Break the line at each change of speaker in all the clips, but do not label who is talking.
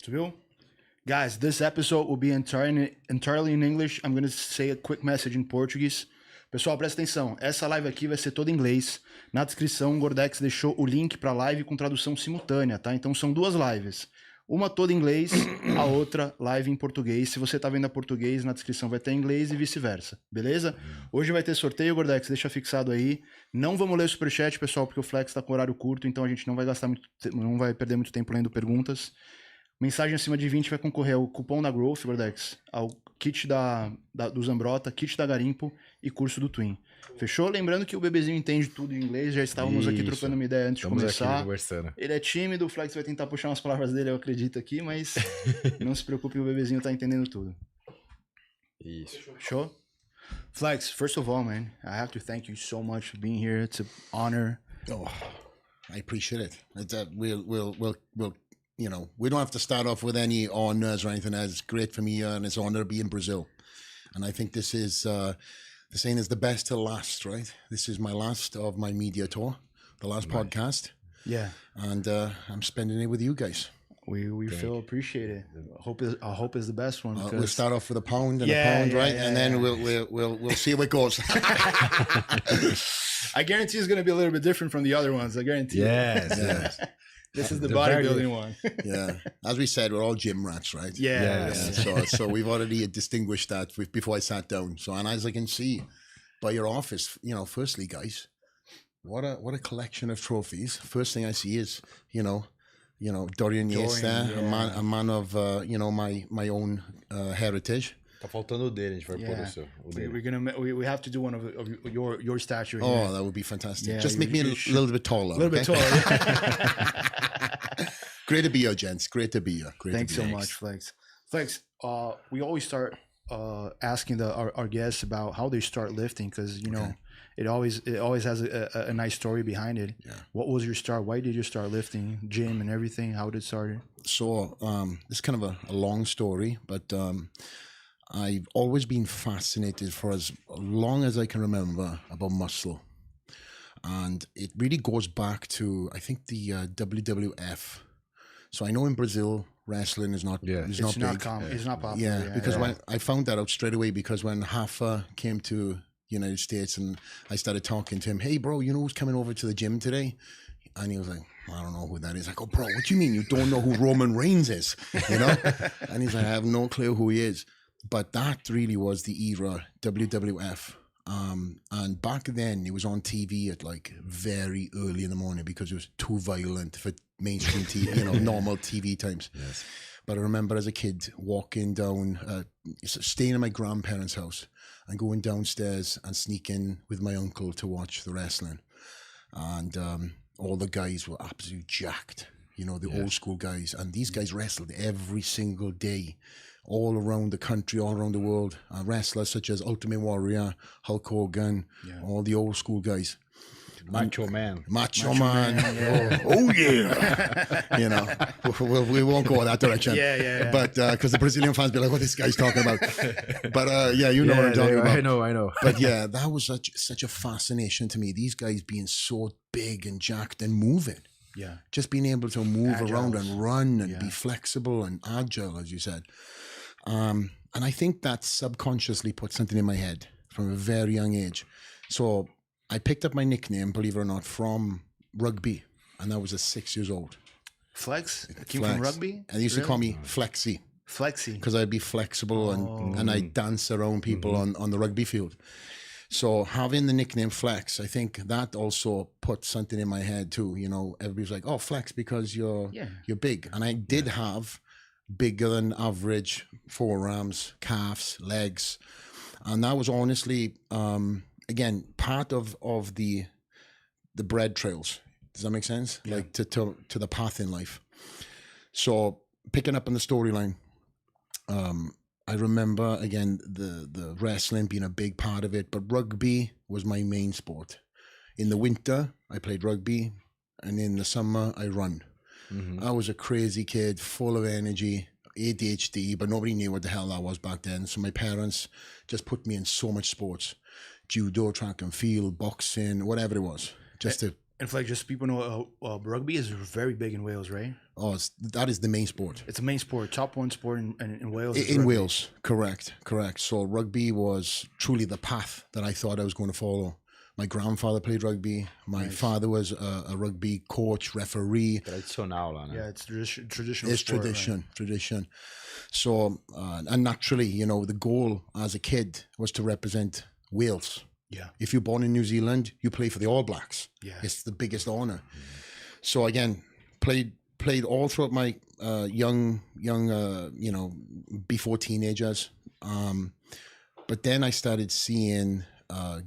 Subiu? Guys, this episode will be entirely in English. I'm going to say a quick message in Portuguese. Pessoal, presta atenção. Essa live aqui vai ser toda em inglês. Na descrição, o Gordex deixou o link para a live com tradução simultânea, tá? Então são duas lives. Uma toda em inglês, a outra live em português. Se você tá vendo a português, na descrição vai ter em inglês e vice-versa. Beleza? Hoje vai ter sorteio, Gordex. Deixa fixado aí. Não vamos ler o superchat, pessoal, porque o Flex tá com horário curto, então a gente não vai gastar não vai perder muito tempo lendo perguntas. Mensagem acima de 20 vai concorrer ao cupom da Growth, Gordex, ao kit do Zambrota, kit da Garimpo e curso do Twin. Fechou? Lembrando que o bebezinho entende tudo em inglês, já estávamos aqui trocando uma ideia antes de começar.
Conversando.
Ele é tímido, o Flex vai tentar puxar umas palavras dele, eu acredito aqui, mas não se preocupe, o bebezinho tá entendendo tudo.
Isso.
Fechou? Flex, first of all, man, I have to thank you so much for being here. It's an honor.
Oh, I appreciate it. We'll you know, we don't have to start off with any honors or anything. It's great for me and it's an honor to be in Brazil. And I think this is, the saying is the best to last, right? This is my last of my media tour, the last podcast.
Yeah.
And I'm spending it with you guys.
We feel appreciated. I hope is the best one.
We'll start off with a pound and a pound, right? And then we'll see how it goes.
I guarantee it's going to be a little bit different from the other ones. I guarantee.
Yes.
This is the bodybuilding one.
Yeah. As we said, we're all gym rats, right?
Yeah.
So we've already distinguished that before I sat down. So, and as I can see by your office, you know, firstly, guys, what a collection of trophies. First thing I see is, you know, Dorian Yates there, a man of, you know, my own heritage.
Tá faltando o dele, a gente vai pôr o seu.
We have to do one of your statue here.
Oh, that would be fantastic. Yeah, just make me a little bit taller.
A little bit taller.
Great to be here, gents. Great to be here.
Thanks so much, Flex. Flex, we always start asking our guests about how they start lifting, because you know it always has a nice story behind it.
Yeah.
What was your start? Why did you start lifting, gym and everything? How did it start?
So it's kind of a long story, but I've always been fascinated for as long as I can remember about muscle. And it really goes back to, I think, the WWF. So I know in Brazil, wrestling is not big.
It's not popular.
Yeah, because when I found that out straight away, because when Hafa came to United States and I started talking to him, hey, bro, you know who's coming over to the gym today? And he was like, I don't know who that is. I go, bro, what do you mean you don't know who Roman Reigns is? You know? And he's like, I have no clue who he is. But that really was the era, WWF. And back then it was on TV at like very early in the morning because it was too violent for mainstream TV, you know, normal TV times.
Yes.
But I remember as a kid walking down, staying in my grandparents' house and going downstairs and sneaking with my uncle to watch the wrestling. And all the guys were absolutely jacked, you know, the old school guys. And these guys wrestled every single day, all around the country, all around the world. Wrestlers such as Ultimate Warrior, Hulk Hogan, all the old school guys.
Macho Man.
Macho Man. Yeah. Oh yeah. You know, we won't go that direction.
Yeah.
But because the Brazilian fans be like, what this guy's talking about. But yeah, you know what I'm talking about.
I know.
But yeah, that was such a fascination to me. These guys being so big and jacked and moving.
Yeah.
Just being able to move around and run and be
Yeah.
flexible and agile, as you said. And I think that subconsciously put something in my head from a very young age. So I picked up my nickname, believe it or not, from rugby. And I was at 6 years old.
Flex? It came from rugby?
And they used to call me Flexi.
Flexi.
Because I'd be flexible and I'd dance around people on the rugby field. So having the nickname Flex, I think that also put something in my head too. You know, everybody's like, oh, Flex because you're big. And I did have bigger than average forearms, calves, legs. And that was honestly, again, part of the bread trails. Does that make sense?
Yeah.
Like to the path in life. So picking up on the storyline, I remember, again, the wrestling being a big part of it, but rugby was my main sport. In the winter, I played rugby, and in the summer, I run. I was a crazy kid, full of energy, ADHD, but nobody knew what the hell that was back then. So my parents just put me in so much sports, judo, track and field, boxing, whatever it was, just to
And for like just people know, rugby is very big in Wales, right?
Oh, that is the main sport.
It's a main sport, top one sport in Wales. is
In
rugby.
Wales, correct. So rugby was truly the path that I thought I was going to follow. My grandfather played rugby. My father was a rugby coach, referee.
Tradicional lá, né?
Yeah, it's traditional.
It's
sport,
tradition. So, and naturally, you know, the goal as a kid was to represent Wales.
Yeah.
If you're born in New Zealand, you play for the All Blacks.
Yeah.
It's the biggest honor. So again, played all throughout my young, you know, before teenagers. But then I started seeing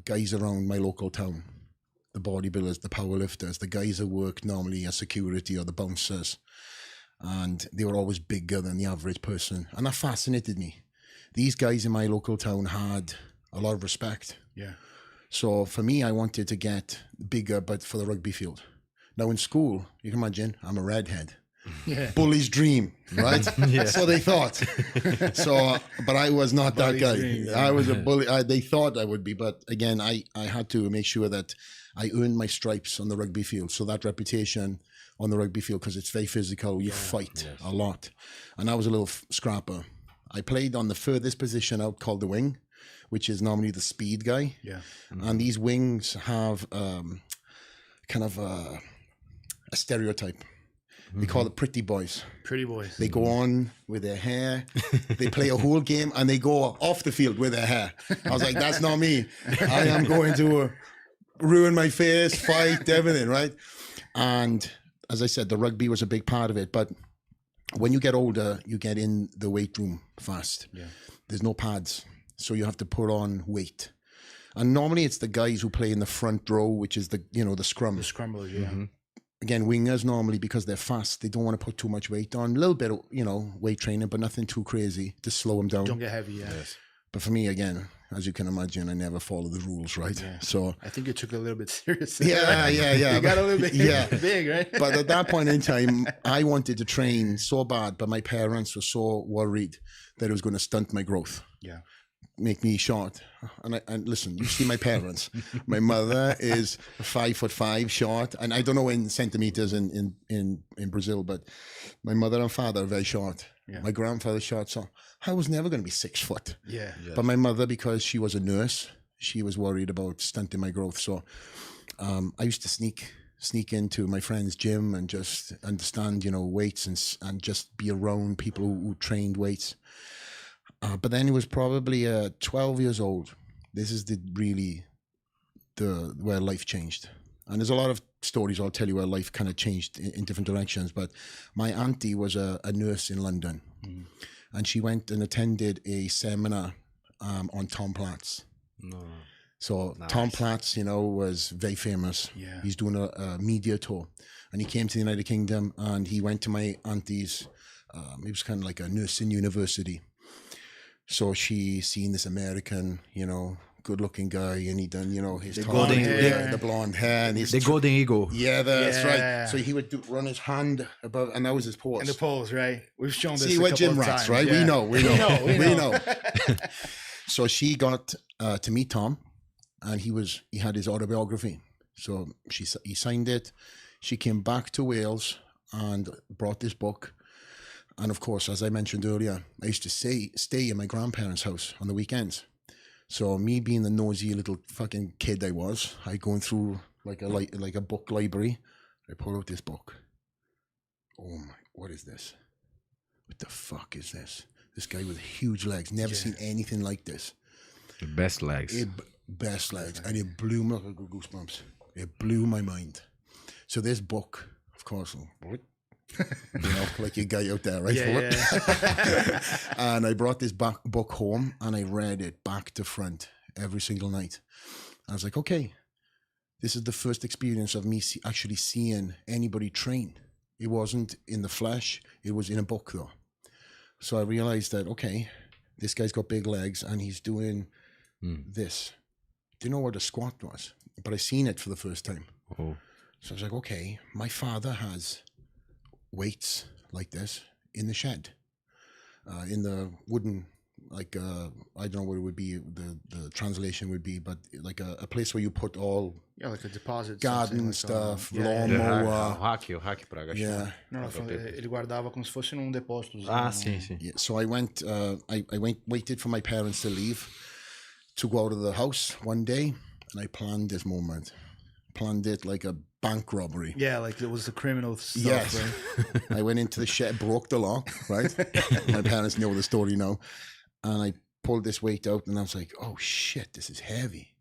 guys around my local town, the bodybuilders, the powerlifters, the guys that work normally as security or the bouncers. And they were always bigger than the average person. And that fascinated me. These guys in my local town had a lot of respect.
Yeah.
So for me, I wanted to get bigger, but for the rugby field. Now in school, you can imagine, I'm a redhead.
Yeah.
Bully's dream, right? So they thought. So, but I was not that
Bully's
guy.
dream, yeah.
I was a bully. They thought I would be, but again, I had to make sure that I earned my stripes on the rugby field. So that reputation on the rugby field, because it's very physical, you fight a lot. And I was a little scrapper. I played on the furthest position out called the wing, which is normally the speed guy.
Yeah.
And these wings have kind of a stereotype. We call it pretty boys.
Pretty boys.
They go on with their hair. They play a whole game and they go off the field with their hair. I was like, that's not me. I am going to ruin my face, fight, everything, right? And as I said, the rugby was a big part of it. But when you get older, you get in the weight room fast. Yeah. There's no pads. So you have to put on weight. And normally it's the guys who play in the front row, which is the, you know, the scrum.
The scramblers, yeah.
Again, wingers normally, because they're fast, they don't want to put too much weight on. A little bit of, you know, weight training, but nothing too crazy to slow them down.
Don't get heavy, yeah. Yes.
But for me, again, as you can imagine, I never follow the rules, right? Yeah. So
I think you took it a little bit seriously.
Yeah.
You got a little bit big, right?
But at that point in time, I wanted to train so bad, but my parents were so worried that it was going to stunt my growth. Yeah. Make me short. And listen, you see my parents. My mother is 5'5" short, and I don't know in centimeters in Brazil, but my mother and father are very short. Yeah. My grandfather's short, so I was never going to be 6 foot. Yeah. But my mother, because she was a nurse, she was worried about stunting my growth. So I used to sneak into my friend's gym and just understand, you know, weights and just be around people who trained weights. But then it was probably 12 years old. This is where life changed. And there's a lot of stories I'll tell you where life kind of changed in different directions. But my auntie was a nurse in London. And she went and attended a seminar on Tom Platz. So nice. Tom Platz, you know, was very famous. Yeah. He's doing a media tour. And he came to the United Kingdom and he went to my auntie's, it was kind of like a nursing university. So she seen this American, you know, good-looking guy, and he done, you know, his the blonde hair, and
the golden eagle.
Yeah, that's right. So he would run his hand above, and that was his pose.
And the pose, right? We've shown this.
See, we're gym rats, right? Yeah. We know. So she got to meet Tom, and he had his autobiography. So he signed it. She came back to Wales and brought this book. And of course, as I mentioned earlier, I used to stay in my grandparents' house on the weekends. So me being the nosy little fucking kid I was, I going through like a book library. I pull out this book. Oh my, what is this? What the fuck is this? This guy with huge legs. Never seen anything like this.
The best legs.
Best legs. And it blew me, goosebumps. It blew my mind. So this book, of course, what? You know, like your guy out there, right? Yeah. And I brought this book home and I read it back to front every single night. I was like, okay, this is the first experience of me actually seeing anybody train. It wasn't in the flesh, it was in a book though. So I realized that, okay, this guy's got big legs and he's doing this. Do you know what a squat was? But I seen it for the first time. Oh. So I was like, okay, my father has weights like this in the shed, in the wooden like I don't know what it would be, the translation would be, but like a place where you put all
like a deposit,
garden
like
stuff,
yeah,
lawnmower.
O rack pra gastar.
Yeah.
Não, ele guardava como se fosse num depósito.
Sim, sim.
Yeah, so I waited for my parents to leave to go out of the house one day, and I planned this moment. Planned it like a bank robbery.
Yeah, like it was the criminal stuff,
yes.
right?
I went into the shed, broke the lock, right? My parents know the story now. And I pulled this weight out, and I was like, oh shit, this is heavy.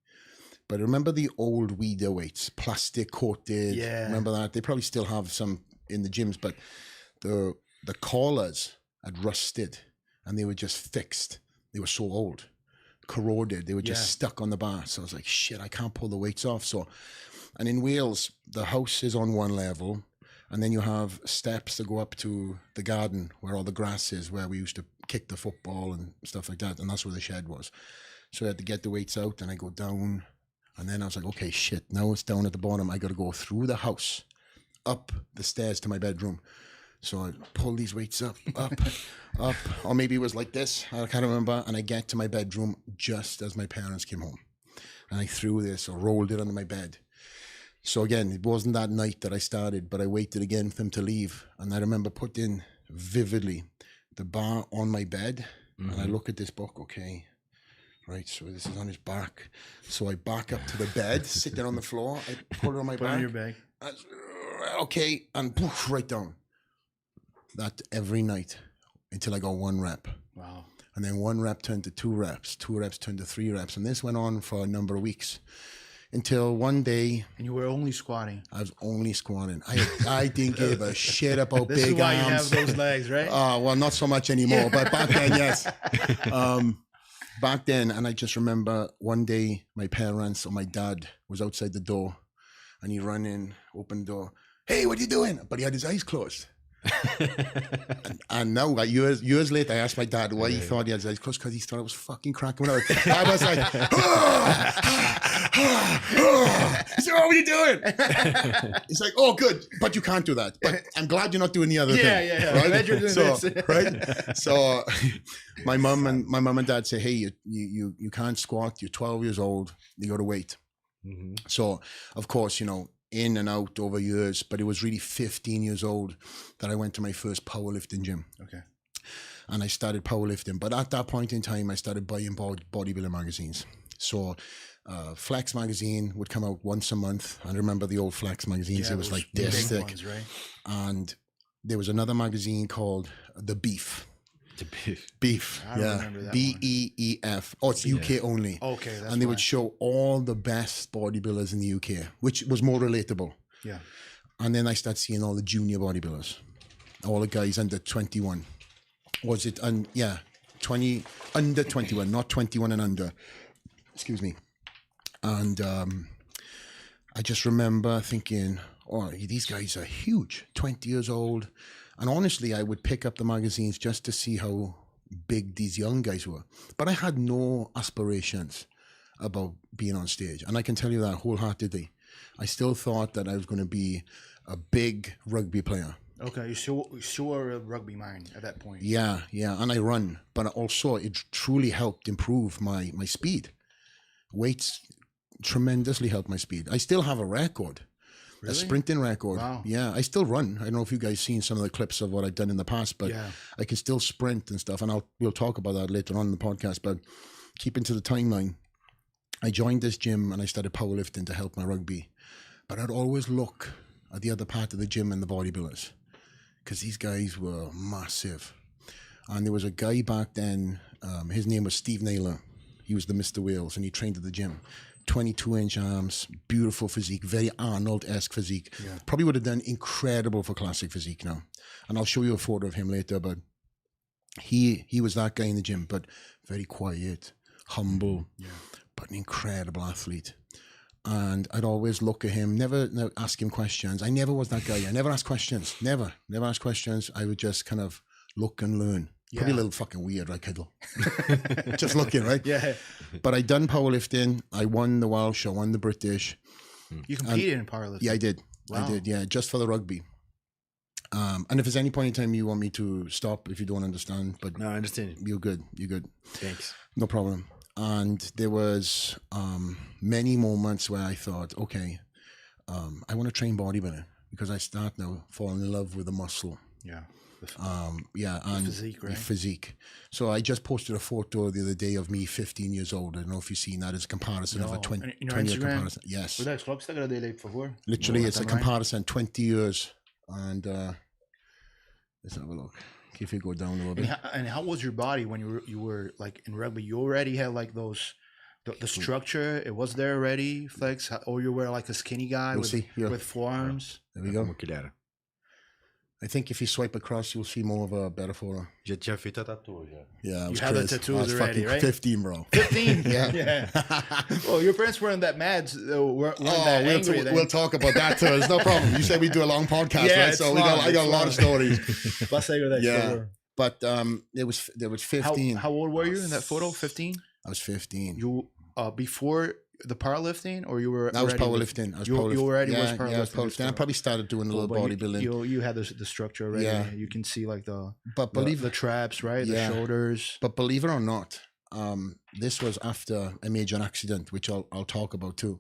But remember the old weeder weights, plastic coated?
Yeah.
Remember that? They probably still have some in the gyms, but the collars had rusted, and they were just fixed. They were so old, corroded. They were just stuck on the bar. So I was like, shit, I can't pull the weights off. So, and in Wales, the house is on one level, and then you have steps that go up to the garden where all the grass is, where we used to kick the football and stuff like that. And that's where the shed was. So I had to get the weights out, and I go down, and then I was like, okay, shit, now it's down at the bottom. I got to go through the house, up the stairs to my bedroom. So I pull these weights up, or maybe it was like this, I can't remember. And I get to my bedroom just as my parents came home. And I threw this or rolled it under my bed. So again, it wasn't that night that I started, but I waited again for them to leave. And I remember putting vividly the bar on my bed. And I look at this book, okay, right, so this is on his back. So I back up to the bed, sit down on the floor, I put it on my back.
On your back.
Okay, and poof, right down. That every night until I got 1 rep.
Wow.
And then 1 rep turned to 2 reps, 2 reps turned to 3 reps. And this went on for a number of weeks until one day.
And you were only squatting.
I was only squatting. I didn't give a shit about
this
big
is why
arms.
You have those legs, right?
Well, not so much anymore, but back then, yes. Back then, and I just remember one day my parents or my dad was outside the door, and he ran in, opened the door. Hey, what are you doing? But he had his eyes closed. and now, like years later, I asked my dad why he thought he had his eyes closed, because he thought I was fucking cracking out. I was like, so what are you doing? He's like, oh, good, but you can't do that. But I'm glad you're not doing the other thing.
Yeah.
Right?
Glad you're doing this.
Right? So my mom and dad say, hey, you can't squat. You're 12 years old. You got to wait. So of course, in and out over years, but it was really 15 years old that I went to my first powerlifting gym. Okay. And I started powerlifting. But at that point in time, I started buying bodybuilding magazines. So Flex magazine would come out once a month. I remember the old Flex magazines. It was like this thick. Ones, right? And there was another magazine called The Beef. Beef. I remember that. BEEF. Oh, it's UK only. Okay. That's and they would show all the best bodybuilders in the UK, which was more relatable. Yeah. And then I started seeing all the junior bodybuilders, all the guys under 21. Was it? And yeah, under 21, not 21 and under. Excuse me. And I just remember thinking, oh, these guys are huge. 20 years old. And honestly, I would pick up the magazines just to see how big these young guys were. But I had no aspirations about being on stage. And I can tell you that wholeheartedly. I still thought that I was going to be a big rugby player. Okay, you still were a rugby mind at that point. Yeah. And I run. But also, it truly helped improve my speed. Weights tremendously helped my speed. I still have a record. Really? A sprinting record. Wow. Yeah, I still run. I don't know if you guys seen some of the clips of what I've done in the past, but I can still sprint and stuff. And we'll talk about that later on in the podcast. But keeping to the timeline, I joined this gym and I started powerlifting to help my rugby. But I'd always look at the other part of the gym and the bodybuilders, because these guys were massive. And there was a guy back then, his name was Steve Naylor. He was the Mr. Wales, and he trained at the gym. 22-inch arms, beautiful physique, very Arnold-esque physique. Yeah. Probably would have done incredible for classic physique now. And I'll show you a photo of him later, but he was that guy in the gym, but very quiet, humble, but an incredible athlete. And I'd always look at him, never ask him questions. I never was that guy. I never asked questions, never asked questions. I would just kind of look and learn. Probably a little fucking weird, right, Kendall? Just looking, right? Yeah. But I done powerlifting. I won the Welsh. I won the British. You competed in powerlifting? Yeah, I did. Wow. I did, yeah, just for the rugby. And if there's any point in time you want me to stop, if you don't understand, but
No, I understand.
you're good. You're good.
Thanks.
No problem. And there was many moments where I thought, okay, I want to train bodybuilding because I start now falling in love with the muscle.
Yeah.
And
physique, right?
Physique. So I just posted a photo the other day of me 15 years old. I don't know if you've seen that as a comparison of a 20-year comparison. Yes. Literally, it's a comparison, 20 years. And let's have a look. If you go down a little bit.
And how was your body when you were like in rugby? You already had like those the structure. It was there already, Flex, or you were like a skinny guy with forearms.
There we go. I think if you swipe across, you'll see more of a better photo.
Já tinha feito a tatu, já.
Yeah,
you had the tattoos already, right?
15, bro.
15?
Yeah.
Well, your parents weren't that mad. Weren't that angry then.
We'll talk about that too. There's no problem. You said we do a long podcast, right? So I got a lot of stories. Yeah. But there was 15.
How old were you in that photo? 15?
I was 15.
You before the powerlifting, or you were?
I was powerlifting.
You already was powerlifting.
Yeah, I was powerlifting. I probably started doing a little bodybuilding.
You had the structure already. Yeah. You can see like the traps, right?
Yeah.
The shoulders.
But believe it or not, this was after I made an accident, which I'll talk about too.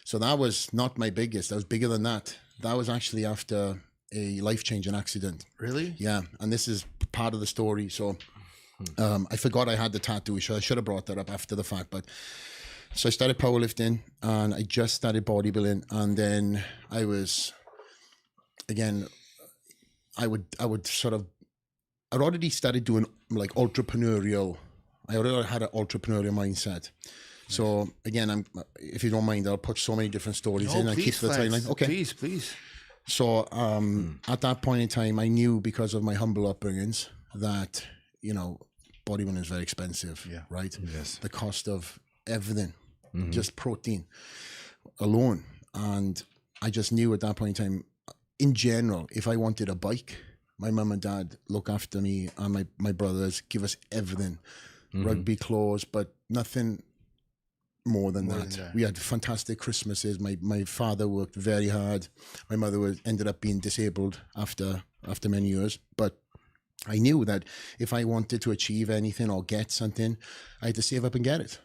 So that was not my biggest. That was bigger than that. That was actually after a life-changing accident.
Really?
Yeah, and this is part of the story. So I forgot I had the tattoo. So I should have brought that up after the fact, but. So I started powerlifting and I just started bodybuilding, and then I was, again, I'd already started doing like entrepreneurial. I already had an entrepreneurial mindset. So again, if you don't mind, I'll put so many different stories in. I keep the timeline. Okay.
Please.
So at that point in time, I knew because of my humble upbringings that, bodybuilding is very expensive, right?
Yes.
The cost of everything. Just protein alone. And I just knew at that point in time, in general, if I wanted a bike, my mum and dad look after me and my brothers, give us everything. Rugby clothes, but nothing more than that. We had fantastic Christmases. My father worked very hard. My mother ended up being disabled after many years. But I knew that if I wanted to achieve anything or get something, I had to save up and get it.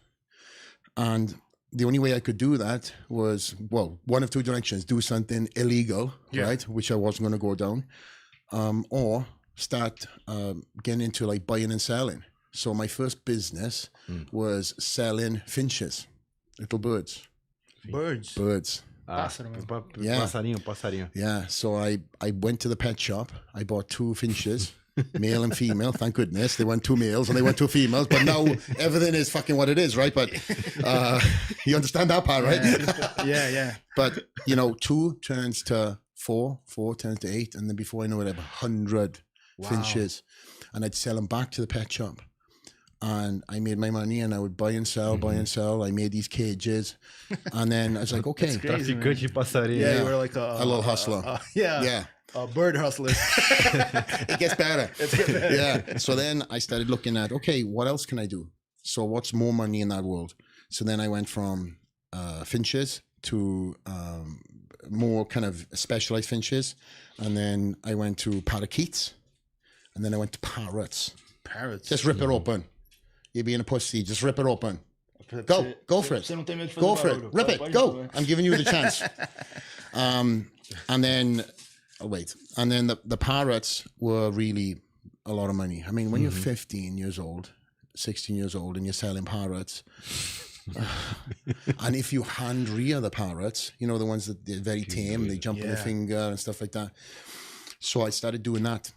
And the only way I could do that was, one of two directions: do something illegal, right, which I wasn't going to go down, or start getting into like buying and selling. So my first business was selling finches, little birds. Birds.
Passarinho.
Yeah. So I went to the pet shop. I bought 2 finches. Male and female, thank goodness. They weren't 2 males and they weren't 2 females, but now everything is fucking what it is, right? But you understand that part, right?
Yeah.
But 2 turns to 4, 4 turns to 8, and then before I know it, I have 100 finches, and I'd sell them back to the pet shop. And I made my money, and I would buy and sell. I made these cages, and then I was like, okay,
traficante de passarinho.
Yeah, you were like a
little hustler.
Yeah. A bird hustler.
It gets better. Yeah. So then I started looking at, okay, what else can I do? So what's more money in that world? So then I went from finches to more kind of specialized finches. And then I went to parakeets. And then I went to parrots.
Parrots.
Just rip it open. You're being a pussy. Just rip it open. Go for it. Go for it. Rip it. Go. I'm giving you the chance. And then... Oh, wait. And then the parrots were really a lot of money. I mean, when you're 15 years old, 16 years old, and you're selling parrots, and if you hand rear the parrots, the ones that they're very tame, they jump on the finger and stuff like that. So I started doing that.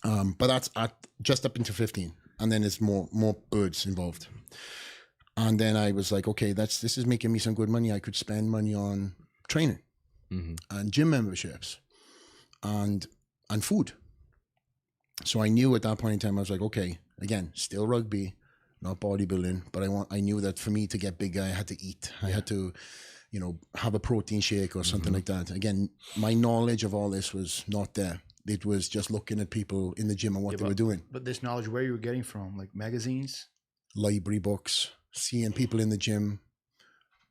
But that's just up into 15. And then there's more birds involved. And then I was like, okay, this is making me some good money. I could spend money on training and gym memberships. And food. So I knew at that point in time, I was like, okay, again, still rugby, not bodybuilding, but I knew that for me to get bigger, I had to eat. I had to, have a protein shake or something like that. Again, my knowledge of all this was not there. It was just looking at people in the gym and what they were doing.
But this knowledge, where you were getting from? Like magazines?
Library books, seeing people in the gym,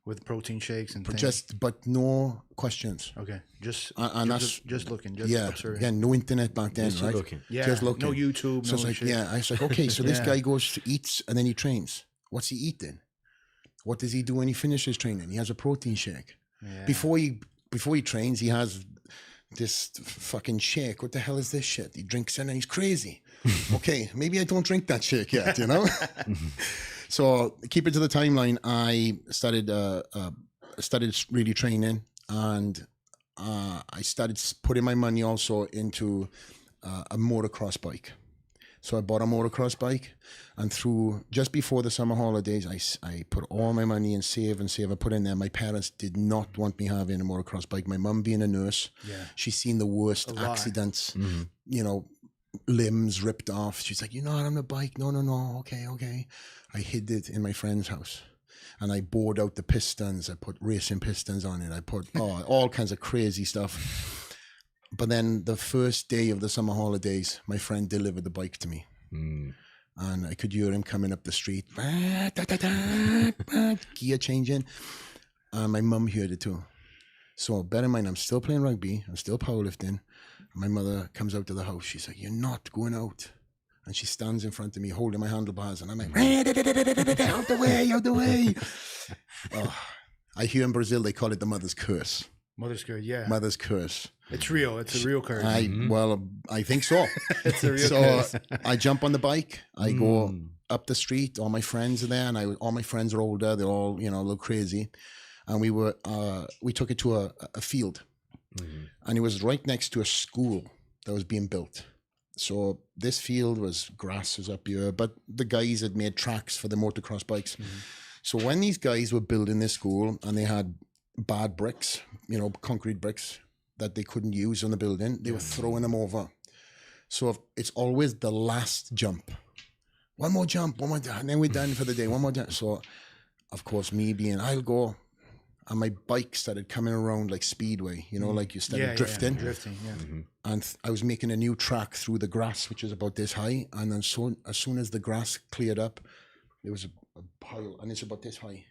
with protein shakes and
But
things.
but no questions.
Okay, just looking, just
Yeah,
observing.
again, no internet back then,
Just
right?
looking.
Yeah,
Just looking.
no YouTube,
So
no
it's like,
shit.
yeah, I was like, okay, so this
Yeah.
guy goes to eats and then he trains. What's he eat then? What does he do when he finishes training? He has a protein shake.
Yeah.
Before he trains, he has this fucking shake. What the hell is this shit? He drinks it and he's crazy. Okay, maybe I don't drink that shake yet, you know? So keep it to the timeline. I started really training, and I started putting my money also into a motocross bike. So I bought a motocross bike, and just before the summer holidays, I put all my money in save. I put in there. My parents did not want me having a motocross bike. My mum being a nurse, she's seen the worst accidents, you know, limbs ripped off. She's like, you're not on the bike. No. Okay. I hid it in my friend's house, and I bored out the pistons. I put racing pistons on it. I put all kinds of crazy stuff. But then the first day of the summer holidays, my friend delivered the bike to me. And I could hear him coming up the street, gear changing. And my mum heard it too. So bear in mind, I'm still playing rugby. I'm still powerlifting. My mother comes out to the house. She's like, you're not going out. And she stands in front of me holding my handlebars. And I'm like, out the way. Oh, I hear in Brazil, they call it the mother's curse.
Mother's curse, yeah.
Mother's curse.
It's real. It's a real curse.
Well, I think so.
It's a real curse.
I jump on the bike. I go up the street. All my friends are there, and all my friends are older. They're all, you know, a little crazy. And we took it to a field, and it was right next to a school that was being built. So this field grass was up here, but the guys had made tracks for the motocross bikes. So when these guys were building this school, and they had bad bricks, you know, concrete bricks that they couldn't use on the building, they were throwing them over. So it's always the last jump. One more jump, and then we're done for the day. One more jump. So, of course, me being, I'll go. And my bike started coming around like speedway, you know, like you started drifting.
Drifting.
And I was making a new track through the grass, which is about this high. And then as soon as the grass cleared up, there was a pile, and it's about this high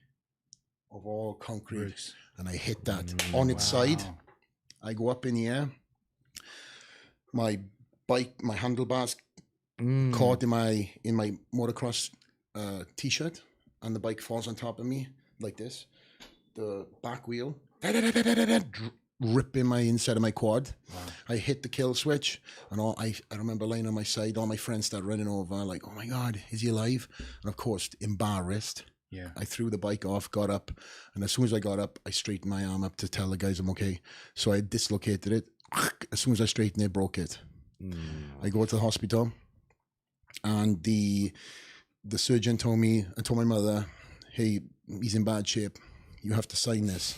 of all concrete. Bricks. And I hit that on its side. I go up in the air. My bike, my handlebars caught in my motocross t-shirt, and the bike falls on top of me like this. The back wheel ripping my inside of my quad. I hit the kill switch, and I remember lying on my side. All my friends start running over, like, "Oh my God, is he alive?" And of course, embarrassed. Yeah, I threw the bike off, got up, and as soon as I got up, I straightened my arm up to tell the guys I'm okay. So I dislocated it. As soon as I straightened it, broke it. I go to the hospital, and the surgeon told my mother, "Hey, he's in bad shape. You have to sign this,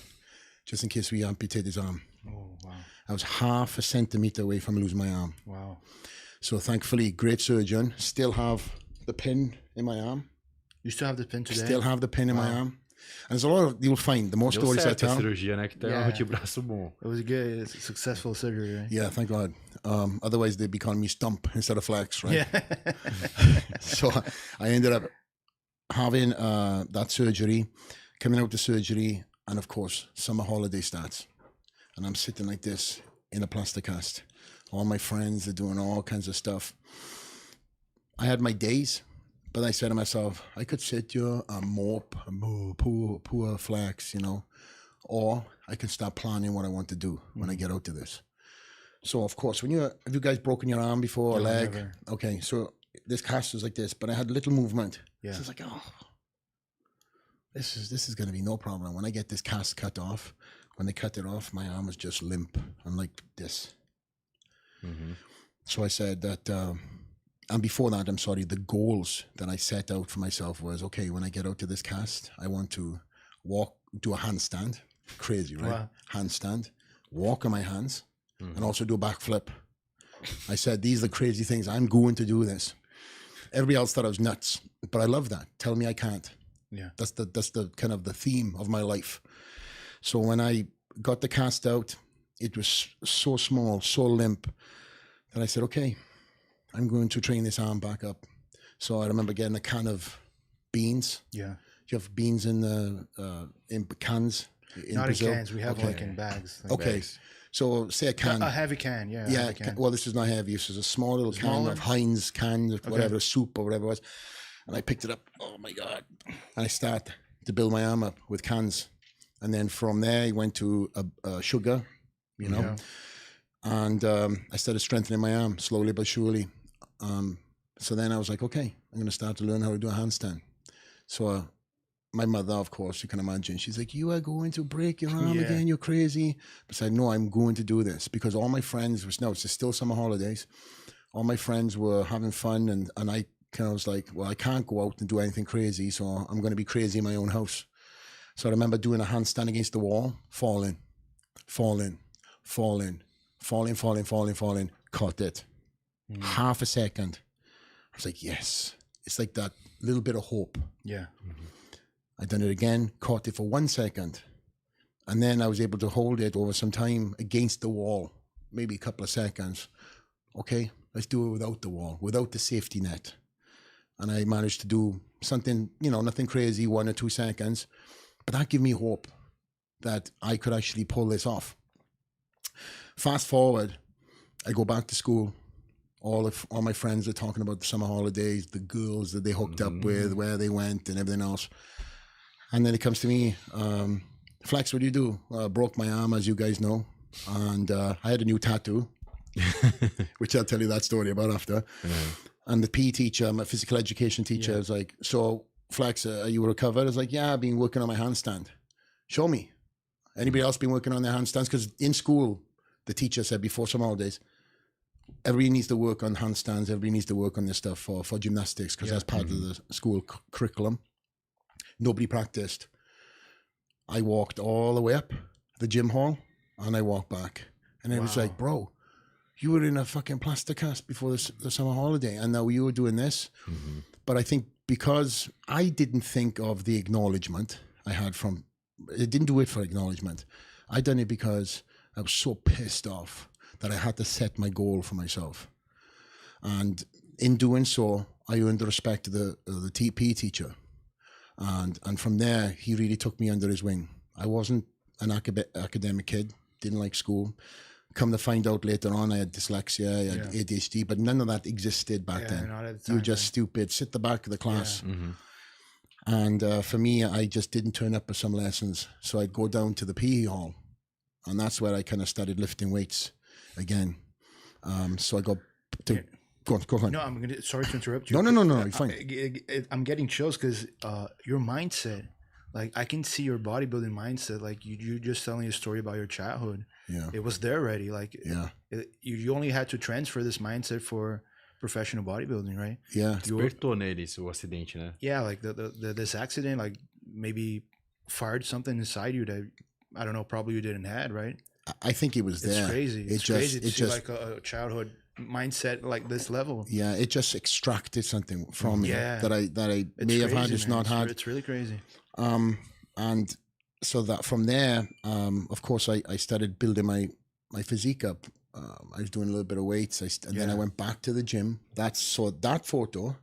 just in case we amputate his arm."
Oh, wow.
I was 0.5 centimeter away from losing my arm.
Wow.
So thankfully, great surgeon. Still have the pin in my arm.
You still have the pin today?
Still have the pin in my arm. And there's a lot you'll find. The more
Deu
stories I
certo a
tell.
cirurgia, né? Que tem um antebraço bom.
It was a good, successful surgery, right?
Yeah, thank God. Otherwise, they'd be calling me Stump instead of Flex, right?
Yeah.
So I ended up having that surgery, coming out the surgery, and of course, summer holiday starts. And I'm sitting like this in a plastic cast. All my friends are doing all kinds of stuff. I had my days, but I said to myself, I could sit here and mope, poor Flex, you know, or I can start planning what I want to do when I get out of this. So, of course, have you guys broken your arm before, or leg? Never. Okay, so this cast was like this, but I had little movement. Yeah. So it's like, oh, this is going to be no problem. When I get this cast cut off, when they cut it off, my arm is just limp. I'm like this. So I said that, and before that, the goals that I set out for myself was, okay, when I get out of this cast, I want to do a handstand. Crazy, right? Wow. Handstand, walk on my hands, and also do a backflip. I said, these are the crazy things. I'm going to do this. Everybody else thought I was nuts, but I love that. Tell me I can't. Yeah. That's the kind of the theme of my life. So when I got the cast out, it was so small, so limp, that I said, okay, I'm going to train this arm back up. So I remember getting a can of beans. Yeah. you have beans in cans in
Not
Brazil?
in cans. We have
Okay.
like in bags. Like
Okay.
bags.
So say a can.
A heavy can, yeah.
Yeah.
Heavy can.
Well, this is not heavy. This is a small little can
Smaller?
of Heinz can, whatever, soup or whatever it was. And I picked it up. Oh my God. And I start to build my arm up with cans. And then from there, I went to sugar, you know.
Yeah.
And I started strengthening my arm slowly but surely. So then I was like, okay, I'm going to start to learn how to do a handstand. So my mother, of course, you can imagine, she's like, you are going to break your arm again, you're crazy. But I said, no, I'm going to do this, because all my friends, it's still summer holidays, all my friends were having fun, and I kind of was like, well, I can't go out and do anything crazy, so I'm going to be crazy in my own house. So I remember doing a handstand against the wall, falling, caught it. Half a second. I was like, yes. It's like that little bit of hope.
Yeah.
I done it again, caught it for 1 second. And then I was able to hold it over some time against the wall, maybe a couple of seconds. Okay, let's do it without the wall, without the safety net. And I managed to do something, you know, nothing crazy, 1 or 2 seconds. But that gave me hope that I could actually pull this off. Fast forward, I go back to school. All my friends are talking about the summer holidays, the girls that they hooked up with, where they went and everything else. And then it comes to me, Flex, what do you do? Broke my arm, as you guys know. And I had a new tattoo, which I'll tell you that story about after. And the PE teacher, my physical education teacher, was like, so Flex, are you recovered? I was like, yeah, I've been working on my handstand. Show me. Anybody else been working on their handstands? Because in school, the teacher said before summer holidays, everybody needs to work on handstands. Everybody needs to work on this stuff for gymnastics, because that's part of the school curriculum. Nobody practiced. I walked all the way up the gym hall and I walked back. And it was like, bro, you were in a fucking plaster cast before the summer holiday, and now you were doing this. But I think because I didn't think of the acknowledgement I had from, I didn't do it for acknowledgement. I done it because I was so pissed off that I had to set my goal for myself. And in doing so, I earned the respect of the TP teacher. And from there, he really took me under his wing. I wasn't an academic kid, didn't like school. Come to find out later on, I had dyslexia, I had ADHD, but none of that existed back then.
Not at the time,
you were just stupid, sit the back of the class. And for me, I just didn't turn up for some lessons. So I'd go down to the PE hall. And that's where I kind of started lifting weights again. So I got to... Go on.
No, sorry to interrupt you.
No, you're fine.
I'm getting chills because your mindset, like I can see your bodybuilding mindset. Like you just telling a story about your childhood. Yeah, it was there already. Like you only had to transfer this mindset for professional bodybuilding, right?
Yeah,
despertou neles o acidente, né?
Yeah, like this accident, like maybe fired something inside you that I don't know, probably you didn't have, right?
I think it was there.
It's crazy. It's crazy to see like a childhood mindset like this level. Yeah,
it just extracted something from me that I may have had, just not had.
It's really crazy.
And so that from there, of course, I started building my physique up. I was doing a little bit of weights, and then I went back to the gym. That photo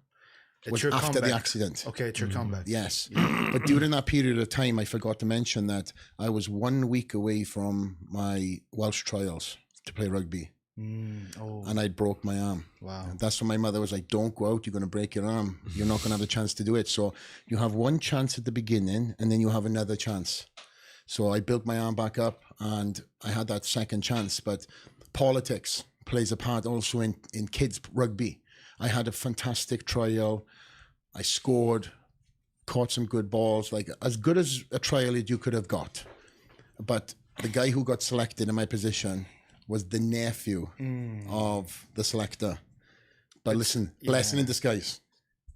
was after the accident.
Okay, it's your comeback.
Yes. But during that period of time, I forgot to mention that I was 1 week away from my Welsh trials to play rugby. And I broke my arm.
Wow.
And that's when my mother was like, don't go out, you're going to break your arm. You're not going to have a chance to do it. So you have one chance at the beginning and then you have another chance. So I built my arm back up and I had that second chance. But politics plays a part also in kids rugby. I had a fantastic trial. I scored, caught some good balls, like as good as a trial as you could have got. But the guy who got selected in my position was the nephew of the selector. But listen, blessing in disguise.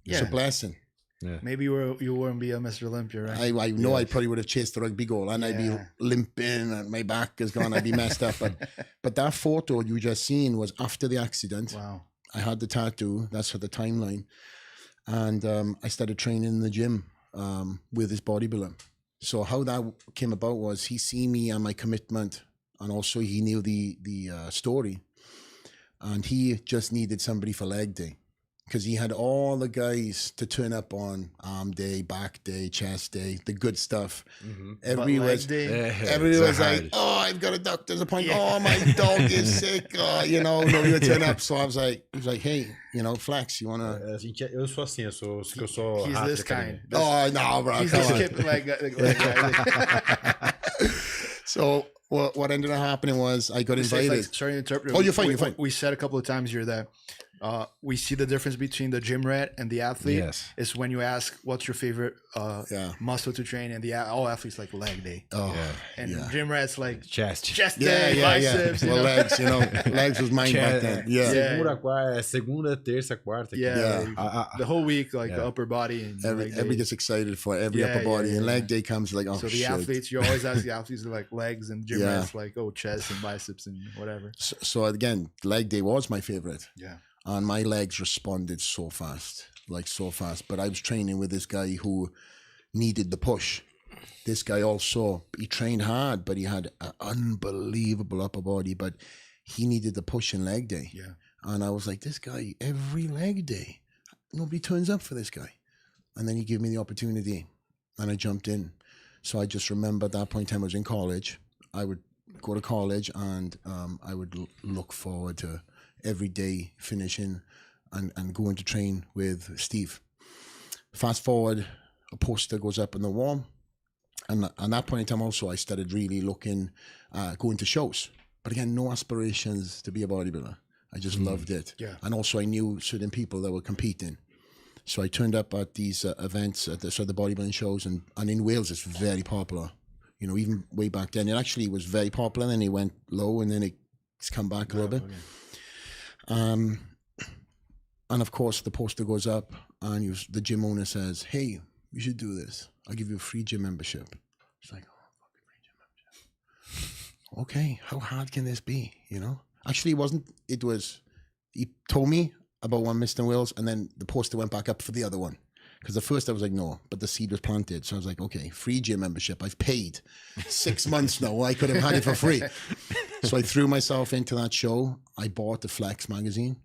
It's a blessing.
Yeah.
Maybe you wouldn't be a Mr. Olympia, right?
I know I probably would have chased the rugby goal and I'd be limping and my back is gone, I'd be messed up. But that photo you just seen was after the accident.
Wow.
I had the tattoo, that's for the timeline. And I started training in the gym with this bodybuilder. So how that came about was he seen me and my commitment, and also he knew the story, and he just needed somebody for leg day because he had all the guys to turn up on arm day, back day, chest day, the good stuff. Everybody was like, oh, I've got a doctor's appointment. Oh, my dog is sick. Oh, you know, nobody would turn up. So I was like, he was like, hey, you know, Flex, you want to...
Eu sou assim, eu sou
He's
rato
this
de academia.
kind.
Oh, no, bro.
He's
come
this
on.
kid like
So what ended up happening was I got invited.
like, sorry to interrupt.
Oh, you're fine, you're fine.
We said a couple of times here that we see the difference between the gym rat and the athlete.
Yes.
Is when you ask what's your favorite muscle to train, and all athletes like leg day.
Oh,
And gym rat's like
Chest.
day, biceps. You
Well,
know?
legs, you know, legs was mine back then. Yeah.
Segunda, terça, quarta.
The whole week, like the upper body and leg day.
Everybody gets excited for every upper body, and leg day comes like, oh,
so the
shit.
athletes, you always ask the athletes like legs, and gym rats like chest and biceps and whatever.
So again, leg day was my favorite.
Yeah.
And my legs responded so fast, like so fast. But I was training with this guy who needed the push. This guy also, he trained hard, but he had an unbelievable upper body, but he needed the push in leg day.
Yeah.
And I was like, this guy, every leg day, nobody turns up for this guy. And then he gave me the opportunity and I jumped in. So I just remember at that point in time I was in college. I would go to college and I would look forward to every day finishing and going to train with Steve. Fast forward, a poster goes up in the wall. And at that point in time also, I started really looking, going to shows. But again, no aspirations to be a bodybuilder. I just loved it.
Yeah.
And also I knew certain people that were competing. So I turned up at these events, at the bodybuilding shows. And in Wales, it's very popular. You know, even way back then, it actually was very popular. And then it went low and then it's come back a little bit. Okay. And of course, the poster goes up and the gym owner says, hey, you should do this. I'll give you a free gym membership. It's like, oh, fucking free gym membership. Okay, how hard can this be, you know? Actually, it wasn't. It was, he told me about one Mr. Wills, and then the poster went back up for the other one. Because at first I was like, no, but the seed was planted. So I was like, okay, free gym membership. I've paid 6 months now. I could have had it for free. So I threw myself into that show. I bought the Flex magazine,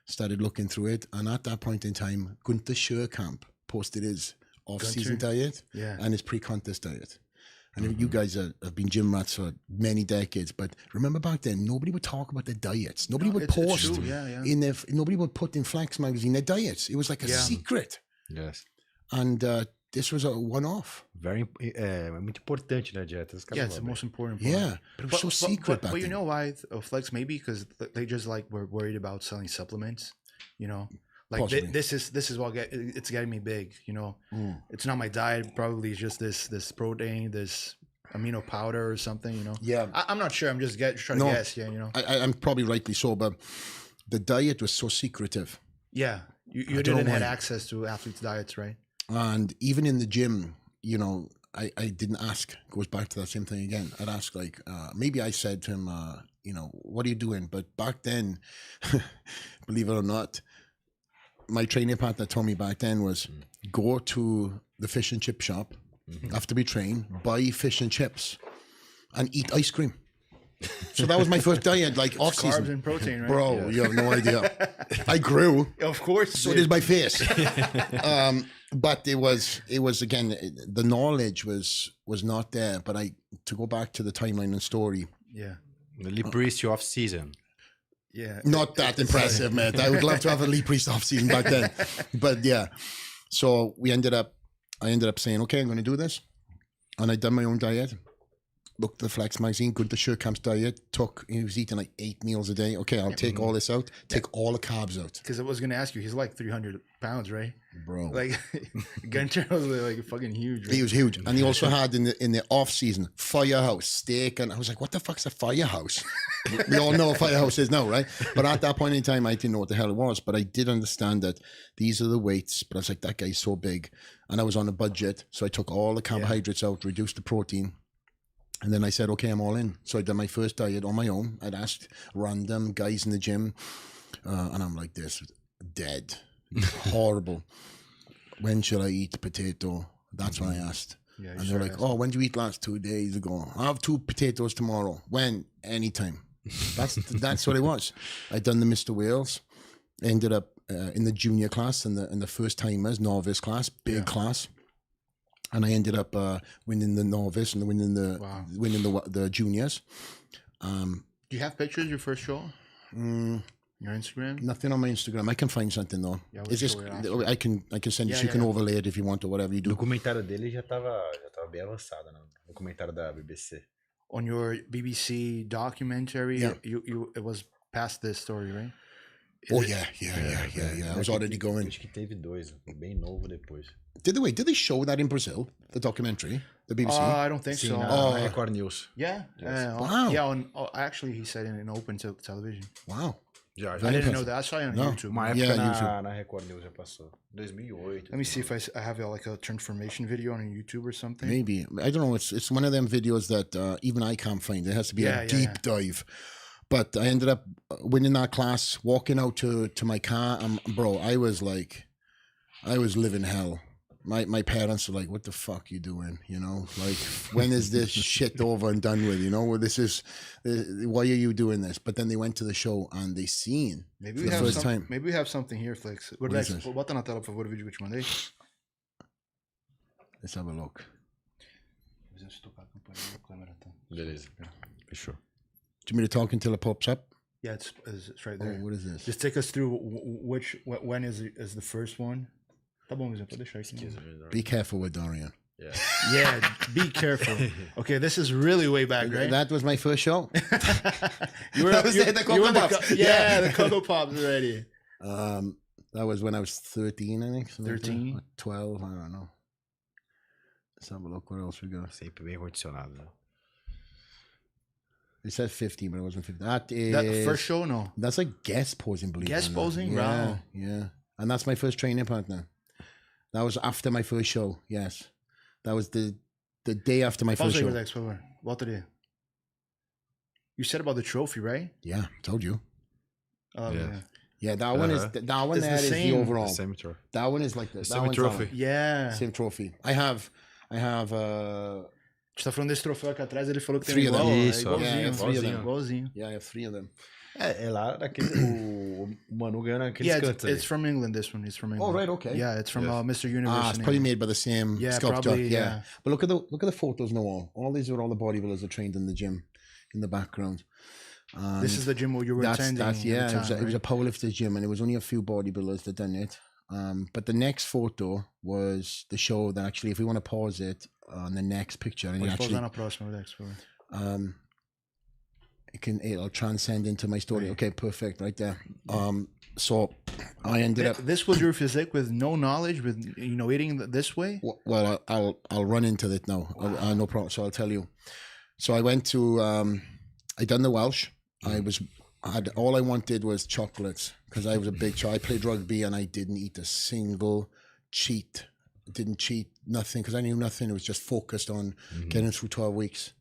started looking through it. And at that point in time, Gunther Scherkamp posted his off-season diet and his pre-contest diet. And you guys have been gym rats for many decades, but remember back then, nobody would talk about their diets. Nobody would post in their, nobody would put in Flex magazine their diets. It was like a secret.
Yes.
And this was a one-off.
Very, muito importante, né, dieta?
It's the most important part.
Yeah, but it was so secret back then.
But you know why Flex? Maybe because they just like were worried about selling supplements, you know? Like this is what it's getting me big, you know? It's not my diet, probably it's just this protein, this amino powder or something, you know? Yeah. I'm not sure, I'm just trying to guess, you know?
I'm probably rightly so, but the diet was so secretive.
Yeah. You didn't have access to athletes' diets, right?
And even in the gym, you know, I didn't ask. Goes back to that same thing again. I'd ask like, maybe I said to him, you know, what are you doing? But back then, believe it or not, my training partner told me back then was go to the fish and chip shop after we train, buy fish and chips and eat ice cream. So that was my first diet, like off season.
Carbs and protein, right?
Bro, you have no idea. I grew.
Of course.
So did my face. But it was again, the knowledge was not there. But to go back to the timeline and story.
Yeah. The Lee Priest off season.
Yeah.
Not that impressive, man. I would love to have a Lee Priest off season back then. But yeah. So I ended up saying, okay, I'm going to do this. And I done my own diet. Looked at the Flex magazine, Gunther Scherkamp's diet, he was eating like 8 meals a day. Okay, I'll take all this out, take all the carbs out.
Because I was going to ask you, he's like 300 pounds, right?
Bro.
Like, Gunther was like fucking huge. Right?
He was huge. And he also had in the off season, firehouse, steak. And I was like, what the fuck's a firehouse? We all know what a firehouse is now, right? But at that point in time, I didn't know what the hell it was. But I did understand that these are the weights. But I was like, that guy's so big. And I was on a budget. So I took all the carbohydrates out, reduced the protein. And then I said, okay, I'm all in. So I did my first diet on my own. I'd asked random guys in the gym. And I'm like this, dead, horrible. When should I eat potato? That's what I asked. Yeah, and they're like, oh, when did you eat last? 2 days ago. I'll have 2 potatoes tomorrow. When? Anytime. That's what it was. I'd done the Mr. Wales. ended up in the junior class and the first timers, novice class, big class. And I ended up winning the novice and winning the juniors.
Do you have pictures of your first show? Your Instagram?
Nothing on my Instagram. I can find something though.
Yeah,
It's just I can send you. So you can overlay it if you want or whatever you
O
do.
documentário dele já tava bem avançado, né? O documentário da BBC.
On your BBC documentary,
Yeah.
it was past this story, right?
Oh yeah. I was already going.
Acho que teve 2, bem novo depois.
Did they show that in Brazil? The documentary, the BBC.
I don't think
Sim,
so.
na Record News.
Yeah.
Wow.
Yeah. Actually, he said in open television.
Wow.
Já,
I
Very
didn't know
impressive.
that. I saw it on
No.
YouTube.
Uma época
Yeah,
na Record News já passou. 2008.
Let me see if I have like a transformation video on YouTube or something.
Maybe. I don't know. It's one of them videos that even I can't find. It has to be a deep dive. But I ended up winning that class, walking out to my car. Bro, I was living hell. My parents were like, what the fuck you doing? You know, like, when is this shit over and done with? You know, why are you doing this? But then they went to the show and they seen
Maybe
for
we
the
have
first time.
Maybe we have something here, Flex.
is this?
Bota na tela, por favor, o vídeo que eu te mandei.
Let's have a look.
Beleza. Fechou.
Do you want me to talk until it pops up?
Yeah, it's right there.
Oh, what is this?
Just take us through when is the first one. Tá bom, Vizão, pode deixar aqui.
Be careful with Dorian.
Yeah.
Yeah, be careful. Okay, this is really way back, right?
That was my first show.
You were
That was the Cocoa Pops.
Yeah, the Cocoa Pops already.
That was when I was 13, I think.
13?
12, I don't know. Let's have a look. What else we got?
Sempre bem condicionado, né?
It said 15, but it wasn't 15. That is...
That first show, no.
That's like guest posing, believe it or
Guest
not.
posing?
Yeah,
Wow.
yeah. And that's my first training partner. That was after my first show, yes. That was the day after my first
Pausa aí,
show.
Rodex, por favor. Volta ali. You said about the trophy, right?
Yeah, told you.
Oh,
Yeah.
yeah.
Yeah, that one is that one
It's the
there is the
same.
overall.
Same trophy.
That one is like the that
same
one's
trophy.
on.
Yeah.
Same trophy. I have
A gente tá falando desse troféu aqui atrás, ele falou que tem
Three of
igual.
them.
É
Isso,
igualzinho,
yeah, three of them.
igualzinho.
yeah, I have 3 of them.
É lá daquele. O Manu ganhou naqueles
Yeah,
cantos ali.
it's from England, this one. It's from England.
Oh, right, okay.
Yeah, it's from
Yes.
Mr. Universe.
Ah, it's
in
probably
England.
made by the same
Yeah,
sculptor.
probably,
yeah.
yeah.
But look at the photos now. All these are all the bodybuilders that trained in the gym in the background.
This is the gym where you were attending.
Yeah,
at the
it was
time,
a
right?
powerlifter's gym, and it was only a few bodybuilders that done it. But the next photo was the show that actually, if we want to pause it on the next picture, and it
Pode
actually
pausar na próxima, Rodex, por favor.
it'll transcend into my story. Okay, perfect, right there. So I ended up.
This was your physique with no knowledge, with eating this way.
Well, I'll run into it now. No problem. So I'll tell you. So I went to I done the Welsh. All I wanted was chocolates because I was a big child. I played rugby and I didn't eat a single cheat. Didn't cheat, nothing, because I knew nothing. It was just focused on getting through 12 weeks.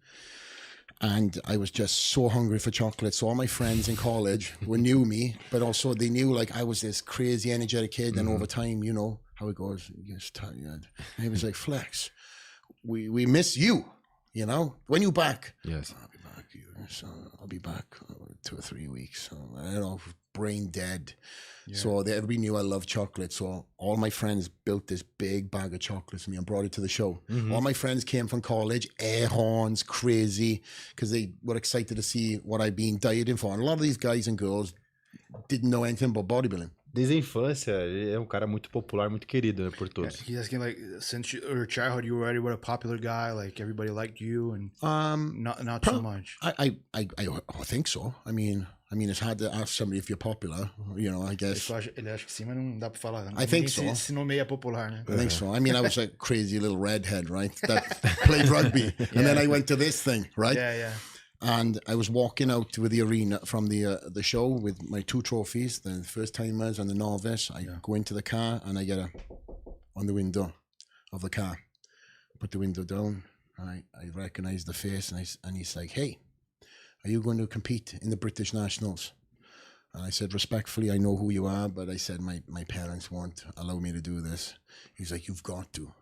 And I was just so hungry for chocolate. So all my friends in college knew me, but also they knew like I was this crazy, energetic kid. And over time, you know how it goes. You get tired. And he was like, Flex, we miss you. You know, when you back?
Yes.
I'll be back. So I'll be back 2 or 3 weeks. So, I don't know, brain dead. Yeah. So everybody knew I loved chocolate. So all my friends built this big bag of chocolates for me and brought it to the show. All my friends came from college, air horns, crazy, because they were excited to see what I'd been dieting for. And a lot of these guys and girls didn't know anything about bodybuilding.
Desde a infância, ele é um cara muito popular, muito querido, né, por todos.
He's asking, like, since your childhood, you already were a popular guy. Like, everybody liked you, and not so much.
I think so. I mean, it's hard to ask somebody if you're popular. You know, I guess.
Ele acha que sim, mas não dá pra falar.
I think so.
Se nomeia popular, né?
I think so. I mean, I was a crazy little redhead, right? That played rugby, and then I went to this thing, right?
Yeah, yeah.
And I was walking out with the arena from the show with my 2 trophies, the first timers and the novice. I go into the car and I get on the window of the car, put the window down. And I recognize the face, and he's like, "Hey, are you going to compete in the British Nationals?" And I said, respectfully, I know who you are, but I said my parents won't allow me to do this. He's like, "You've got to.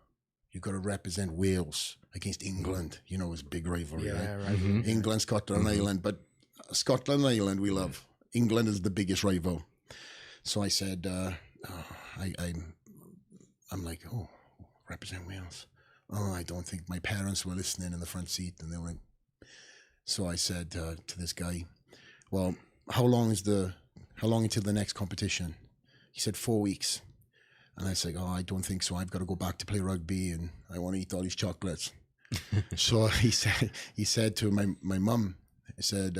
You've got to represent Wales against England. You know, it's a big rivalry,
Yeah,
right?
right.
England, Scotland, Ireland. But Scotland, Ireland, we love. England is the biggest rival." So I said, I'm like, oh, represent Wales. Oh, I don't think my parents were listening in the front seat, and they were like, so I said to this guy, well, how long until the next competition? He said 4 weeks. And I said, oh, I don't think so. I've got to go back to play rugby and I want to eat all these chocolates. So he said to my mum, he said,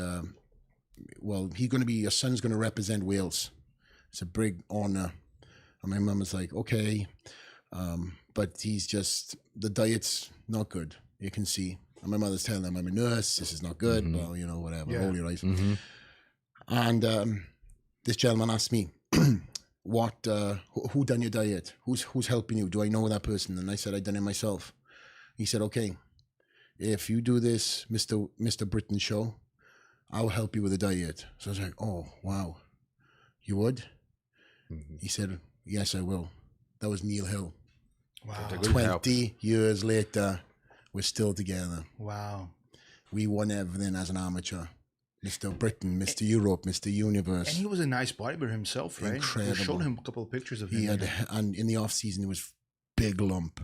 well, your son's going to represent Wales. It's a big honor. And my mum was like, okay, but the diet's not good. You can see. And my mother's telling them, I'm a nurse, this is not good, well, you know, whatever, hold your eyes. And this gentleman asked me, who done your diet? Who's helping you? Do I know that person? And I said, I done it myself. He said, okay, if you do this Mr. Britain show, I'll help you with the diet. So I was like, oh, wow, you would? He said, yes, I will. That was Neil Hill.
Wow.
20 years later, we're still together.
Wow.
We won everything as an amateur. Mr. Britain, Mr. Europe, Mr. Universe.
And he was a nice bodybuilder himself, right?
Incredible.
We showed him a couple of pictures of him.
He had, and in the off season, he was big lump.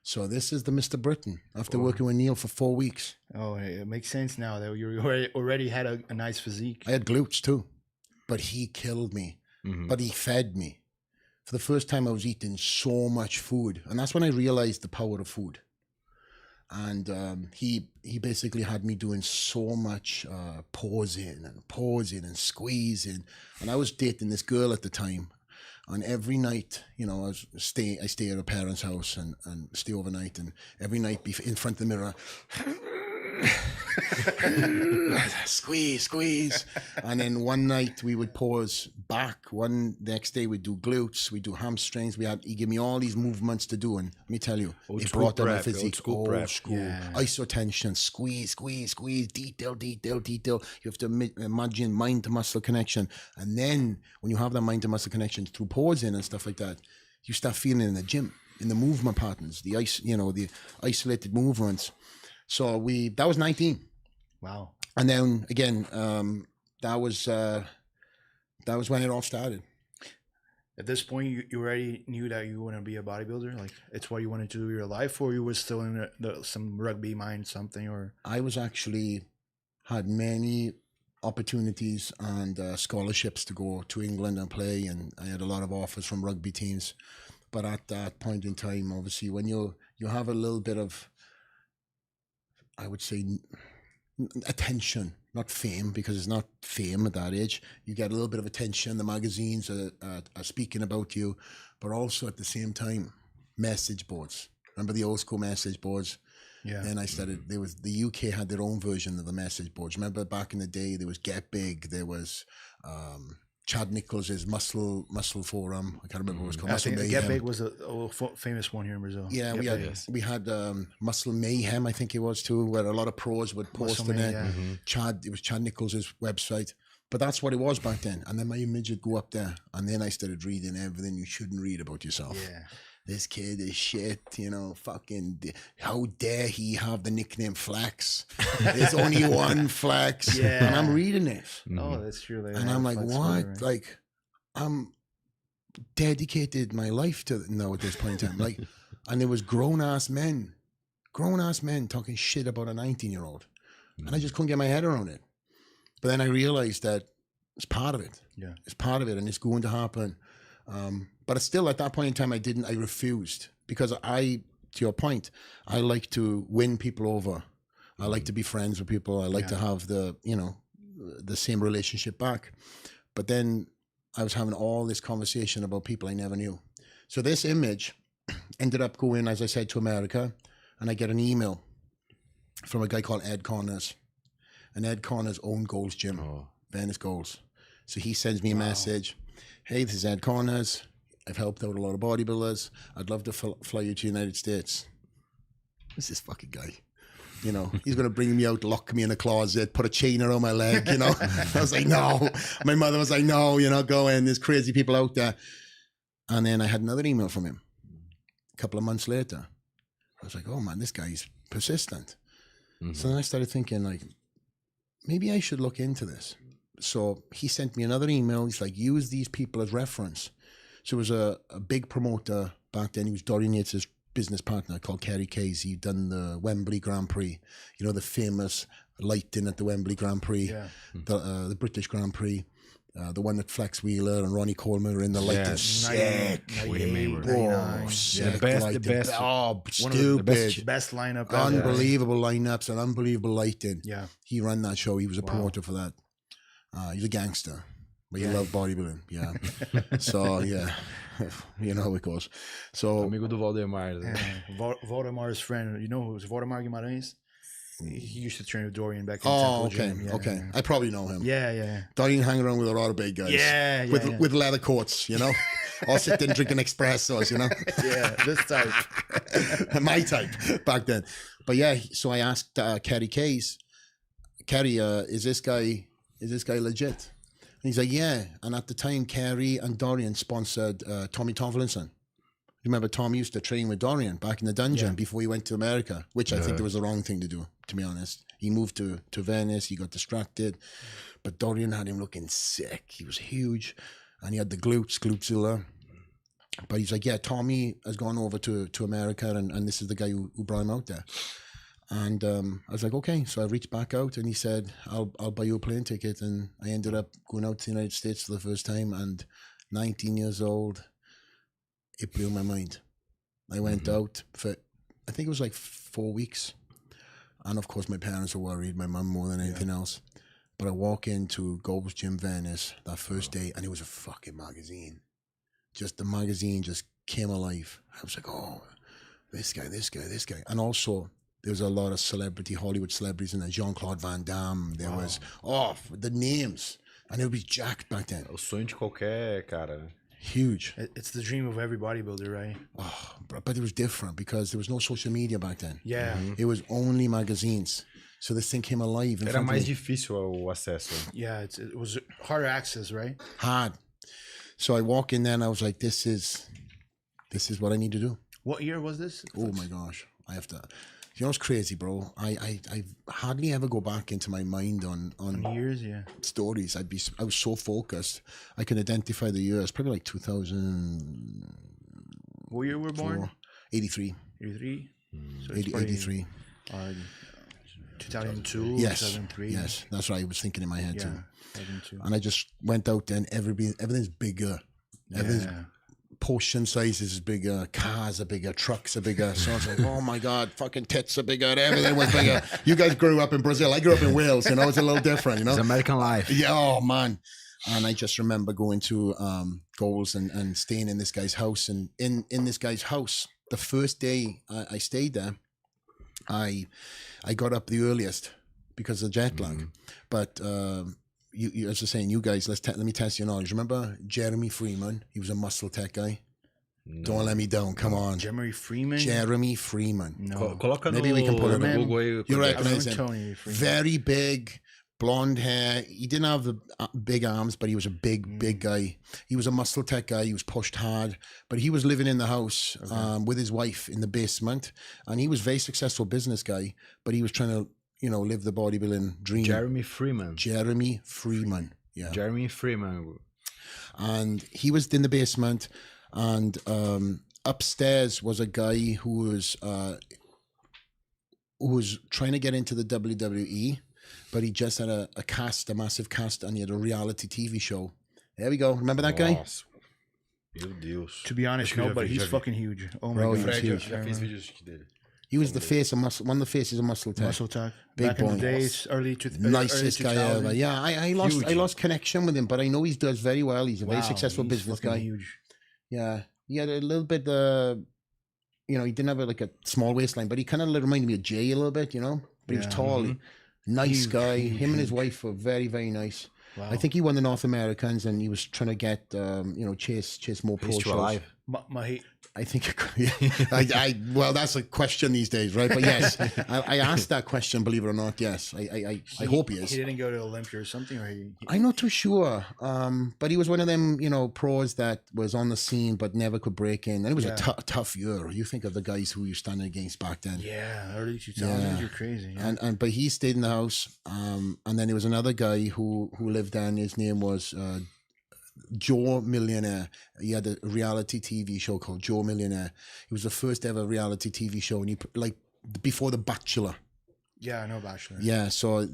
So this is the Mr. Britain after working with Neil for 4 weeks.
Oh, it makes sense now that you already had a nice physique.
I had glutes too, but he killed me. But he fed me. For the first time, I was eating so much food, and that's when I realized the power of food. And he basically had me doing so much pausing and squeezing. And I was dating this girl at the time. And every night, you know, I stay at her parents' house and stay overnight. And every night be in front of the mirror, squeeze. And then one night we would pause back. Next day we'd do glutes, we'd do hamstrings. He gave me all these movements to do. And let me tell you, it brought out my physique. Old school. Yeah. Isotension, squeeze, detail. You have to imagine mind to muscle connection. And then when you have that mind to muscle connection through pausing and stuff like that, you start feeling it in the gym, in the movement patterns, the isolated movements. So that was 19.
Wow.
And then again, that was when it all started.
At this point, you already knew that you want to be a bodybuilder? Like, it's what you wanted to do with your life, or you were still in some rugby mind, something, or? I was actually had many opportunities and scholarships to go to England and play, and I had a lot of offers from rugby teams. But at that point in time, obviously, when you have a little bit of, I would say, attention, not fame, because it's not fame at that age. You get a little bit of attention. The magazines are speaking about you, but also at the same time, message boards. Remember the old school message boards? Yeah. Then I started, the UK had their own version of the message boards. Remember back in the day, there was Get Big, there was Chad Nichols's Muscle Forum. I can't remember what it was called. Muscle Mayhem. Get Big was a famous one here in Brazil. Yeah, we had Muscle Mayhem, I think it was too, where a lot of pros would post in it. Yeah. It was Chad Nichols's website. But that's what it was back then. And then my image would go up there. And then I started reading everything you shouldn't read about yourself. Yeah. This kid is shit, you know, fucking, how dare he have the nickname Flex? There's only one Flex. Yeah. And I'm reading it. Oh, that's true.
And I'm like, what? Right? Like, I'm dedicated my life to now at this point in time. Like, and there was grown-ass men talking shit about a 19-year-old. And I just couldn't get my head around it. But then I realized that it's part of it. Yeah. It's part of it, and it's going to happen. But it's still, at that point in time, I refused, because to your point, I like to win people over. I like to be friends with people. I like to have the same relationship back. But then I was having all this conversation about people I never knew. So this image ended up going, as I said, to America, and I get an email from a guy called Ed Connors. And Ed Connors owned Gold's Gym, Venice Gold's. So he sends me a message. Hey, this is Ed Connors. I've helped out a lot of bodybuilders. I'd love to fly you to the United States. Who's this fucking guy? You know, he's going to bring me out, lock me in a closet, put a chain around my leg, you know. I was like, no. My mother was like, no, go in. There's crazy people out there. And then I had another email from him a couple of months later. I was like, oh, man, this guy's persistent. So then I started thinking, like, maybe I should look into this. So he sent me another email. He's like, use these people as reference. So it was a big promoter back then. He was Dorian Yates' business partner called Kerry Case. He'd done the Wembley Grand Prix, you know, the famous lighting at the Wembley Grand Prix, the British Grand Prix, the one that Flex Wheeler and Ronnie Coleman were in the lighting. Sick.
The best.
Oh,
One of the
stupid.
Best lineup.
Unbelievable lineups and unbelievable lighting.
Yeah.
He ran that show. He was a promoter for that. He's a gangster, but he loved bodybuilding. Yeah. So, yeah, you know how it goes. So,
Amigo do Valdemar.
Valdemar's friend, you know who's Valdemar Guimarães? He used to train with Dorian back in
oh,
Temple
okay,
Gym. Yeah,
okay.
yeah.
I probably know him.
Yeah.
Dorian hang around with a lot of big guys.
Yeah,
With leather coats, you know? All sitting drinking espressos, you know?
Yeah, this type.
My type back then. But yeah, so I asked Kerry Case, Kerry, is this guy legit? And he's like, yeah. And at the time, Kerry and Dorian sponsored Tommy Tomlinson. Remember, Tom used to train with Dorian back in the dungeon before he went to America, which I think there was the wrong thing to do, to be honest. He moved to Venice, he got distracted, but Dorian had him looking sick. He was huge, and he had the glutezilla. But he's like, yeah, Tommy has gone over to America, and this is the guy who brought him out there. And I was like, okay. So I reached back out, and he said, I'll buy you a plane ticket. And I ended up going out to the United States for the first time, and 19 years old, it blew my mind. I went out for, I think it was like 4 weeks. And of course, my parents were worried, my mum more than anything else. But I walk into Gold's Gym Venice that first day, and it was a fucking magazine. Just the magazine just came alive. I was like, oh, this guy. And also, there was a lot of Hollywood celebrities in there. Jean-Claude Van Damme. There was, the names. And it would be jacked back then.
O sonho de qualquer cara.
Huge.
It's the dream of every bodybuilder, right?
Oh, but it was different because there was no social media back then.
Yeah.
It was only magazines. So this thing came alive.
Era mais difícil o acesso.
Yeah, it was harder access, right?
Hard. So I walk in there and I was like, this is what I need to do.
What year was this?
Oh my gosh. I have to, you know, it's crazy, bro. I hardly ever go back into my mind on
years, yeah.
stories. I was so focused. I can identify the years, probably like 2000.
What year were born?
83.
83? So
83.
2002,
Yes.
2003.
Yes, that's right. I was thinking in my head too.
2002.
And I just went out there and everything's bigger. Everything's portion sizes is bigger, cars are bigger, trucks are bigger. So I was like, oh my God, fucking tits are bigger, everything was bigger. You guys grew up in Brazil. I grew up in Wales, you know, it's a little different, you know?
It's American life.
Yeah, oh man. And I just remember going to Goals and staying in this guy's house. And in this guy's house, the first day I stayed there, I got up the earliest because of jet lag. But you as I was saying, you guys, let me test your knowledge. Remember Jeremy Freeman? He was a muscle tech guy. No. Don't let me down. Come on.
Jeremy Freeman?
Jeremy Freeman.
No.
Coloca
Maybe we can pull it
no
up.
Google aí.
You
I
recognize
remember
him.
Tony Freeman.
Very big, blonde hair. He didn't have the big arms, but he was a big guy. He was a muscle tech guy. He was pushed hard, but he was living in the house with his wife in the basement, and he was a very successful business guy, but he was trying to, you know, live the bodybuilding dream.
Jeremy Freeman.
Jeremy Freeman. Yeah.
Jeremy Freeman.
And he was in the basement, and upstairs was a guy who was trying to get into the WWE, but he just had a massive cast, and he had a reality TV show. There we go. Remember that guy?
Nossa. Meu Deus.
To be honest, no, but he's fucking huge. Oh my
Bro,
God.
he's huge.
Já fez vídeos dele.
He was the face of muscle. One of the faces of Muscle Tech.
Muscle Tech.
Big
Back in
bone.
the days,
Nicest guy ever. Yeah, I lost connection with him, but I know he does very well. He's a very successful
he's
business
fucking
guy.
Huge.
Yeah, he had a little bit. You know, he didn't have like a small waistline, but he kind of reminded me of Jay a little bit. You know, but he was tall. Nice guy. Him and his wife were very, very nice. Wow. I think he won the North Americans, and he was trying to get, you know, chase more pro shows.
Alive.
I think well, that's a question these days, right? But yes, I asked that question, believe it or not. Yes, I hope he is.
He didn't go to Olympia or something, or
I'm not too sure. But he was one of them, you know, pros that was on the scene but never could break in. And it was a tough year. You think of the guys who you're standing against back then.
Yeah, early 2000s, you're crazy. Yeah.
And but he stayed in the house. And then there was another guy who lived there, and his name was Joe Millionaire. He had a reality TV show called Joe Millionaire. It was the first ever reality TV show, and he like before The Bachelor.
Yeah, I know Bachelor.
Yeah, so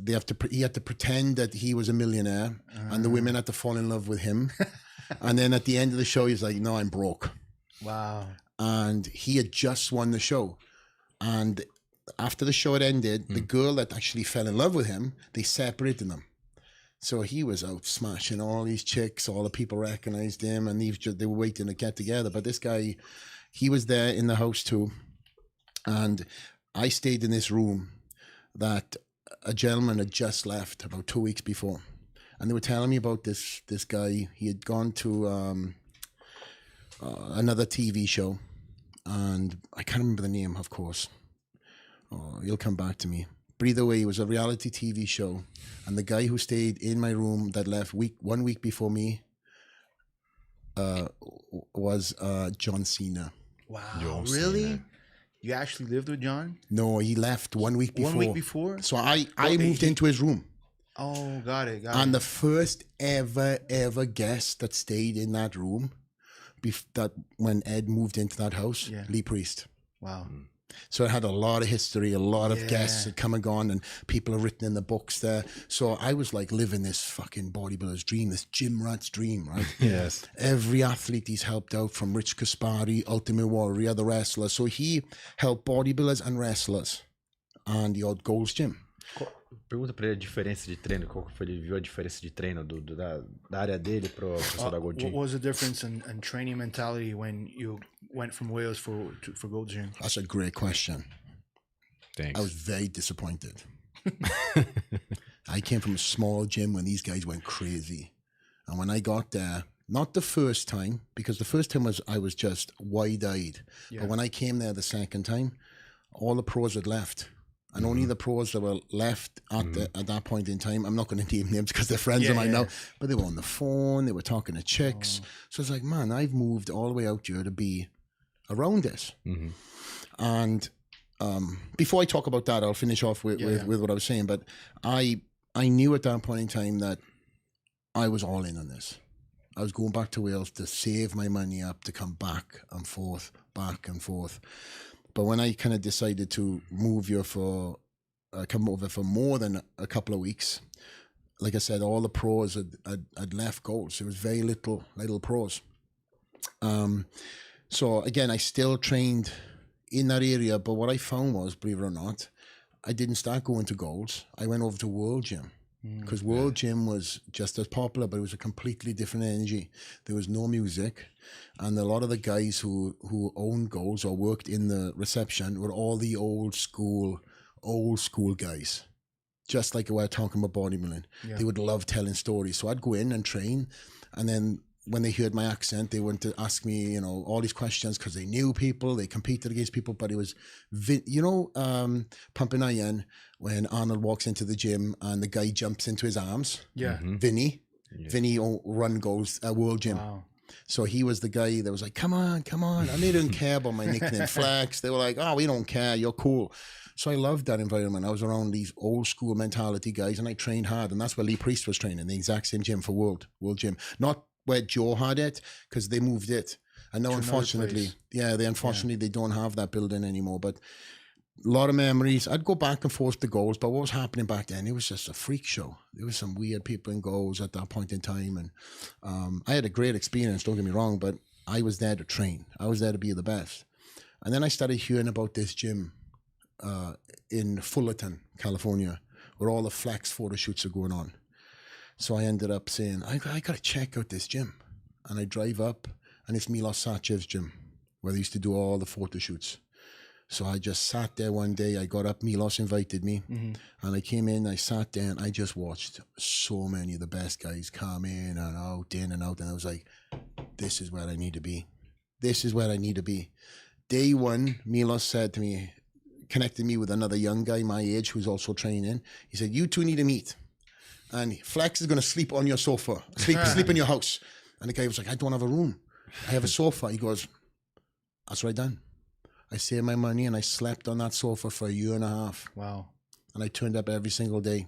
he had to pretend that he was a millionaire, and the women had to fall in love with him. And then at the end of the show, he's like, "No, I'm broke."
Wow.
And he had just won the show, and after the show had ended, the girl that actually fell in love with him, they separated them. So he was out smashing all these chicks. All the people recognized him, and they were waiting to get together. But this guy, he was there in the house too. And I stayed in this room that a gentleman had just left about 2 weeks before. And they were telling me about this guy. He had gone to another TV show. And I can't remember the name, of course. Oh, he'll come back to me. But either way, it was a reality TV show. And the guy who stayed in my room that left 1 week before me was John Cena.
Wow.
John
Really?
Cena.
You actually lived with John?
No, he left 1 week before.
1 week before?
So I moved into his room.
Oh, got it.
And the first ever guest that stayed in that room, that when Ed moved into that house, Lee Priest.
Wow.
So it had a lot of history, a lot of guests had come and gone, and people have written in the books there. So I was like living this fucking bodybuilder's dream, this gym rat's dream, right?
Yes.
Every athlete he's helped out, from Rich Kaspari, Ultimate Warrior, the wrestlers. So he helped bodybuilders and wrestlers, and the odd Gold's Gym.
Pergunta pra ele a diferença de treino, qual que foi, ele viu a diferença de treino da área dele pro pessoal da Gold Gym?
What was the difference in training mentality when you went from Wales for Gold Gym?
That's a great question.
Thanks.
I was very disappointed. I came from a small gym when these guys went crazy. And when I got there, not the first time, because the first time I was just wide-eyed. Yeah. But when I came there the second time, all the pros had left. And only the pros that were left at that point in time, I'm not going to name names because they're friends of mine now, but they were on the phone, they were talking to chicks. So it's like, man, I've moved all the way out here to be around this. And before I talk about that, I'll finish off with what I was saying. But I knew at that point in time that I was all in on this. I was going back to Wales to save my money up, to come back and forth. But when I kind of decided to move here come over for more than a couple of weeks, like I said, all the pros had left Goals. There was very little pros. So again, I still trained in that area, but what I found was, believe it or not, I didn't start going to Goals. I went over to World Gym. Because World Gym was just as popular, but it was a completely different energy. There was no music, and a lot of the guys who owned Goals or worked in the reception were all the old school guys, just like we're talking about bodybuilding. They would love telling stories. So I'd go in and train, and then when they heard my accent, they went to ask me, you know, all these questions because they knew people, they competed against people. But it was, Pumping Iron, when Arnold walks into the gym and the guy jumps into his arms. Yeah. Vinny run Goals World Gym. Wow. So he was the guy that was like, come on. And they didn't care about my nickname, Flex. They were like, oh, we don't care. You're cool. So I loved that environment. I was around these old school mentality guys, and I trained hard. And that's where Lee Priest was training, the exact same gym for World Gym. Not where Joe had it, because they moved it. And now, unfortunately, they don't have that building anymore. But a lot of memories. I'd go back and forth to Goals, but what was happening back then, it was just a freak show. There was some weird people in Goals at that point in time. And I had a great experience, don't get me wrong, but I was there to train. I was there to be the best. And then I started hearing about this gym in Fullerton, California, where all the Flex photo shoots are going on. So I ended up saying, I got to check out this gym. And I drive up, and it's Milos Sachev's gym, where they used to do all the photo shoots. So I just sat there one day. I got up, Milos invited me, and I came in, I sat there, and I just watched so many of the best guys come in and out. And I was like, this is where I need to be. this is where I need to be. Day one, Milos said to me, connected me with another young guy my age who's also training. He said, you two need to meet. And Flex is going to sleep on your sofa, sleep in your house. And the guy was like, I don't have a room. I have a sofa. He goes, that's what I done. I saved my money and I slept on that sofa for a year and a half.
Wow.
And I turned up every single day,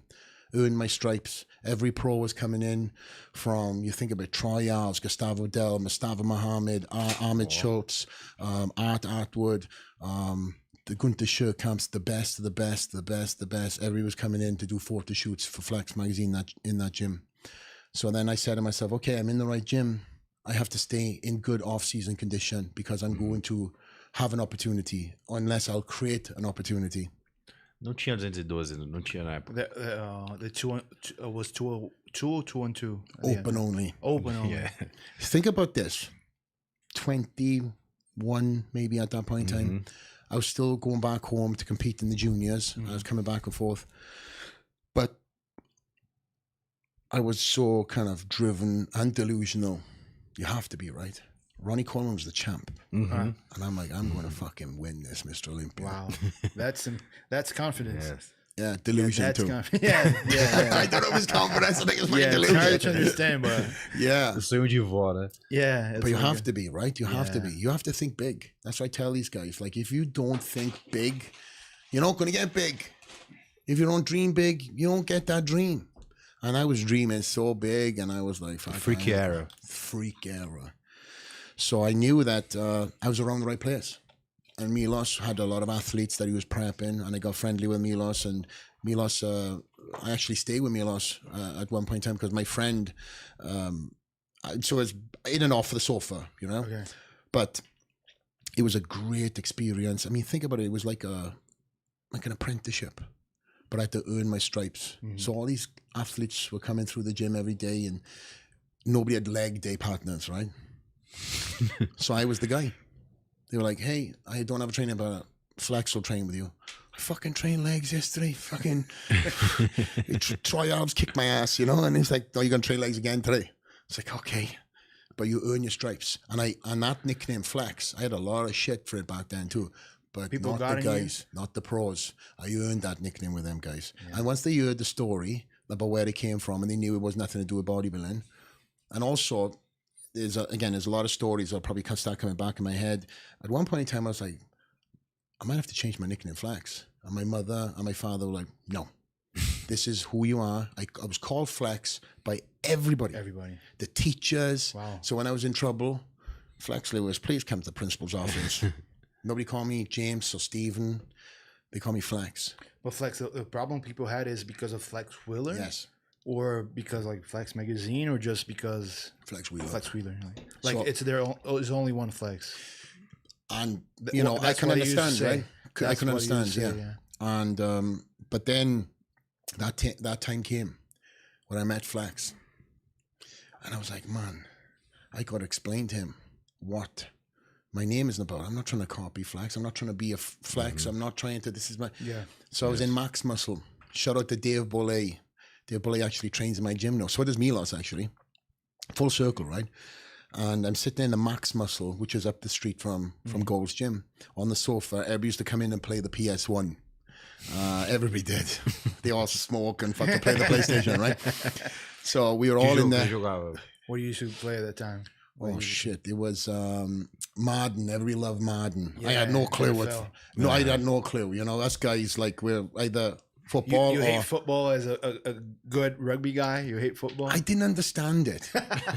earned my stripes. Every pro was coming in from, you think about Troy Alves, Gustavo Del, Mustafa Mohammed, Ahmed Schultz, Art Atwood, the Gunther Scherkamps, the best of the best, the best, the best. Everybody was coming in to do photo shoots for Flex magazine in that gym. So then I said to myself, okay, I'm in the right gym. I have to stay in good off-season condition because I'm going to have an opportunity, unless I'll create an opportunity.
Não tinha 212, não tinha na época.
The two was 202 or 212?
Open only.
Open only.
Yeah.
Think about this. 21 maybe at that point in time. I was still going back home to compete in the juniors. I was coming back and forth. But I was so kind of driven and delusional. You have to be, right? Ronnie Coleman was the champ. And I'm like, I'm going to fucking win this, Mr. Olympia.
Wow. That's confidence.
Yes.
Yeah, delusion too.
Yeah.
I don't know if it's confidence. I think it's my
Yeah, it's
delusion.
hard to understand, but
Yeah.
O sonho de vó, né?
yeah. It's
But you
like
have to be, right? You have to be. You have to think big. That's what I tell these guys. Like, if you don't think big, you're not going to get big. If you don't dream big, you don't get that dream. And I was dreaming so big, and I was like, fuck,
Freak era.
Freak era. So I knew that I was around the right place. And Milos had a lot of athletes that he was prepping, and I got friendly with Milos. And Milos, I actually stayed with Milos at one point in time because my friend, so it's in and off the sofa, you know?
Okay.
But it was a great experience. I mean, think about it. It was like an apprenticeship, but I had to earn my stripes. So all these athletes were coming through the gym every day, and nobody had leg day partners, right? So I was the guy. They were like, hey, I don't have a trainer, but Flex will train with you. I fucking trained legs yesterday. Fucking Troy Alves kicked my ass, you know? And he's like, oh, you're going to train legs again today? It's like, okay. But you earn your stripes. And that nickname Flex, I had a lot of shit for it back then too. But
People
not
got
the
in you?
guys, not the pros. I earned that nickname with them guys. And once they heard the story about where it came from, and they knew it was nothing to do with bodybuilding. And also, there's a lot of stories that'll probably start coming back in my head. At one point in time, I was like, I might have to change my nickname Flex. And my mother and my father were like, no, this is who you are. I was called Flex by everybody. The teachers.
Wow.
So when I was in trouble, Flex Lewis, please come to the principal's office. Nobody called me James or Stephen. They call me Flex.
But Flex, the problem people had is because of Flex Wheeler?
Yes.
Or because like Flex Magazine, or just because
Flex Wheeler.
Flex Wheeler. Like
So-
it's there's only one Flex.
And, you know,
Well,
I
that's
can
what he used to
understand,
say.
right? I
That's
can
what he used
understand,
to
yeah.
say,
And, but then that time came when I met Flex. And I was like, man, I got to explain to him what my name isn't about. I'm not trying to copy Flex. I'm not trying to be a Flex. I'm not trying to, this is my...
Yeah.
So I was in Max Muscle. Shout out to Dave Bollé. Dave Bollé actually trains in my gym now. So does Milos, actually. Full circle, right? And I'm sitting in the Max Muscle, which is up the street from Gold's Gym, on the sofa. Everybody used to come in and play the PS1. Everybody did. They all smoke and fucking play the PlayStation, right? So we were all in there.
What do you used to play at that time?
Oh shit! It was Madden. Everybody loved Madden. I
Yeah,
had no clue what.
NFL.
No, I had no clue. You know, us guys like we're either football
You
or.
hate football as a good rugby guy? You hate football?
I didn't understand it.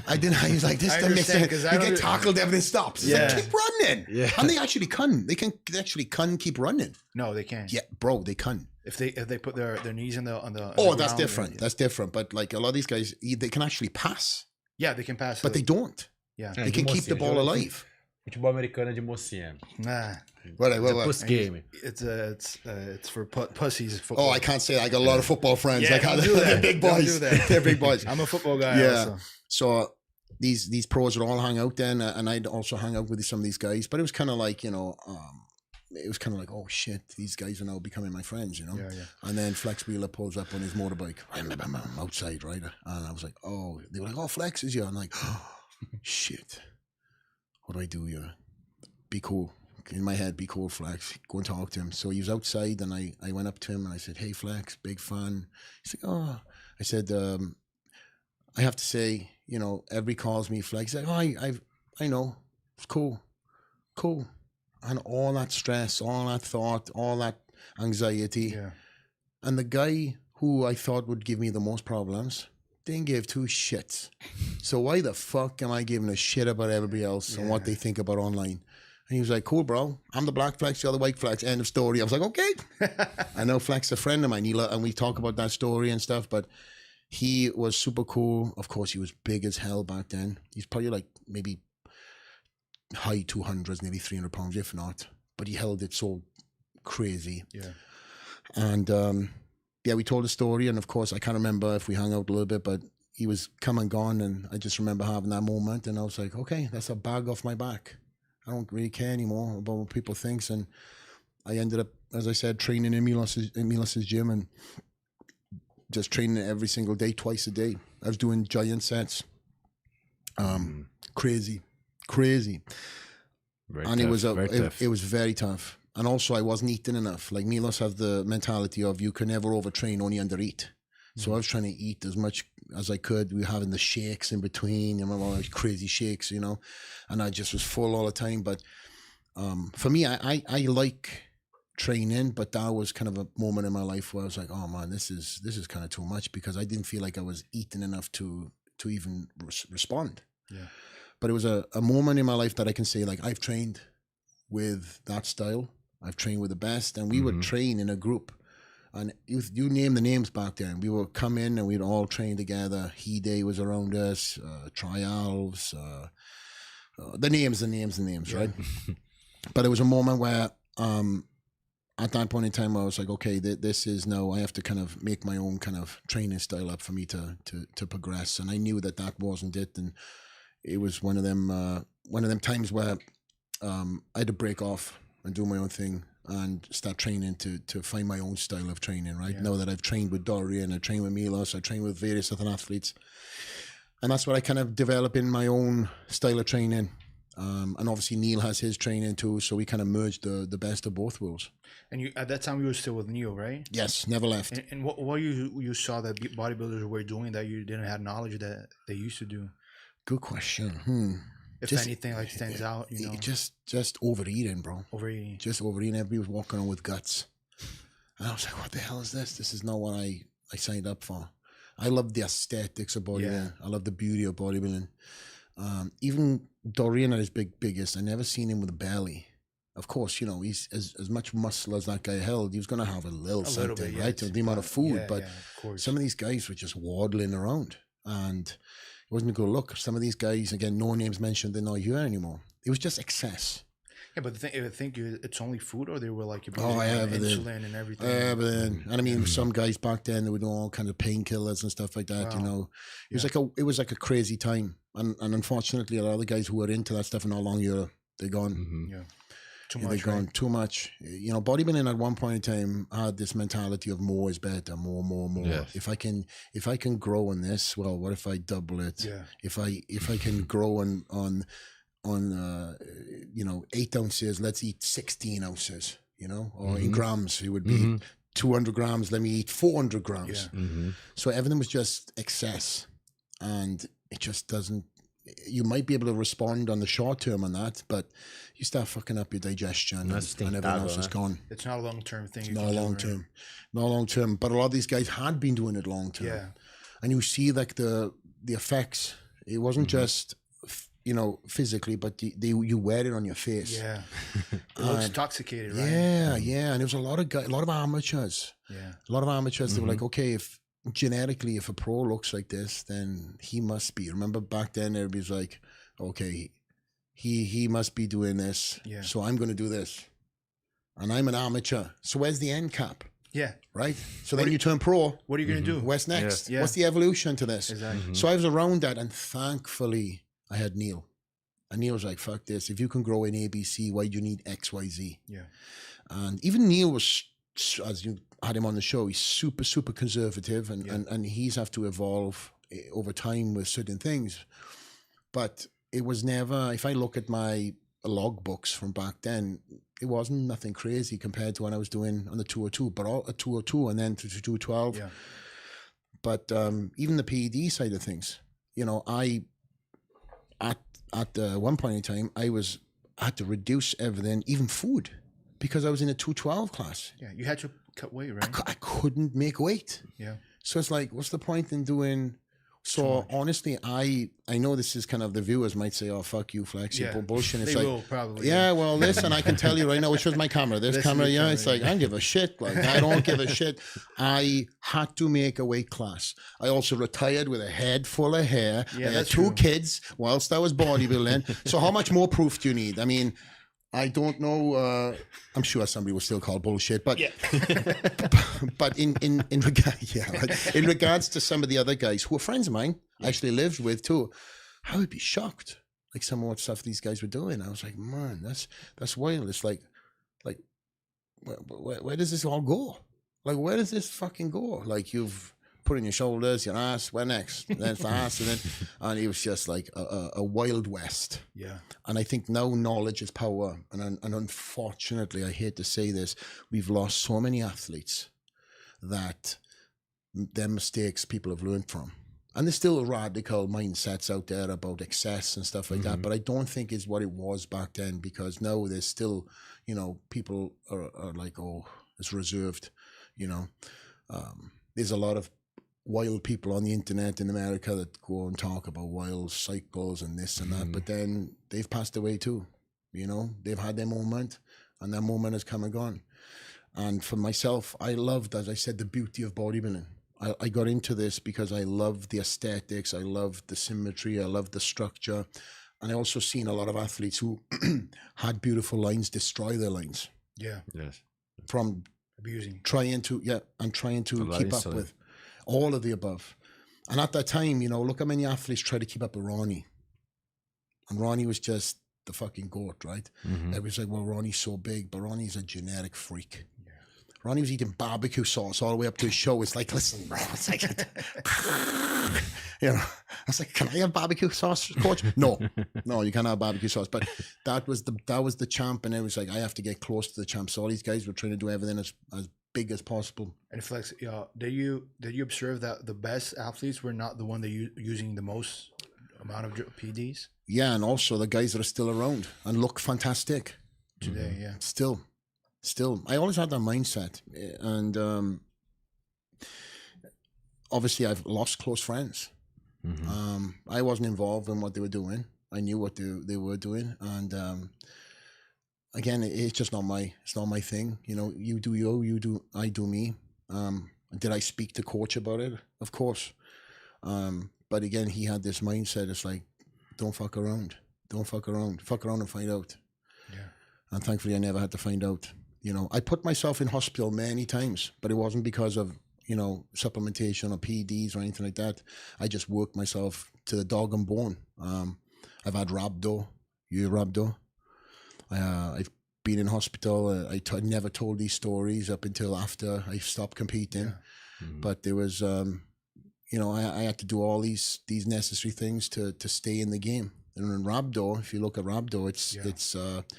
I didn't. I was like, this
I
doesn't make
understand,
sense.
'cause I
You get
don't-
tackled, everything stops. It's
Yeah.
like, keep running.
Yeah.
And they actually can. They actually keep running.
No, they can't.
Yeah, bro, they can.
If they put their knees on the
Oh,
the
that's
ground,
different. That's different. But like a lot of these guys, they can actually pass,
yeah, they can pass.
but they don't.
Yeah.
They can keep the ball alive.
Futebol americano é de mocinha.
Nah,
What?
Post-game.
it's for pussies. Football.
Oh, I can't say that. I got a lot of football friends.
Yeah,
I can't,
don't do that.
they're big
Don't
boys.
do that.
They're big boys.
I'm a football guy.
Yeah.
Also.
So these pros would all hang out then, and I'd also hang out with some of these guys. But it was kind of like, you know, it was kind of like, oh shit, these guys are now becoming my friends, you know.
Yeah.
And then Flex Wheeler pulls up on his motorbike. I'm outside, right? And I was like, oh, they were like, oh, Flex is here. I'm like, oh, shit. What do I do here? be cool. In my head, be cool, Flex. Go and talk to him. So he was outside, and I went up to him and I said, "Hey, Flex, big fan." He's like, "Oh," I said, "I have to say, you know, everybody calls me Flex." He's like, "Oh, I know, it's cool, cool," and all that stress, all that thought, all that anxiety, and the guy who I thought would give me the most problems didn't give two shits. So why the fuck am I giving a shit about everybody else and what they think about online? And he was like, "Cool, bro. I'm the black Flex, you're the white Flex. End of story." I was like, "Okay." I know Flex, a friend of mine, and we talk about that story and stuff, but he was super cool. Of course, he was big as hell back then. He's probably like maybe high 200s, maybe 300 pounds, if not. But he held it so crazy. Yeah. And we told the story. And of course, I can't remember if we hung out a little bit, but he was come and gone. And I just remember having that moment. And I was like, okay, that's a bag off my back. I don't really care anymore about what people think. And I ended up, as I said, training in Milos's gym and just training every single day, twice a day. I was doing giant sets. Crazy.
Very
and
tough,
it was very tough. And also I wasn't eating enough. Like Milos have the mentality of you can never overtrain, only undereat. So I was trying to eat as much as I could. We were having the shakes in between, you know, all those crazy shakes, you know, and I just was full all the time. But for me, I like training, but that was kind of a moment in my life where I was like, oh man, this is kind of too much, because I didn't feel like I was eating enough to even respond. Yeah. But it was a moment in my life that I can say, like, I've trained with that style. I've trained with the best, and we would train in a group. And you name the names back then. We would come in and we'd all train together. He-Day was around us, Trials, the names, right? But it was a moment where at that point in time, I was like, okay, this is now, I have to kind of make my own kind of training style up for me to progress. And I knew that wasn't it. And it was one of them times where I had to break off and do my own thing and start training to find my own style of training, right? Yeah. Now that I've trained with Dorian, I trained with Milos, I trained with various other athletes. And that's what I kind of develop in my own style of training. And obviously Neil has his training too, so we kind of merged the best of both worlds. And
you, at that time, you were still with Neil, right?
Yes, never left.
And what you saw that bodybuilders were doing that you didn't have knowledge that they used to do?
Good question.
If anything like stands out, you know.
Just overeating, bro.
Overeating.
Just overeating. Everybody was walking on with guts. And I was like, what the hell is this? This is not what I signed up for. I love the aesthetics of bodybuilding. Yeah. I love the beauty of bodybuilding. Even Dorian at his biggest, I never seen him with a belly. Of course, you know, he's as much muscle as that guy held. He was going to have a little something, right? The amount of food. But some of these guys were just waddling around. And it wasn't a good look. Some of these guys, again, no names mentioned, they're not here anymore. It was just excess.
Yeah, but I think it's only food, or they were like insulin and everything.
Everything. And I mean, some guys back then, they were doing all kinds of painkillers and stuff like that. Wow. You know, it was like a crazy time. And unfortunately, a lot of the guys who were into that stuff are no longer. They're gone.
Yeah, too much.
They're gone too much. You know, bodybuilding at one point in time had this mentality of more is better, more. Yes. If I can grow on this, well, what if I double it? Yeah. If I can grow on 8 ounces, let's eat 16 ounces, you know, or in grams, it would be 200 grams, let me eat 400 grams. Yeah. So everything was just excess, and it just doesn't, you might be able to respond on the short term on that, but you start fucking up your digestion and everything else is gone.
It's not a long-term thing.
It's not long-term, but a lot of these guys had been doing it long-term. Yeah. And you see like the effects, it wasn't just, you know, physically, but you wear it on your face.
Yeah. It looks intoxicated, right?
Yeah. And there was a lot of amateurs. Yeah. A lot of amateurs, they were like, okay, if genetically, if a pro looks like this, then he must be. Remember back then, everybody's like, okay, he must be doing this. Yeah. So I'm going to do this. And I'm an amateur. So where's the end cap? Yeah. Right? So then you turn pro.
What are you going to do?
What's next? Yeah. What's the evolution to this? Exactly. So I was around that, and thankfully I had Neil. And Neil was like, fuck this. If you can grow in ABC, why do you need XYZ? Yeah. And even Neil was, as you had him on the show, he's super, super conservative, and he's have to evolve over time with certain things. But it was never, if I look at my logbooks from back then, it wasn't nothing crazy compared to when I was doing on the 202, but a 202 and then to 212.
Yeah.
But even the PED side of things, you know, at one point in time, I had to reduce everything, even food, because I was in a 212 class.
Yeah, you had to cut weight, right?
I couldn't make weight.
Yeah.
So it's like, what's the point in doing? So honestly, I know this is kind of, the viewers might say, "Oh, fuck you, flexible bullshit." It's
they
like,
will probably.
yeah, well, listen, I can tell you right now, which was my camera. This camera,
is the
yeah,
camera,
it's like, I don't give a shit. Like, I don't give a shit. I had to make a weight class. I also retired with a head full of hair.
Yeah,
I had
that's
2
true.
kids whilst I was bodybuilding. So how much more proof do you need? I mean, I don't know. I'm sure somebody will still call bullshit, but but in regards to some of the other guys who were friends of mine, I actually lived with too, I would be shocked, like some of what stuff these guys were doing. I was like, man, that's wild. It's like where does this all go? Like, where does this fucking go? Like, you've put in your shoulders, your ass, where next? Then fast, and it was just like a wild west.
Yeah.
And I think now knowledge is power. And unfortunately, I hate to say this, we've lost so many athletes that their mistakes people have learned from. And there's still radical mindsets out there about excess and stuff like that. But I don't think it's what it was back then, because now there's still, you know, people are like, oh, it's reserved, you know. There's a lot of wild people on the internet in America that go and talk about wild cycles and this and that, but then they've passed away too. You know, they've had their moment, and that moment has come and gone. And for myself, I loved, as I said, the beauty of bodybuilding. I got into this because I loved the aesthetics, I loved the symmetry, I loved the structure. And I also seen a lot of athletes who had beautiful lines destroy their lines.
Yeah.
Yes.
From
Abusing.
trying to keep up with all of the above. And at that time, you know, look how many athletes tried to keep up with Ronnie. And Ronnie was just the fucking goat, right? Everybody's like, well, Ronnie's so big, but Ronnie's a genetic freak. Yeah. Ronnie was eating barbecue sauce all the way up to his show. It's like, listen, bro, it's like, you know, I was like, can I have barbecue sauce, coach? No, you can't have barbecue sauce. But that was the champ, and it was like, I have to get close to the champ. So all these guys were trying to do everything as big as possible.
And Flex, did you observe that the best athletes were not the one that using the most amount of PDs?
Yeah, and also the guys that are still around and look fantastic
today. Yeah,
still, I always had that mindset, and obviously I've lost close friends. I wasn't involved in what they were doing. I knew what they were doing, and again, it's just not my thing. You know, you do you, I do me. Did I speak to coach about it? Of course. But again, he had this mindset. It's like, don't fuck around. Fuck around and find out.
Yeah.
And thankfully, I never had to find out. You know, I put myself in hospital many times, but it wasn't because of, you know, supplementation or PEDs or anything like that. I just worked myself to the dog and bone. I've had rhabdo. You rhabdo? I've been in hospital. I never told these stories up until after I stopped competing. Yeah. But there was, you know, I had to do all these necessary things to stay in the game. And in rhabdo, if you look at rhabdo, it's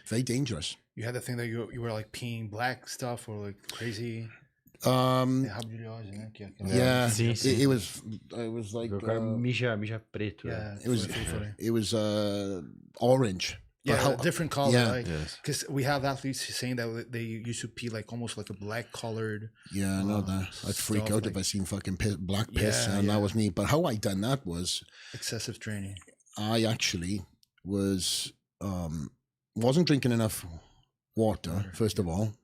very dangerous.
You had the thing that you were like peeing black stuff or like crazy.
Yeah, it was like
Mija preto.
Yeah,
it was orange.
Yeah, different color.
Yeah,
like, because we have athletes saying that they used to pee like almost like a black colored.
Yeah, I know that. I'd freak out if I seen fucking black piss, and that was me. But how I done that was
excessive training.
I actually wasn't drinking enough water. First of all,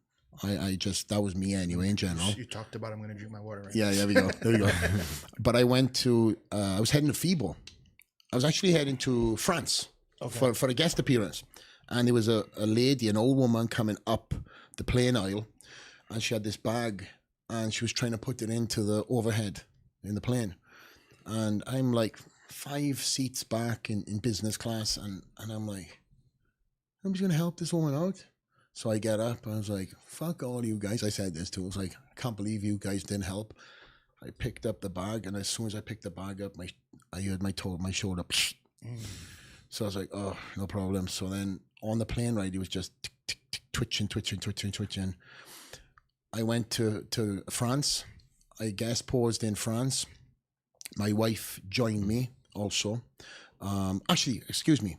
I just, that was me anyway in general.
You talked about I'm going to drink my water. Right?
Yeah, there we go. But I went to I was heading to FIBO. I was actually heading to France. Okay. For a guest appearance, and there was a lady, an old woman, coming up the plane aisle, and she had this bag, and she was trying to put it into the overhead in the plane, and I'm like 5 seats back in business class, and I'm like, I'm just gonna help this woman out. So I get up, and I was like, fuck all you guys. I said this too. I was like, I can't believe you guys didn't help. I picked up the bag, and as soon as I picked the bag up, I heard my shoulder. So I was like, oh, no problem. So then on the plane ride, it was just tick, tick, tick, twitching. I went to France. I gas paused in France. My wife joined me also. Actually, excuse me.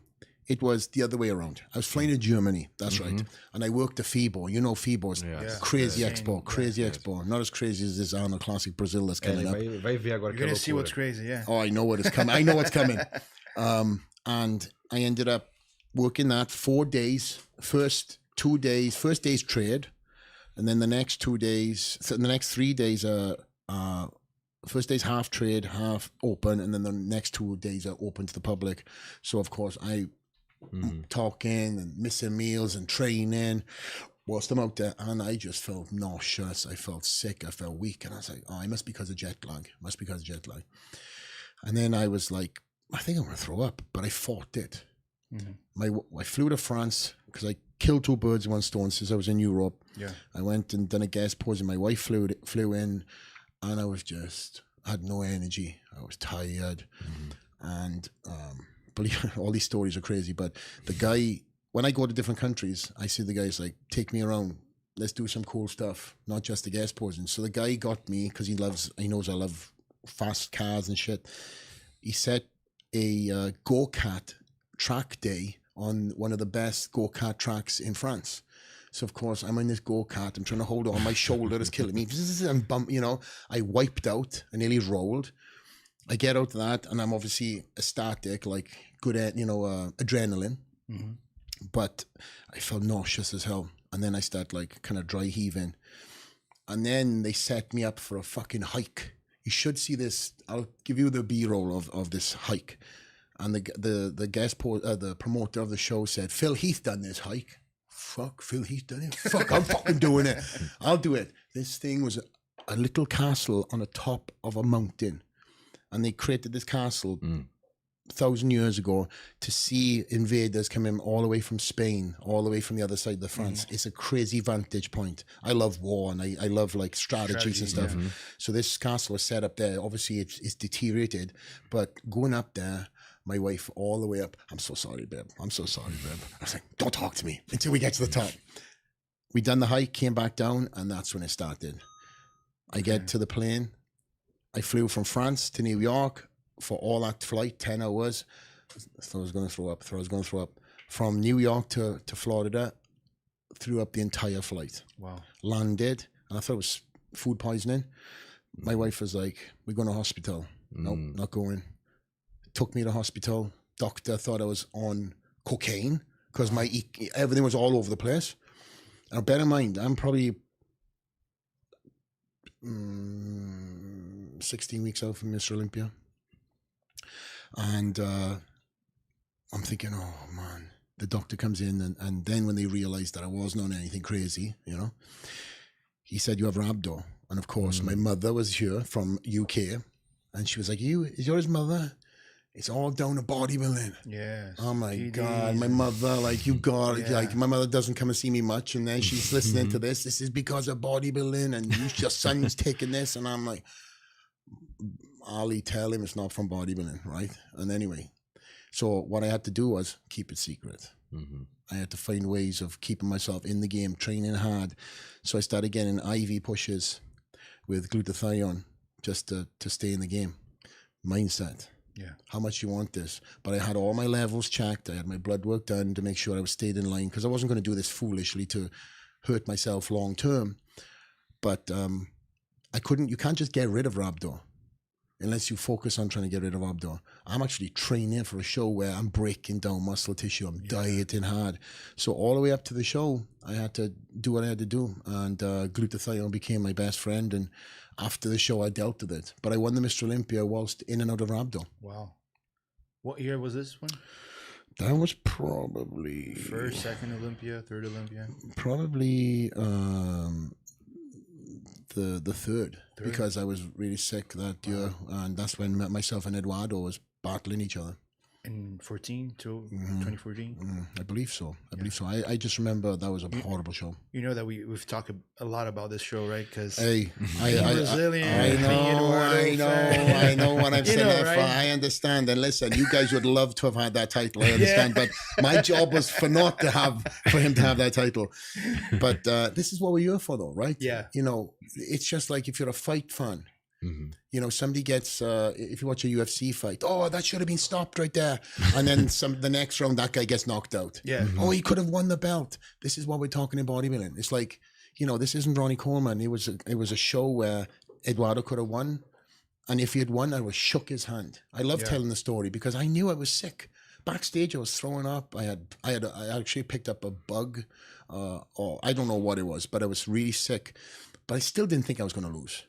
It was the other way around. I was flying to Germany. That's right. And I worked at FIBO. You know FIBO's crazy expo. Crazy expo. Not as crazy as this Arnold Classic Brazil that's coming up.
Vai ver agora.
You're going to see what's crazy, yeah.
Oh, I know what is coming. I know what's coming. And I ended up working that 4 days. First day's trade. And then the next 2 days, so the next 3 days first day's half trade, half open, and then the next 2 days are open to the public. So of course I talking and missing meals and training whilst I'm out there, and I just felt nauseous. I felt sick. I felt weak, and I was like, "Oh, it must be because of jet lag. And then I was like, I think I'm gonna throw up, but I fought it. I flew to France because I killed 2 birds with 1 stone since I was in Europe.
Yeah,
I went and done a guest pause, and my wife flew in, and I had no energy. I was tired, and believe all these stories are crazy. But the guy, when I go to different countries, I see the guys like, take me around. Let's do some cool stuff, not just the guest posing. So the guy got me because he knows I love fast cars and shit. He set a go-kart track day on one of the best go-kart tracks in France. So of course I'm in this go-kart, I'm trying to hold on, my shoulder is killing me. And bump, I wiped out, I nearly rolled. I get out of that and I'm obviously ecstatic, like good at, adrenaline. But I felt nauseous as hell. And then I start like kind of dry heaving. And then they set me up for a fucking hike. You should see this. I'll give you the B-roll of this hike. And the promoter of the show said, Phil Heath done this hike. Fuck, Phil Heath done it. Fuck, I'm fucking doing it. I'll do it. This thing was a little castle on the top of a mountain. And they created this castle 1,000 years ago to see invaders come in all the way from Spain, all the way from the other side of France. It's a crazy vantage point. I love war and I love like strategies and stuff. So this castle was set up there. Obviously it's deteriorated, but going up there, my wife all the way up, I'm so sorry, babe. I'm so sorry, babe. I was like, don't talk to me until we get to the top. We done the hike, came back down, and that's when it started. I get to the plane. I flew from France to New York for all that flight, 10 hours. I thought I was going to throw up. From New York to Florida, threw up the entire flight. Wow. Landed, and I thought it was food poisoning. My wife was like, we're going to hospital. Nope, not going. Took me to hospital. Doctor thought I was on cocaine because everything was all over the place. Now, bear in mind, I'm probably 16 weeks out from Mr. Olympia. And I'm thinking, oh, man. The doctor comes in, and then when they realized that I wasn't on anything crazy, he said, you have rhabdo. And, of course, my mother was here from UK, and she was like, is yours mother? It's all down to bodybuilding. Yes. Oh my God. My mother, my mother doesn't come and see me much. And then she's listening to this. This is because of bodybuilding and your son's taking this. And I'm like, Ali, tell him it's not from bodybuilding, right? And anyway, so what I had to do was keep it secret. I had to find ways of keeping myself in the game, training hard. So I started getting IV pushes with glutathione just to stay in the game. Mindset. Yeah. How much you want this? But I had all my levels checked. I had my blood work done to make sure I was stayed in line because I wasn't going to do this foolishly to hurt myself long term. But you can't just get rid of rhabdo unless you focus on trying to get rid of rhabdo. I'm actually training for a show where I'm breaking down muscle tissue. I'm dieting hard. So all the way up to the show, I had to do what I had to do. And glutathione became my best friend. And after the show, I dealt with it. But I won the Mr. Olympia whilst in and out of rhabdo. Wow. What year was this one? That was probably...
First, second Olympia, third Olympia?
Probably the third, because I was really sick that year. And that's when myself and Eduardo was battling each other.
in 14 to 2014.
I believe so. I just remember that was a horrible show.
You know that we've talked a lot about this show, right? Because
Hey,
Brazilian,
I know what I've said.
know, right?
I understand. And listen, you guys would love to have had that title. I understand, but my job was for him to have that title. But this is what we're here for, though, right?
Yeah.
You know, it's just like if you're a fight fan. You know, somebody gets if you watch a UFC fight, oh, that should have been stopped right there, and then the next round that guy gets knocked out.
Yeah.
Oh, he could have won the belt. This is what we're talking in bodybuilding. It's like, you know, this isn't Ronnie Coleman. It was a show where Eduardo could have won, and if he had won, I would have shook his hand. I love telling the story because I knew I was sick. Backstage, I was throwing up. I actually picked up a bug, or I don't know what it was, but I was really sick. But I still didn't think I was going to lose.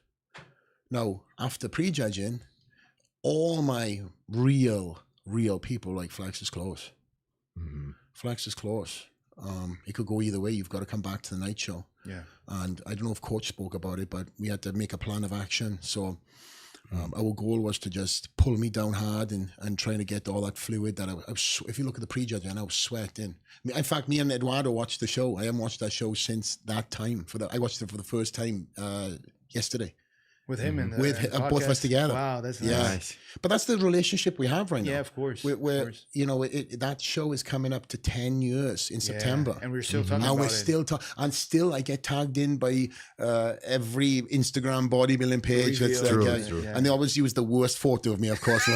Now, after prejudging, all my real people like Flex is close. Flex is close. It could go either way. You've got to come back to the night show.
Yeah.
And I don't know if coach spoke about it, but we had to make a plan of action. So our goal was to just pull me down hard and trying to get all that fluid that I was, if you look at the prejudging, I was sweating. In fact, me and Eduardo watched the show. I haven't watched that show since that time. I watched it for the first time yesterday.
With him and
with both of us together.
Wow, that's
nice. But that's the relationship we have right now.
Yeah, of course.
We're you know, that show is coming up to 10 years in September,
and we're still talking about
and we're
it.
still and still I get tagged in by every Instagram bodybuilding page. That's
True.
And they always use the worst photo of me, of course,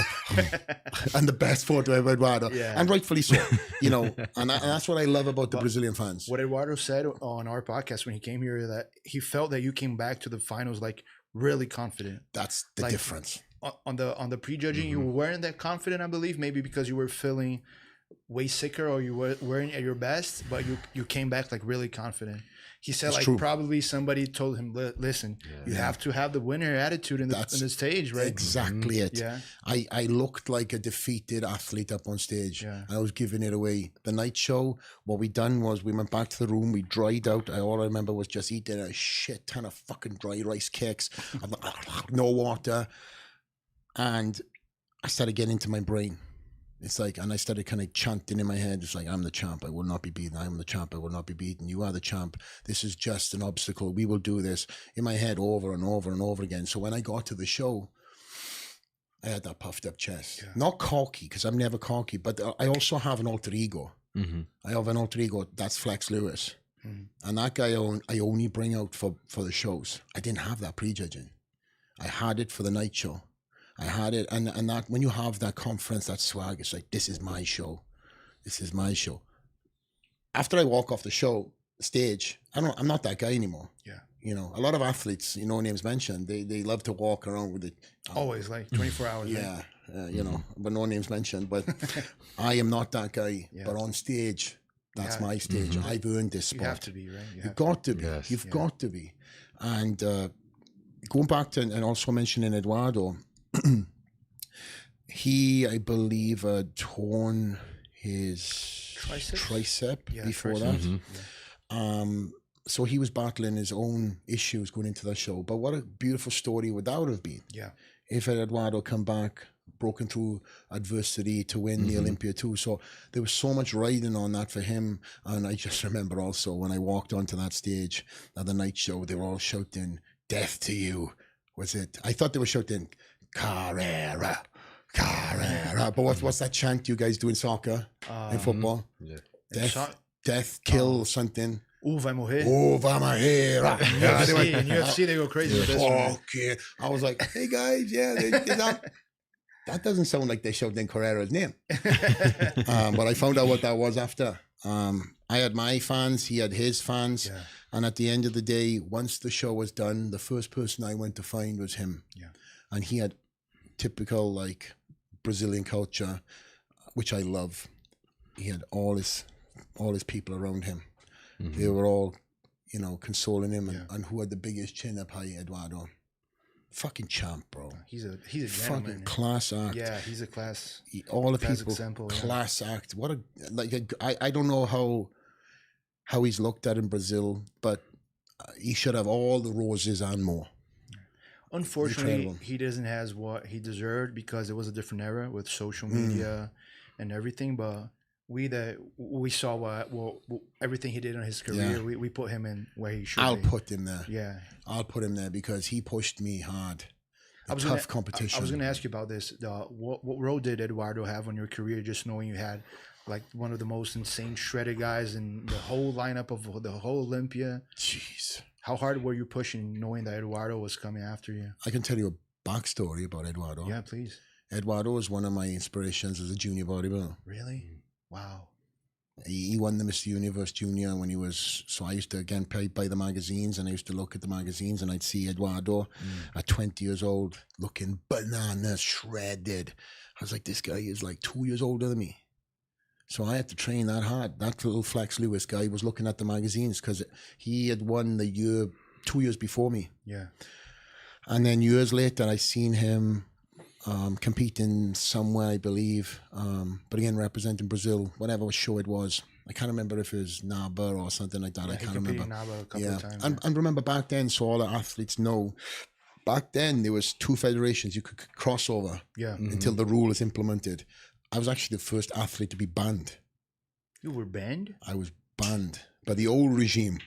and the best photo of Eduardo, and rightfully so. You know, and that's what I love about the Brazilian fans.
What Eduardo said on our podcast when he came here, that he felt that you came back to the finals like really confident.
That's the difference.
On the prejudging, you weren't that confident, I believe, maybe because you were feeling way sicker or you weren't at your best, but you came back like really confident. He said like probably somebody told him, listen, you have to have the winner attitude in the stage, right?
Exactly it.
Yeah.
I looked like a defeated athlete up on stage.
Yeah.
And I was giving it away. The night show, what we done was we went back to the room, we dried out. All I remember was just eating a shit ton of fucking dry rice cakes, no water. And I started getting into my brain. It's like, and I started kind of chanting in my head. It's like, I'm the champ. I will not be beaten. I'm the champ. I will not be beaten. You are the champ. This is just an obstacle. We will do this in my head over and over and over again. So when I got to the show, I had that puffed up chest. Not cocky, because I'm never cocky, but I also have an alter ego. I have an alter ego. That's Flex Lewis. And that guy I only bring out for the shows. I didn't have that prejudging. I had it for the night show. I had it, and that when you have that confidence, that swag, it's like, this is my show. This is my show. After I walk off the stage, I'm not that guy anymore. Yeah. You know, a lot of athletes, you know, names mentioned, they love to walk around with it.
Always like 24 hours.
Yeah. You know, but no names mentioned. But I am not that guy. But on stage, that's my stage. I've earned this spot.
You have to be, right?
You've got to be. Yes. You've got to be. And going back to, and also mentioning Eduardo, he, I believe, torn his tricep before that. So he was battling his own issues going into that show. But what a beautiful story would that have been. Yeah. If Eduardo come back, broken through adversity to win the Olympia too. So there was so much riding on that for him. And I just remember also when I walked onto that stage at the night show, they were all shouting, "Death to you." Was it? I thought they were shouting, "Carrera, Carrera." But what's that chant you guys do in soccer, in football? Yeah. Death, kill, something.
Vai morrer.
Vai morrer.
In UFC, they go crazy with this one.
Okay. I was like, hey guys, that doesn't sound like they shouted in Carrera's name. But I found out what that was after. I had my fans, he had his fans. Yeah. And at the end of the day, once the show was done, the first person I went to find was him. Yeah. And he had typical like Brazilian culture, which I love. He had all his people around him. They were all, you know, consoling him. And who had the biggest chin up high? Eduardo. Fucking champ, bro.
He's a gentleman.
Fucking class act.
Yeah, he's a class.
All the people,
example,
class act. What I don't know how he's looked at in Brazil, but he should have all the roses and more.
Unfortunately, he doesn't have what he deserved because it was a different era with social media and everything, but we saw what everything he did in his career.
Yeah.
We put him in where he should.
I'll
be.
put him there.
Yeah,
I'll put him there because he pushed me hard. Tough
gonna,
competition.
I was going to ask you about this. What role did Eduardo have on your career? Just knowing you had like one of the most insane shredded guys in the whole lineup of the whole Olympia.
Jeez.
How hard were you pushing, knowing that Eduardo was coming after you?
I can tell you a backstory about Eduardo.
Yeah, please.
Eduardo was one of my inspirations as a junior bodybuilder.
Really? Wow.
He won the Mr. Universe Junior when he was, so I used to again buy the magazines, and I used to look at the magazines, and I'd see Eduardo at 20 years old looking bananas, shredded. I was like, this guy is like 2 years older than me. So I had to train that hard. That little Flex Lewis guy was looking at the magazines because he had won the year 2 years before me.
Yeah.
And then years later, I seen him competing somewhere, I believe, but again, representing Brazil, whatever show it was. I can't remember if it was NABA or something like that.
Yeah,
I can't remember.
NABA a couple of times.
And remember back then, so all the athletes know, back then there was 2 federations you could cross over until the rule is implemented. I was actually the first athlete to be banned.
You were banned?
I was banned by the old regime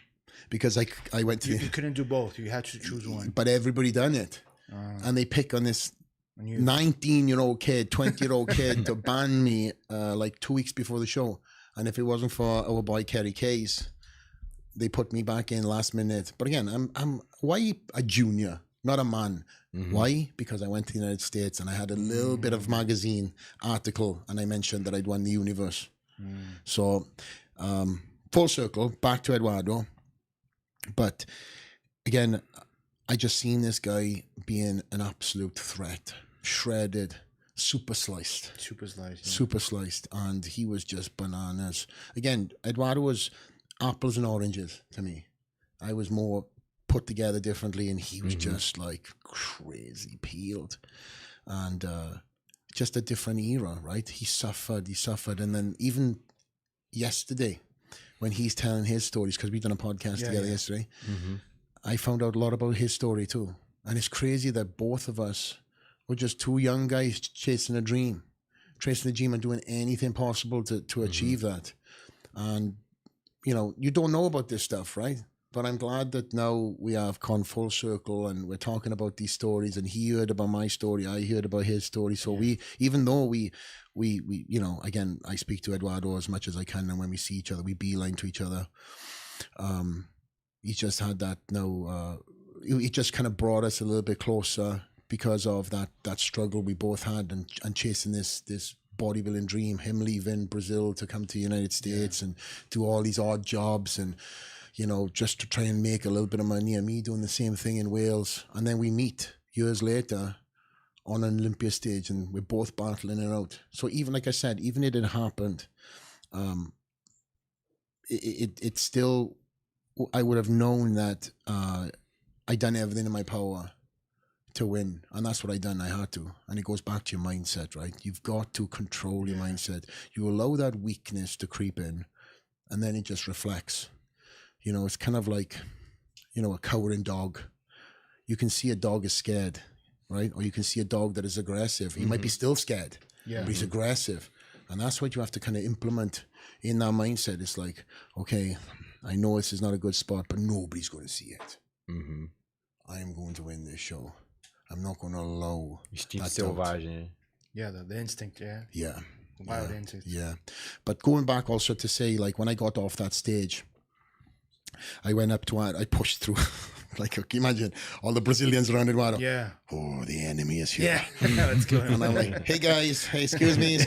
because I went to...
You couldn't do both. You had to choose one.
But everybody done it. And they pick on this 19-year-old kid, 20-year-old kid to ban me like 2 weeks before the show. And if it wasn't for our boy Kerry Case, they put me back in last minute. But again, I'm why a junior, not a man? Why? Because I went to the United States and I had a little bit of magazine article and I mentioned that I'd won the universe. So full circle, back to Eduardo. But again, I just seen this guy being an absolute threat. Shredded, super sliced.
Super sliced. Yeah.
Super sliced. And he was just bananas. Again, Eduardo was apples and oranges to me. I was more put together differently, and he was just like crazy peeled. And just a different era, right? He suffered. And then even yesterday, when he's telling his stories, because we've done a podcast together yesterday, I found out a lot about his story too. And it's crazy that both of us were just 2 young guys chasing a dream and doing anything possible to achieve that. And, you know, you don't know about this stuff, right? But I'm glad that now we have gone full circle and we're talking about these stories, and he heard about my story, I heard about his story. So we, even though we, you know, again, I speak to Eduardo as much as I can, and when we see each other, we beeline to each other. He just had that now, it just kind of brought us a little bit closer because of that struggle we both had and chasing this bodybuilding dream, him leaving Brazil to come to the United States and do all these odd jobs and, you know, just to try and make a little bit of money, and me doing the same thing in Wales. And then we meet years later on an Olympia stage and we're both battling it out. So even, like I said, even if it happened, it still, I would have known that I done everything in my power to win, and that's what I done. I had to. And it goes back to your mindset, right? You've got to control your mindset. You allow that weakness to creep in, and then it just reflects. You know, it's kind of like, you know, a cowering dog. You can see a dog is scared, right? Or you can see a dog that is aggressive. He might be still scared, but he's aggressive. And that's what you have to kind of implement in that mindset. It's like, okay, I know this is not a good spot, but nobody's going to see it. I am going to win this show. I'm not going to allow
Instinto selvagem.
Yeah, the instinct,
Yeah.
Wild instinct.
Yeah. But going back also to say, like, when I got off that stage, I went up to it, I pushed through. Like, can you imagine all the Brazilians around Eduardo?
Yeah.
Oh, the enemy is here.
Yeah. Let's go.
And I'm like, hey guys, hey, excuse me,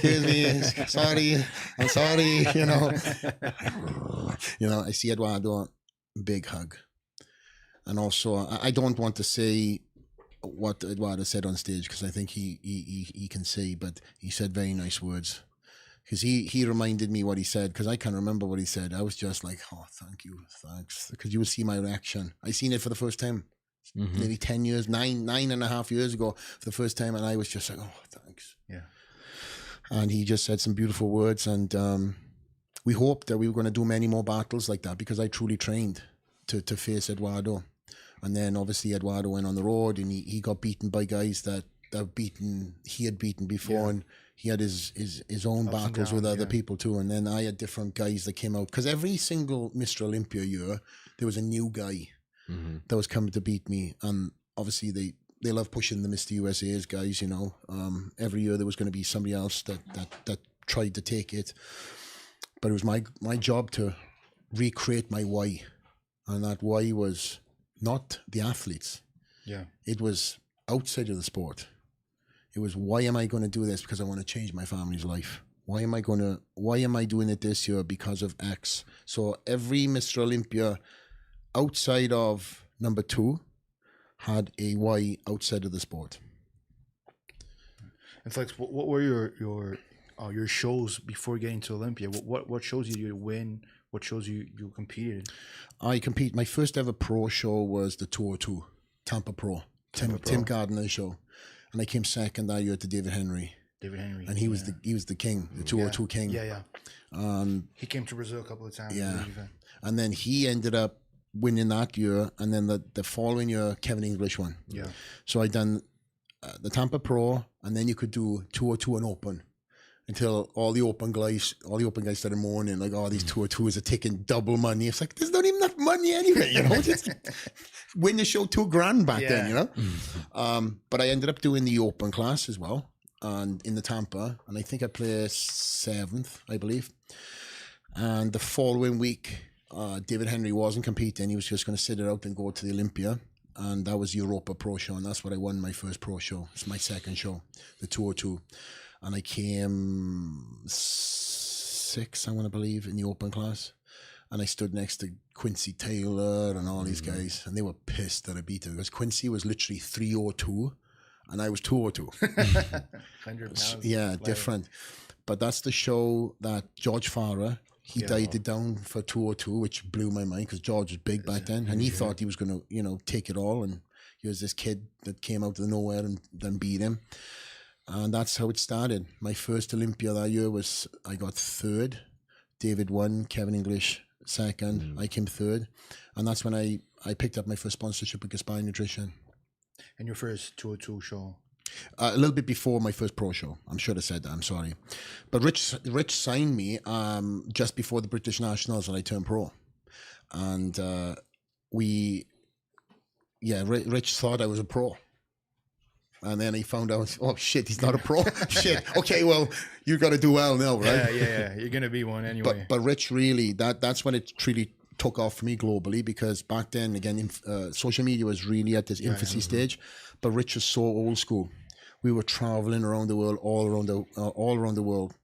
sorry, I'm sorry, you know. You know, I see Eduardo, big hug. And also, I don't want to say what Eduardo said on stage, because I think he can say, but he said very nice words. Because he reminded me what he said, because I can't remember what he said. I was just like, oh, thank you, thanks. Because you would see my reaction. I seen it for the first time, maybe 10 years, nine and a half years ago for the first time. And I was just like, oh, thanks.
Yeah.
And he just said some beautiful words. And we hoped that we were going to do many more battles like that, because I truly trained to face Eduardo. And then obviously Eduardo went on the road, and he got beaten by guys that he had beaten before. And he had his own
Ups and
battles with
downs,
other
yeah.
people too. And then I had different guys that came out. Because every single Mr. Olympia year, there was a new guy that was coming to beat me. And obviously they love pushing the Mr. USA's guys, you know. Every year there was going to be somebody else that tried to take it. But it was my job to recreate my why. And that why was not the athletes.
Yeah.
It was outside of the sport. It was, why am I going to do this? Because I want to change my family's life. Why am I doing it this year? Because of X. So every Mr. Olympia outside of number 2 had a why outside of the sport.
And Flex, what were your shows before getting to Olympia? What shows did you win? What shows you competed?
My first ever pro show was the 202 Tampa Pro. Tim Gardner's show. And I came second that year to David Henry. And he was the king, the 202 king.
Yeah. He came to Brazil a couple of times.
Yeah. And then he ended up winning that year, and then the following year Kevin English won.
Yeah.
So I done the Tampa Pro, and then you could do 202 and open until all the open guys started moaning like, oh, these 202s are taking double money. It's like, there's not even enough money anyway, you know. Just win the show $2,000 back then, you know. But I ended up doing the open class as well, and in the Tampa, and I think I placed 7th, I believe. And the following week, David Henry wasn't competing. He was just going to sit it out and go to the Olympia. And that was Europa Pro Show. And that's what I won my first pro show. It's my second show, the 202. And I came 6th, I want to believe, in the open class. And I stood next to Quincy Taylor and all these guys. And they were pissed that I beat him, because Quincy was literally 302 and I was 202.
100 pounds.
Yeah, different. But that's the show that George Farah, he dieted it down for 202, which blew my mind, because George was big back then, and he thought he was going to, you know, take it all. And he was this kid that came out of nowhere and then beat him. And that's how it started. My first Olympia that year was, I got 3rd. David won, Kevin English 2nd. I came 3rd. And that's when I picked up my first sponsorship with Gaspari Nutrition.
And your first 202 show?
A little bit before my first pro show. I'm sure I said that. I'm sorry. But Rich signed me just before the British Nationals, and I turned pro. And Rich thought I was a pro. And then he found out, oh shit, he's not a pro. Shit. Okay, well, you got to do well now, right?
Yeah. You're gonna be one anyway.
But Rich really, that's when it really took off for me globally, because back then, again, social media was really at this infancy stage. But Rich was so old school. We were traveling around the world, all around the world.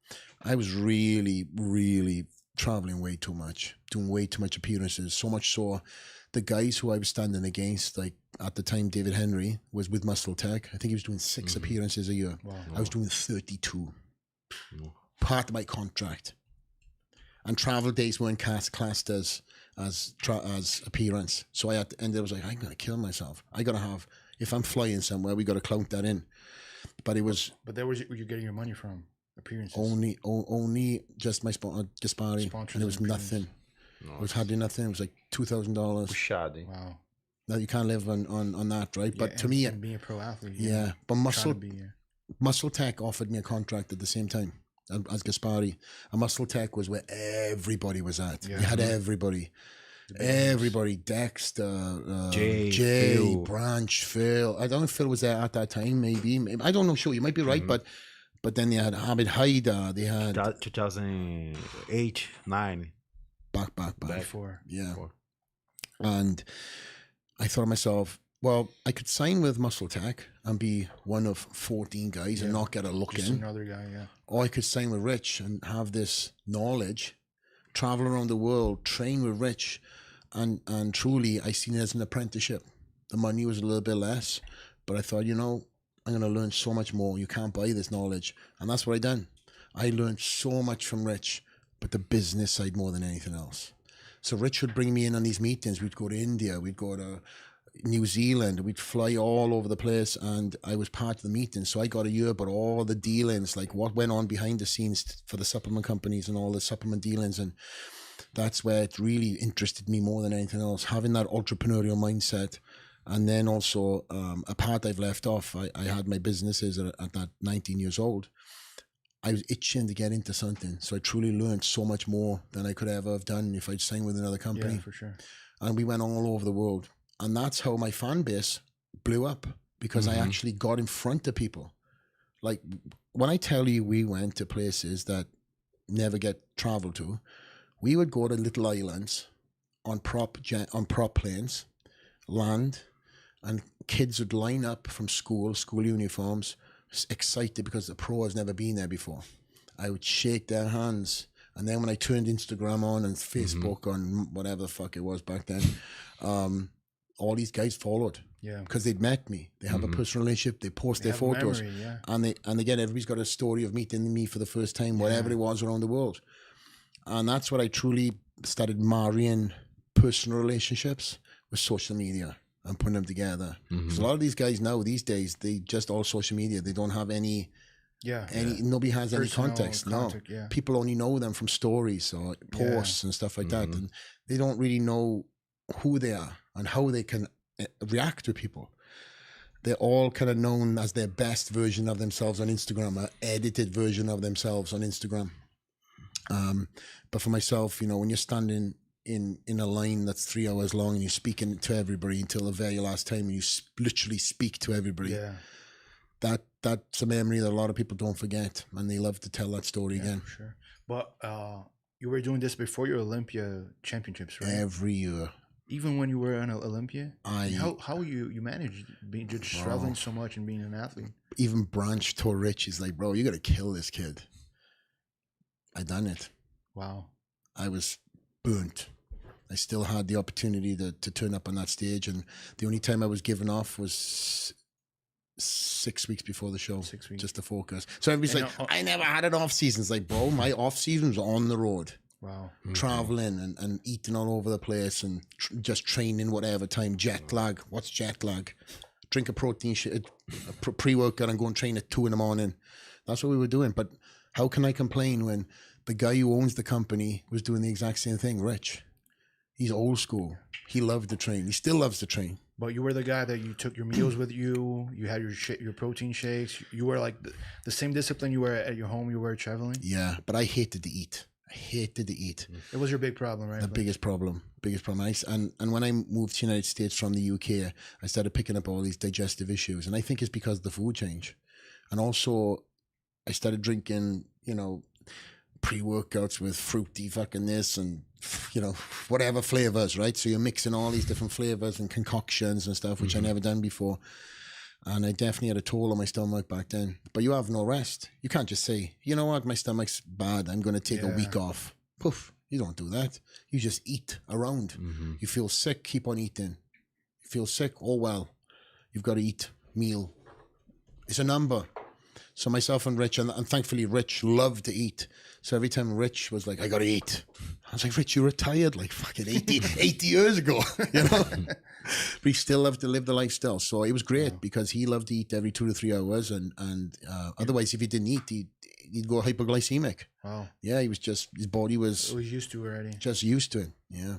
I was really, really traveling way too much, doing way too much appearances. So much so, the guys who I was standing against, like at the time, David Henry was with Muscle Tech. I think he was doing 6 appearances a year. Wow. I was doing 32. Part of my contract. And travel days weren't classed as appearance. So I had to, and I was like, I'm gonna kill myself. I gotta have, if I'm flying somewhere, we gotta count that in. But it was.
But there was where you're getting your money from, appearances.
Only just my Gaspari, and it was nothing. It was hardly nothing. It was like $2,000.
Wow.
Now you can't live on that, right? But to me,
and being a pro athlete.
Yeah. But Muscle Tech offered me a contract at the same time as Gaspari. And Muscle Tech was where everybody was at. Yeah. You had everybody. Everybody, Dexter, Jay,
Phil.
Branch, Phil. I don't know if Phil was there at that time, maybe. I don't know, sure, you might be right, but then they had Hamid Haida, they had
2008, 9.
Back.
Before.
Yeah. Before. And I thought to myself, well, I could sign with Muscle Tech and be one of 14 guys and not get a look
Just
in.
Another guy, yeah.
Or I could sign with Rich and have this knowledge, travel around the world, train with Rich, and truly I seen it as an apprenticeship. The money was a little bit less, but I thought, I'm going to learn so much more. You can't buy this knowledge. And that's what I done. I learned so much from Rich, but the business side more than anything else. So Rich would bring me in on these meetings. We'd go to India, we'd go to New Zealand, we'd fly all over the place, and I was part of the meeting. So I got to hear about all the dealings, like what went on behind the scenes for the supplement companies and all the supplement dealings. And that's where it really interested me more than anything else, having that entrepreneurial mindset. And then also a part I've left off, I had my businesses at that 19 years old. I was itching to get into something. So I truly learned so much more than I could ever have done if I'd signed with another company.
Yeah, for sure.
And we went all over the world. And that's how my fan base blew up, because I actually got in front of people. Like, when I tell you we went to places that never get traveled to, we would go to little islands on prop planes, land, and kids would line up from school uniforms, excited because the pro has never been there before. I would shake their hands. And then when I turned Instagram on and Facebook on, whatever the fuck it was back then, all these guys followed.
Yeah.
Because they'd met me. They have a personal relationship. They post their photos.
Memory, yeah.
And again, everybody's got a story of meeting me for the first time, wherever it was around the world. And that's what I truly started marrying personal relationships with social media and putting them together. Because a lot of these guys now, these days, they just all social media. They don't have any... nobody has
Personal
any context.
contact,
No, people only know them from stories or posts and stuff like that, and they don't really know who they are and how they can react to people. They're all kind of known as their best version of themselves on Instagram, an edited version of themselves on Instagram. But for myself, you know, when you're standing in a line that's 3 hours long and you're speaking to everybody until the very last time, and you literally speak to everybody.
Yeah.
That's a memory that a lot of people don't forget, and they love to tell that story again.
For sure. But you were doing this before your Olympia championships, right?
Every year.
Even when you were on Olympia? How you managed being just traveling so much and being an athlete?
Even Branch told Rich, he's like, bro, you got to kill this kid. I done it.
Wow.
I was burnt. I still had the opportunity to turn up on that stage, and the only time I was given off was 6 weeks before the show. 6 weeks. Just to focus. So everybody's like, I never had an off season. It's like, bro, my off season was on the road.
Wow.
Traveling and eating all over the place and just training whatever time. Jet lag. What's jet lag? Drink a protein pre-workout and go and train at 2 in the morning. That's what we were doing. But how can I complain when the guy who owns the company was doing the exact same thing? Rich. He's old school. He loved to train. He still loves to train.
But you were the guy that you took your meals with you. You had your protein shakes. You were like the same discipline you were at your home. You were traveling.
Yeah, but I hated to eat. I hated to eat.
It was your big problem, right?
The biggest problem. And when I moved to the United States from the UK, I started picking up all these digestive issues. And I think it's because of the food change. And also, I started drinking, you know, pre-workouts with fruity fucking this and, you know, whatever flavors, right? So you're mixing all these different flavors and concoctions and stuff, which I never done before. And I definitely had a toll on my stomach back then. But you have no rest. You can't just say, you know what, my stomach's bad, I'm going to take a week off. Poof. You don't do that. You just eat around. You feel sick, keep on eating. You feel sick, oh well. You've got to eat, meal. It's a number. So myself and Rich, and thankfully Rich loved to eat. So every time Rich was like, I got to eat. I was like, Rich, you retired like fucking 80 years ago, you know? But he still loved to live the lifestyle. So it was great because he loved to eat every 2 to 3 hours. And otherwise, if he didn't eat, he'd go hypoglycemic.
Wow.
Yeah, he was just, his body was...
It was used to already.
Just used to it, yeah.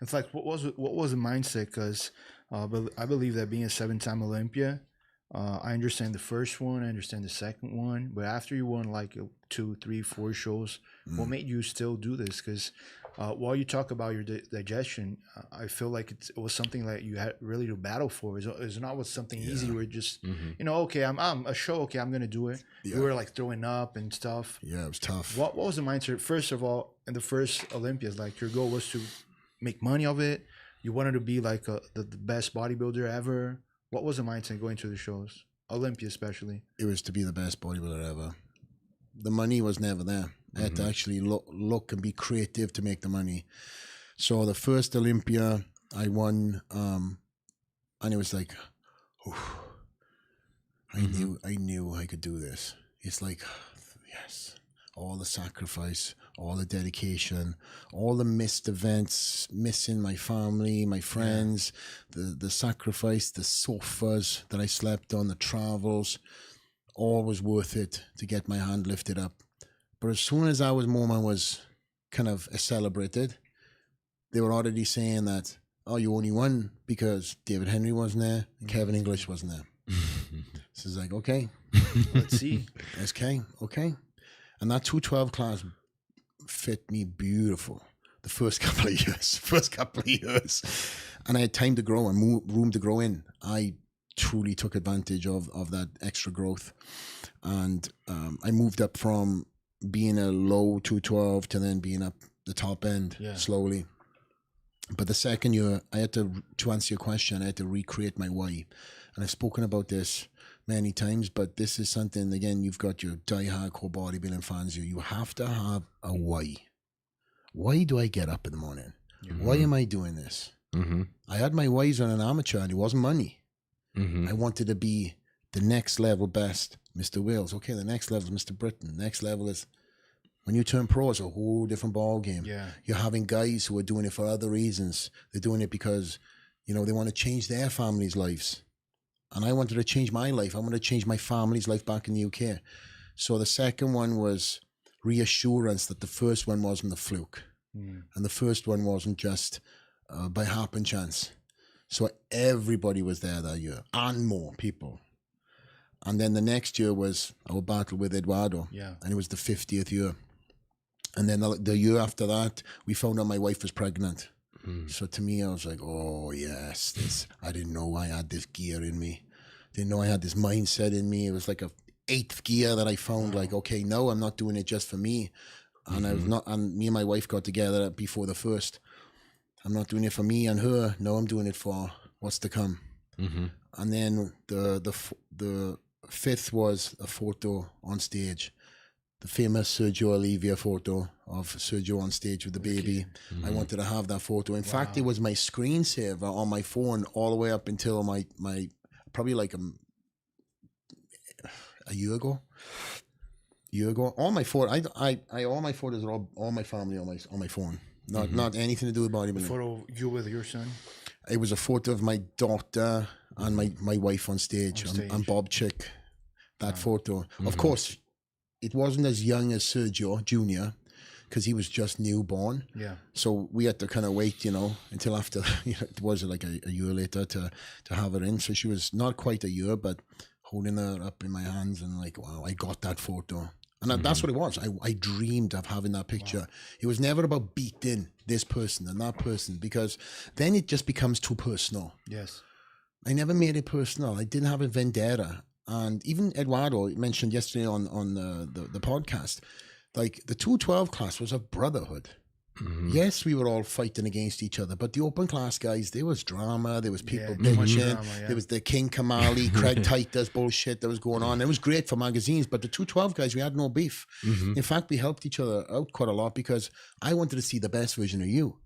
In fact, what was the mindset? Because I believe that being a 7-time Olympia, I understand the first one, I understand the second one, but after you won like 2, 3, 4 shows, what made you still do this? Because while you talk about your digestion, I feel like it was something that you had really to battle for. It's not was something easy where just, you know, okay, I'm a show, okay, I'm going to do it. You were like throwing up and stuff. Yeah,
it was tough.
What was the mindset? First of all, in the first Olympias, like your goal was to make money of it. You wanted to be like the best bodybuilder ever. What was the mindset going to the shows? Olympia especially.
It was to be the best bodybuilder ever. The money was never there. I had to actually look and be creative to make the money. So the first Olympia I won, and it was like, I knew I could do this. It's like, yes, all the sacrifice, all the dedication, all the missed events, missing my family, my friends, the sacrifice, the sofas that I slept on, the travels, all was worth it to get my hand lifted up. But as soon as that moment was kind of celebrated, they were already saying that, oh, you only won because David Henry wasn't there and Kevin English wasn't there. So it's like, okay.
Let's see.
Okay. And that 212 class fit me beautiful the first couple of years. And I had time to grow and room to grow in. I truly took advantage of that extra growth. And I moved up from being a low 212 to then being up the top end slowly. But the second year, I had to answer your question, I had to recreate my why. And I've spoken about this many times, but this is something, again, you've got your die-hard core bodybuilding fans here. You have to have a why. Why do I get up in the morning? Why am I doing this? I had my whys on an amateur and it wasn't money. I wanted to be the next level best Mr. Wales. Okay, the next level is Mr. Britain. Next level is, when you turn pro, it's a whole different ball game.
Yeah.
You're having guys who are doing it for other reasons. They're doing it because, you know, they want to change their families' lives. And I wanted to change my life. I wanted to change my family's life back in the UK. So the second one was reassurance that the first one wasn't a fluke. And the first one wasn't just by happen chance. So everybody was there that year, and more people. And then the next year was our battle with Eduardo. And it was the 50th year. And then the year after that, we found out my wife was pregnant. So to me, I was like, oh, yes, I didn't know I had this gear in me. Didn't know I had this mindset in me. It was like a 8th gear that I found, like, okay, no, I'm not doing it just for me. And I was not, and me and my wife got together before the first. I'm not doing it for me and her. No, I'm doing it for what's to come. And then the 5th was a photo on stage. The famous Sergio Olivia photo of Sergio on stage with the baby. I wanted to have that photo. In fact, it was my screensaver on my phone all the way up until my probably like a year ago. All my photos, all my photos are all my family on my phone. Not anything to do with bodybuilding.
Photo you with your son?
It was a photo of my daughter and my wife on stage. And Bob Chick. That photo. Of course, it wasn't as young as Sergio Jr. because he was just newborn. So we had to kind of wait, you know, until after, you know, it was like a year later to have her in. So she was not quite a year, but holding her up in my hands and like, wow, I got that photo. And that's what it was. I dreamed of having that picture. It was never about beating this person and that person, because then it just becomes too personal. I never made it personal. I didn't have a vendetta. And even Eduardo mentioned yesterday on the podcast, like the 212 class was a brotherhood. Yes, we were all fighting against each other, but the open class guys, there was drama, there was people bitching, there was the King Kamali, Craig Titus bullshit that was going on. It was great for magazines, but the 212 guys, we had no beef. In fact, we helped each other out quite a lot because I wanted to see the best version of you,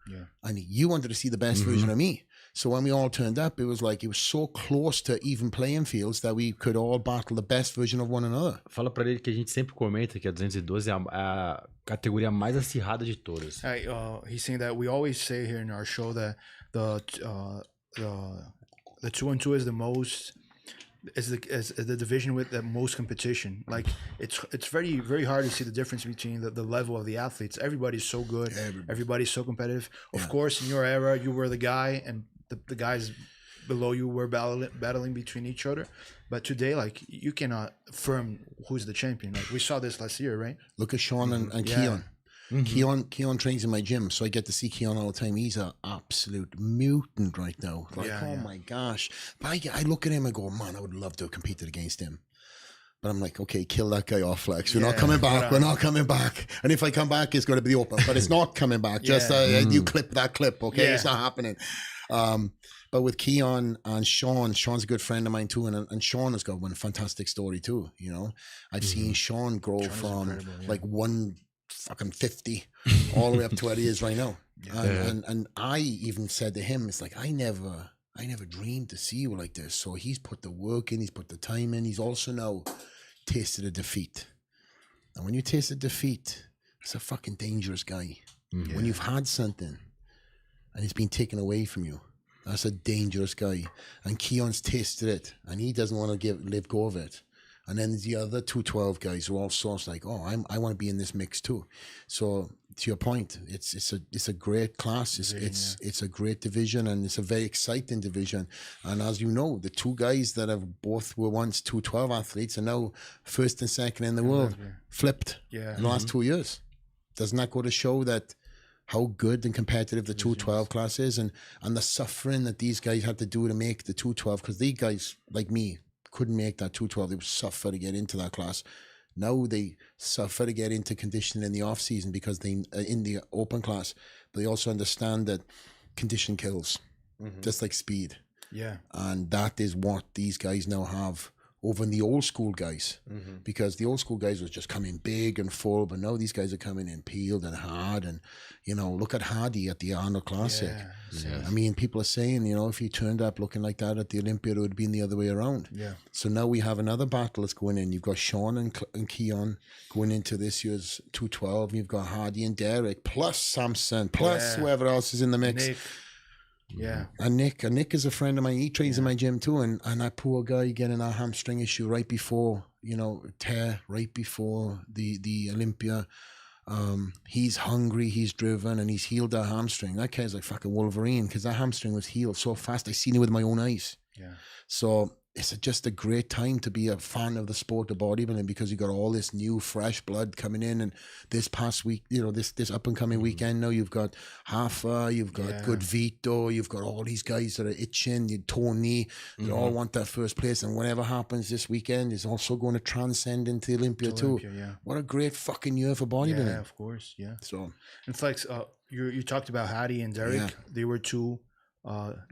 and you wanted to see the best version of me. So when we all turned up, it was like, it was so close to even playing fields that we could all battle the best version of one another.
Fala pra ele que a gente sempre comenta que a 212 é a categoria mais acirrada de todas.
He's saying that we always say here in our show that the 212 is the most, is the division with the most competition. Like it's very, very hard to see the difference between the level of the athletes. Everybody's so good. Everybody's so competitive. Of course, in your era, you were the guy, and the guys below you were battling between each other. But today, like, you cannot affirm who's the champion. Like, we saw this last year, right?
Look at Sean and Keon. Keon trains in my gym, so I get to see Keon all the time. He's an absolute mutant right now. Like, my gosh. But I look at him and go, man, I would love to have competed against him. But I'm like, okay, kill that guy off, Flex. We're not coming back. We're not coming back. And if I come back, it's going to be open. But it's not coming back. Just you clip that clip, okay? It's not happening. But with Keon and Sean's a good friend of mine too, and Sean has got one fantastic story too. You know, I've seen Sean grow from like 150 all the way up to where he is right now. And I even said to him, it's like, I never dreamed to see you like this. So he's put the work in, he's put the time in. He's also now tasted a defeat. And when you taste a defeat, it's a fucking dangerous guy. When you've had something and it's been taken away from you, that's a dangerous guy. And Keon's tasted it, and he doesn't want to let go of it. And then the other 212 guys who all sorts like, oh, I want to be in this mix too. So to your point, it's a great class. It's a great division, and it's a very exciting division. And as you know, the two guys that have both were once 212 athletes are now first and second in the world, flipped in the last 2 years. Doesn't that go to show that how good and competitive the 212 class is, and the suffering that these guys had to do to make the 212? Because these guys, like me, couldn't make that 212. They would suffer to get into that class. Now they suffer to get into conditioning in the off season because they in the open class, but they also understand that condition kills, just like speed.
Yeah.
And that is what these guys now have over in the old school guys, because the old school guys was just coming big and full, but now these guys are coming in peeled and hard. And you know, look at Hardy at the Arnold Classic. I mean, people are saying, you know, if he turned up looking like that at the Olympia, it would have been the other way around. So now we have another battle that's going in. You've got Sean and Keon going into this year's 212. You've got Hardy and Derek plus Samson plus whoever else is in the mix.
Nick.
And Nick is a friend of mine. He trains in my gym too, and that poor guy getting a hamstring issue right before, you know, tear right before the Olympia. He's hungry, he's driven, and he's healed that hamstring. That guy's like fucking Wolverine, because that hamstring was healed so fast. I seen it with my own eyes. So it's just a great time to be a fan of the sport of bodybuilding, because you got all this new fresh blood coming in. And this past week, you know, this up and coming weekend now, you've got Hafa, you've got Good Vito, you've got all these guys that are itching, Tony, they all want that first place. And whatever happens this weekend is also going to transcend into Olympia too. What a great fucking year for bodybuilding.
Yeah, of course.
So,
and Flex, you talked about Hattie and Derek. They were two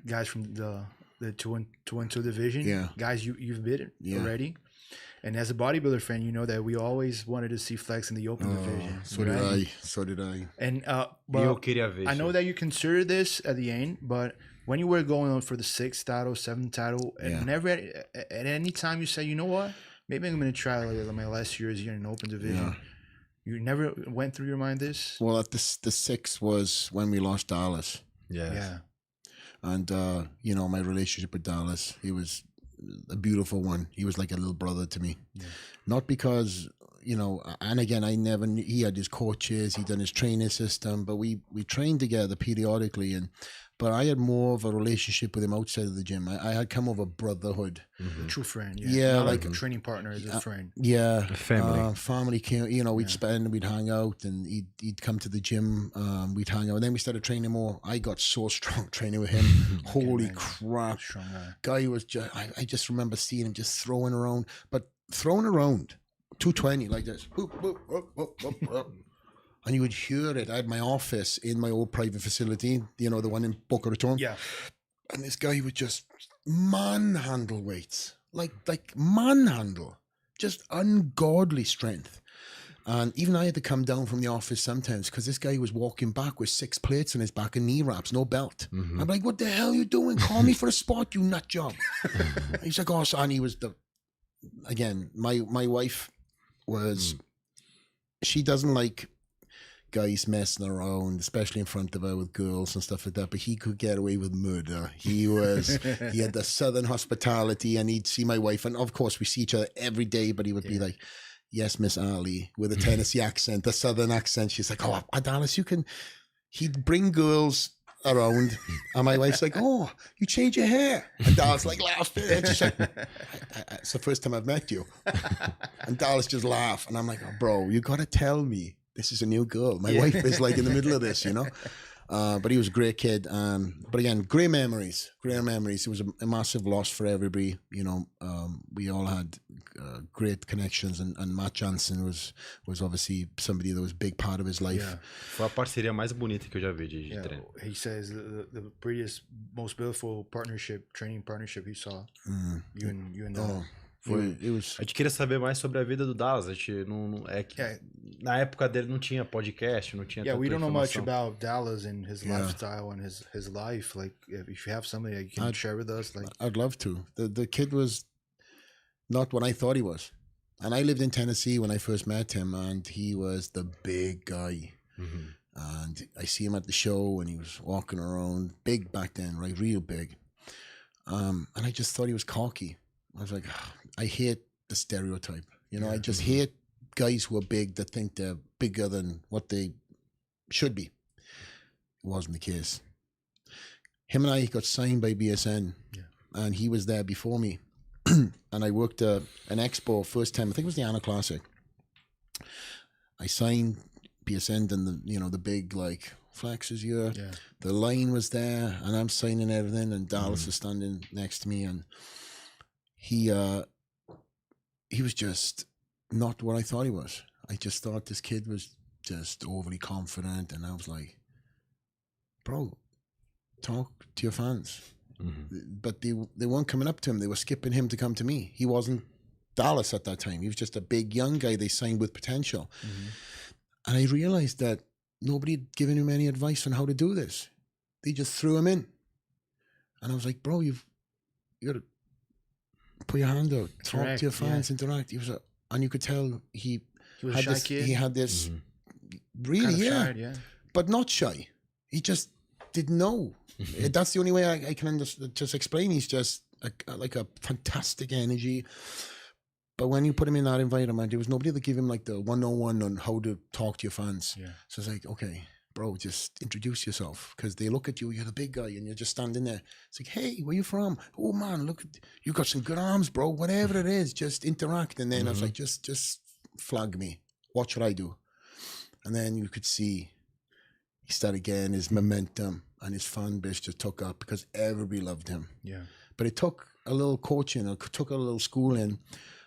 guys from the 212 division. Guys you've been already. And as a bodybuilder fan, you know that we always wanted to see Flex in the open division.
So did I.
And I know that you consider this at the end, but when you were going on for the 6th title, 7th title, and never at any time you say, you know what, maybe I'm going to try like my last year's here in open division. You never went through your mind this?
Well, at the 6th was when we lost Dallas. And, you know, my relationship with Dallas, he was a beautiful one. He was like a little brother to me. Not because, you know, and again, I never knew, he had his coaches, he done his training system, but we trained together periodically. But I had more of a relationship with him outside of the gym. I had come of a brotherhood.
A true friend.
Not
like a training partner, as a friend.
Family came, you know, we'd hang out, and he'd come to the gym, we'd hang out. And then we started training more. I got so strong training with him. Holy crap. Guy was just, I just remember seeing him just throwing around, but throwing around 220 like this. Whoop, whoop, whoop, whoop, whoop, whoop. And you would hear it. I had my office in my old private facility, you know, the one in Boca Raton. And this guy would just manhandle weights, like manhandle, just ungodly strength. And even I had to come down from the office sometimes, because this guy was walking back with 6 plates on his back and knee wraps, no belt. I'm like, what the hell are you doing? Call me for a spot, you nut job. He's like, oh, and he was again, my wife was, she doesn't like guys messing around, especially in front of her with girls and stuff like that, but he could get away with murder. He had the southern hospitality, and he'd see my wife, and of course we see each other every day, but he would be like, yes, Miss Ali, with a Tennessee accent, the southern accent. She's like, oh, Dallas, he'd bring girls around, and my wife's like, oh, you change your hair, and Dallas like laughing, and she's like, it's the first time I've met you. And Dallas just laughed, and I'm like, oh, bro, you gotta tell me this is a new girl. My wife is like in the middle of this, you know. But he was a great kid. But again, great memories. It was a massive loss for everybody. You know, we all had great connections, and Matt Johnson was obviously somebody that was a big part of his life.
Foi a parceria mais bonita que eu já vi de treino.
He says the prettiest, most beautiful training partnership he saw. You and
A gente queria saber mais sobre a vida do Dallas. A gente na época dele não tinha podcast, não tinha tanta
we don't know much
informação.
About Dallas and his lifestyle and his life. Like, if you have something that you can share with us, like,
I'd love to. The kid was not what I thought he was, and I lived in Tennessee when I first met him, and he was the big guy. And I see him at the show, and he was walking around, big back then, right, real big. And I just thought he was cocky. I was like, I hate the stereotype. You know, I just hate guys who are big that think they're bigger than what they should be. It wasn't the case. Him and I got signed by BSN, and he was there before me. And I worked an expo first time, I think it was the Anna Classic. I signed BSN, and the big like flexes here. Yeah. The line was there, and I'm signing everything, and Dallas is standing next to me, and he was just not what I thought he was. I just thought this kid was just overly confident, and I was like, bro, talk to your fans. But they weren't coming up to him. They were skipping him to come to me. He wasn't Dallas at that time. He was just a big young guy they signed with potential. And I realized that nobody had given him any advice on how to do this. They just threw him in. And I was like, bro, you got to put your hand out, talk to your fans, interact. He was and you could tell he
was
had
a shy
this,
kid.
he had this really,
kind of shy,
but not shy. He just didn't know. That's the only way I can just explain. He's just like a fantastic energy. But when you put him in that environment, there was nobody that gave him like the 101 on how to talk to your fans. Yeah. So it's like, okay, bro, just introduce yourself, because they look at you, you're the big guy, and you're just standing there. It's like, hey, where you from? Oh man, look, you got some good arms, bro. Whatever it is, just interact. And then I was like, just flag me. What should I do? And then you could see he started getting his momentum, and his fan base just took up because everybody loved him. Yeah. But it took a little coaching, it took a little schooling.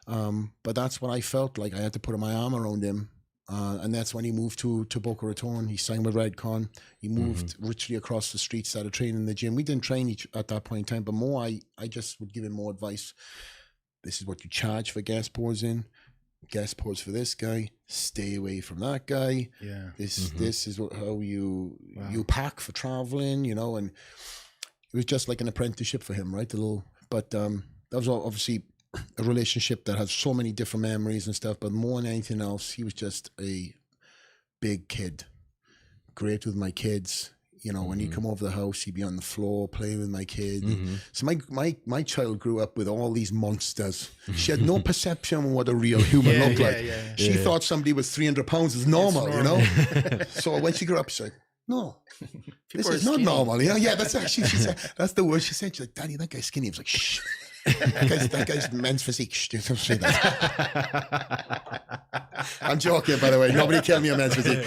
But that's what I felt like. I had to put my arm around him. And that's when he moved to Boca Raton. He signed with Redcon. He moved literally across the street, started training in the gym. We didn't train each at that point in time, but more, I just would give him more advice. This is what you charge for guest posing. Guest pose for this guy. Stay away from that guy. Yeah. This is how you pack for traveling, you know. And it was just like an apprenticeship for him, right? But that was obviously a relationship that has so many different memories and stuff, but more than anything else, he was just a big kid. Great with my kids. You know, when he'd come over the house, he'd be on the floor playing with my kid. So my child grew up with all these monsters. She had no perception of what a real human looked like. She thought somebody was 300 pounds is normal, you know? So when she grew up, she's like, no, this is not normal. You know? Yeah, that's actually, she said, that's the word she said. She's like, Daddy, that guy's skinny. I was like, shh. that guy's men's physique. Shh, don't say that. I'm joking, by the way. Nobody tell me on men's physique.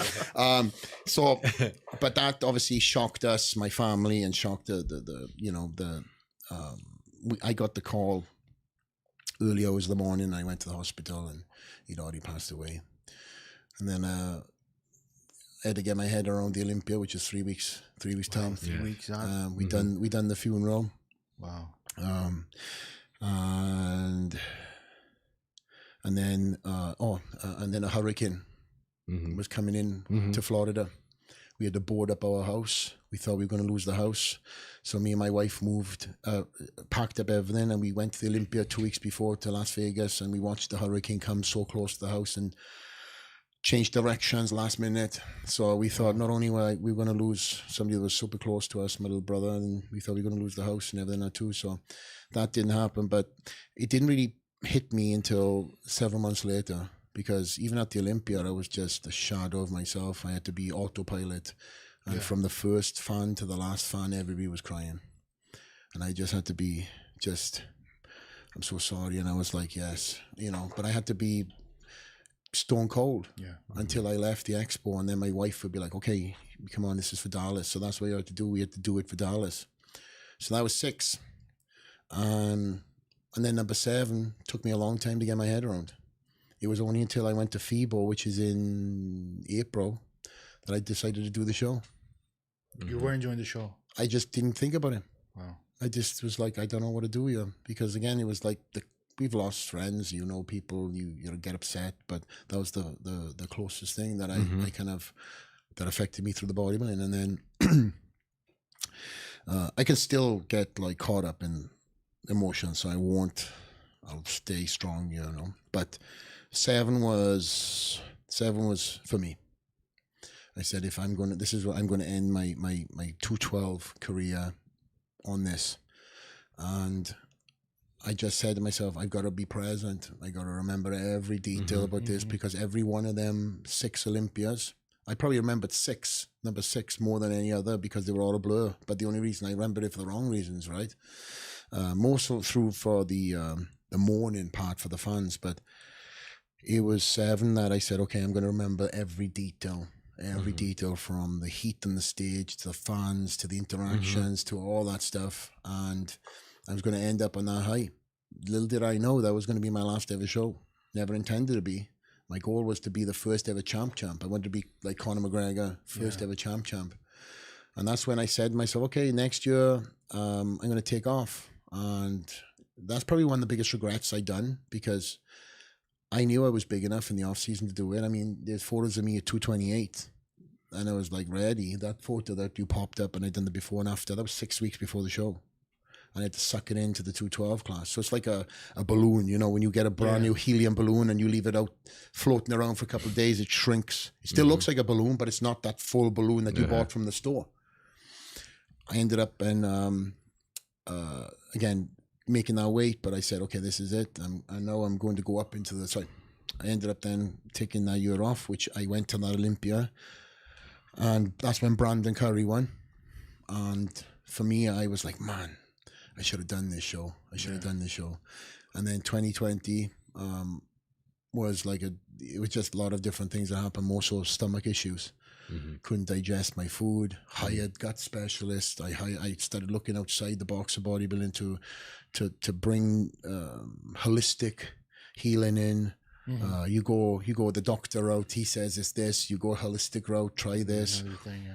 But that obviously shocked us, my family, and shocked I got the call early hours of the morning. I went to the hospital, and he'd already passed away. And then I had to get my head around the Olympia, which is 3 weeks time.
3 weeks out.
We done the funeral.
Wow.
And then a hurricane was coming in to Florida. We had to board up our house. We thought we were going to lose the house. So me and my wife packed up everything, and we went to the Olympia 2 weeks before to Las Vegas, and we watched the hurricane come so close to the house and change directions last minute. So we thought not only were we going to lose somebody that was super close to us, my little brother, and we thought we were going to lose the house and everything too. So that didn't happen, but it didn't really hit me until several months later, because even at the Olympia, I was just a shadow of myself. I had to be autopilot. And from the first fan to the last fan, everybody was crying. And I just had to be I'm so sorry. And I was like, yes, you know, but I had to be stone cold until I left the expo, and then my wife would be like, okay, come on, this is for Dallas. So that's what you had to do. We had to do it for Dallas. So that was 6. And then number 7 took me a long time to get my head around. It was only until I went to FIBO, which is in April, that I decided to do the show.
You were enjoying the show? I
just didn't think about it.
Wow.
I just was like, I don't know what to do here. Because again, it was like we've lost friends, you know, people, you get upset, but that was the closest thing that I kind of, that affected me through the bodybuilding. And then I can still get like caught up in emotions, so I'll stay strong, you know. But 7 was for me. I said, this is what I'm going to end my 212 career on this. And I just said to myself, I've got to be present. I got to remember every detail about this, because every one of them 6 Olympias, I probably remembered number 6 more than any other, because they were all a blur. But the only reason I remembered it for the wrong reasons, right? More so through for the morning part for the fans, but it was 7 that I said, okay, I'm going to remember every detail from the heat on the stage to the fans to the interactions to all that stuff, and I was going to end up on that high. Little did I know that was going to be my last ever show. Never intended to be. My goal was to be the first ever champ. I wanted to be like Conor McGregor, first ever champ. And that's when I said to myself, okay, next year I'm going to take off. And that's probably one of the biggest regrets I'd done, because I knew I was big enough in the off season to do it. I mean, there's photos of me at 228 and I was like ready. That photo that you popped up and I'd done the before and after, that was 6 weeks before the show. And I had to suck it into the 212 class. So it's like a balloon, you know, when you get a brand new helium balloon and you leave it out floating around for a couple of days, it shrinks. It still looks like a balloon, but it's not that full balloon that you bought from the store. I ended up in, again, making that weight, but I said, okay, this is it. I know I'm going to go up into the, sorry. I ended up then taking that year off, which I went to that Olympia. And that's when Brandon Curry won. And for me, I was like, man, I should have done this show. And then 2020 was like it was just a lot of different things that happened, more so stomach issues. Couldn't digest my food, hired gut specialists. I started looking outside the box of bodybuilding to bring holistic healing in. You go the doctor route, he says it's this, you go holistic route, try this.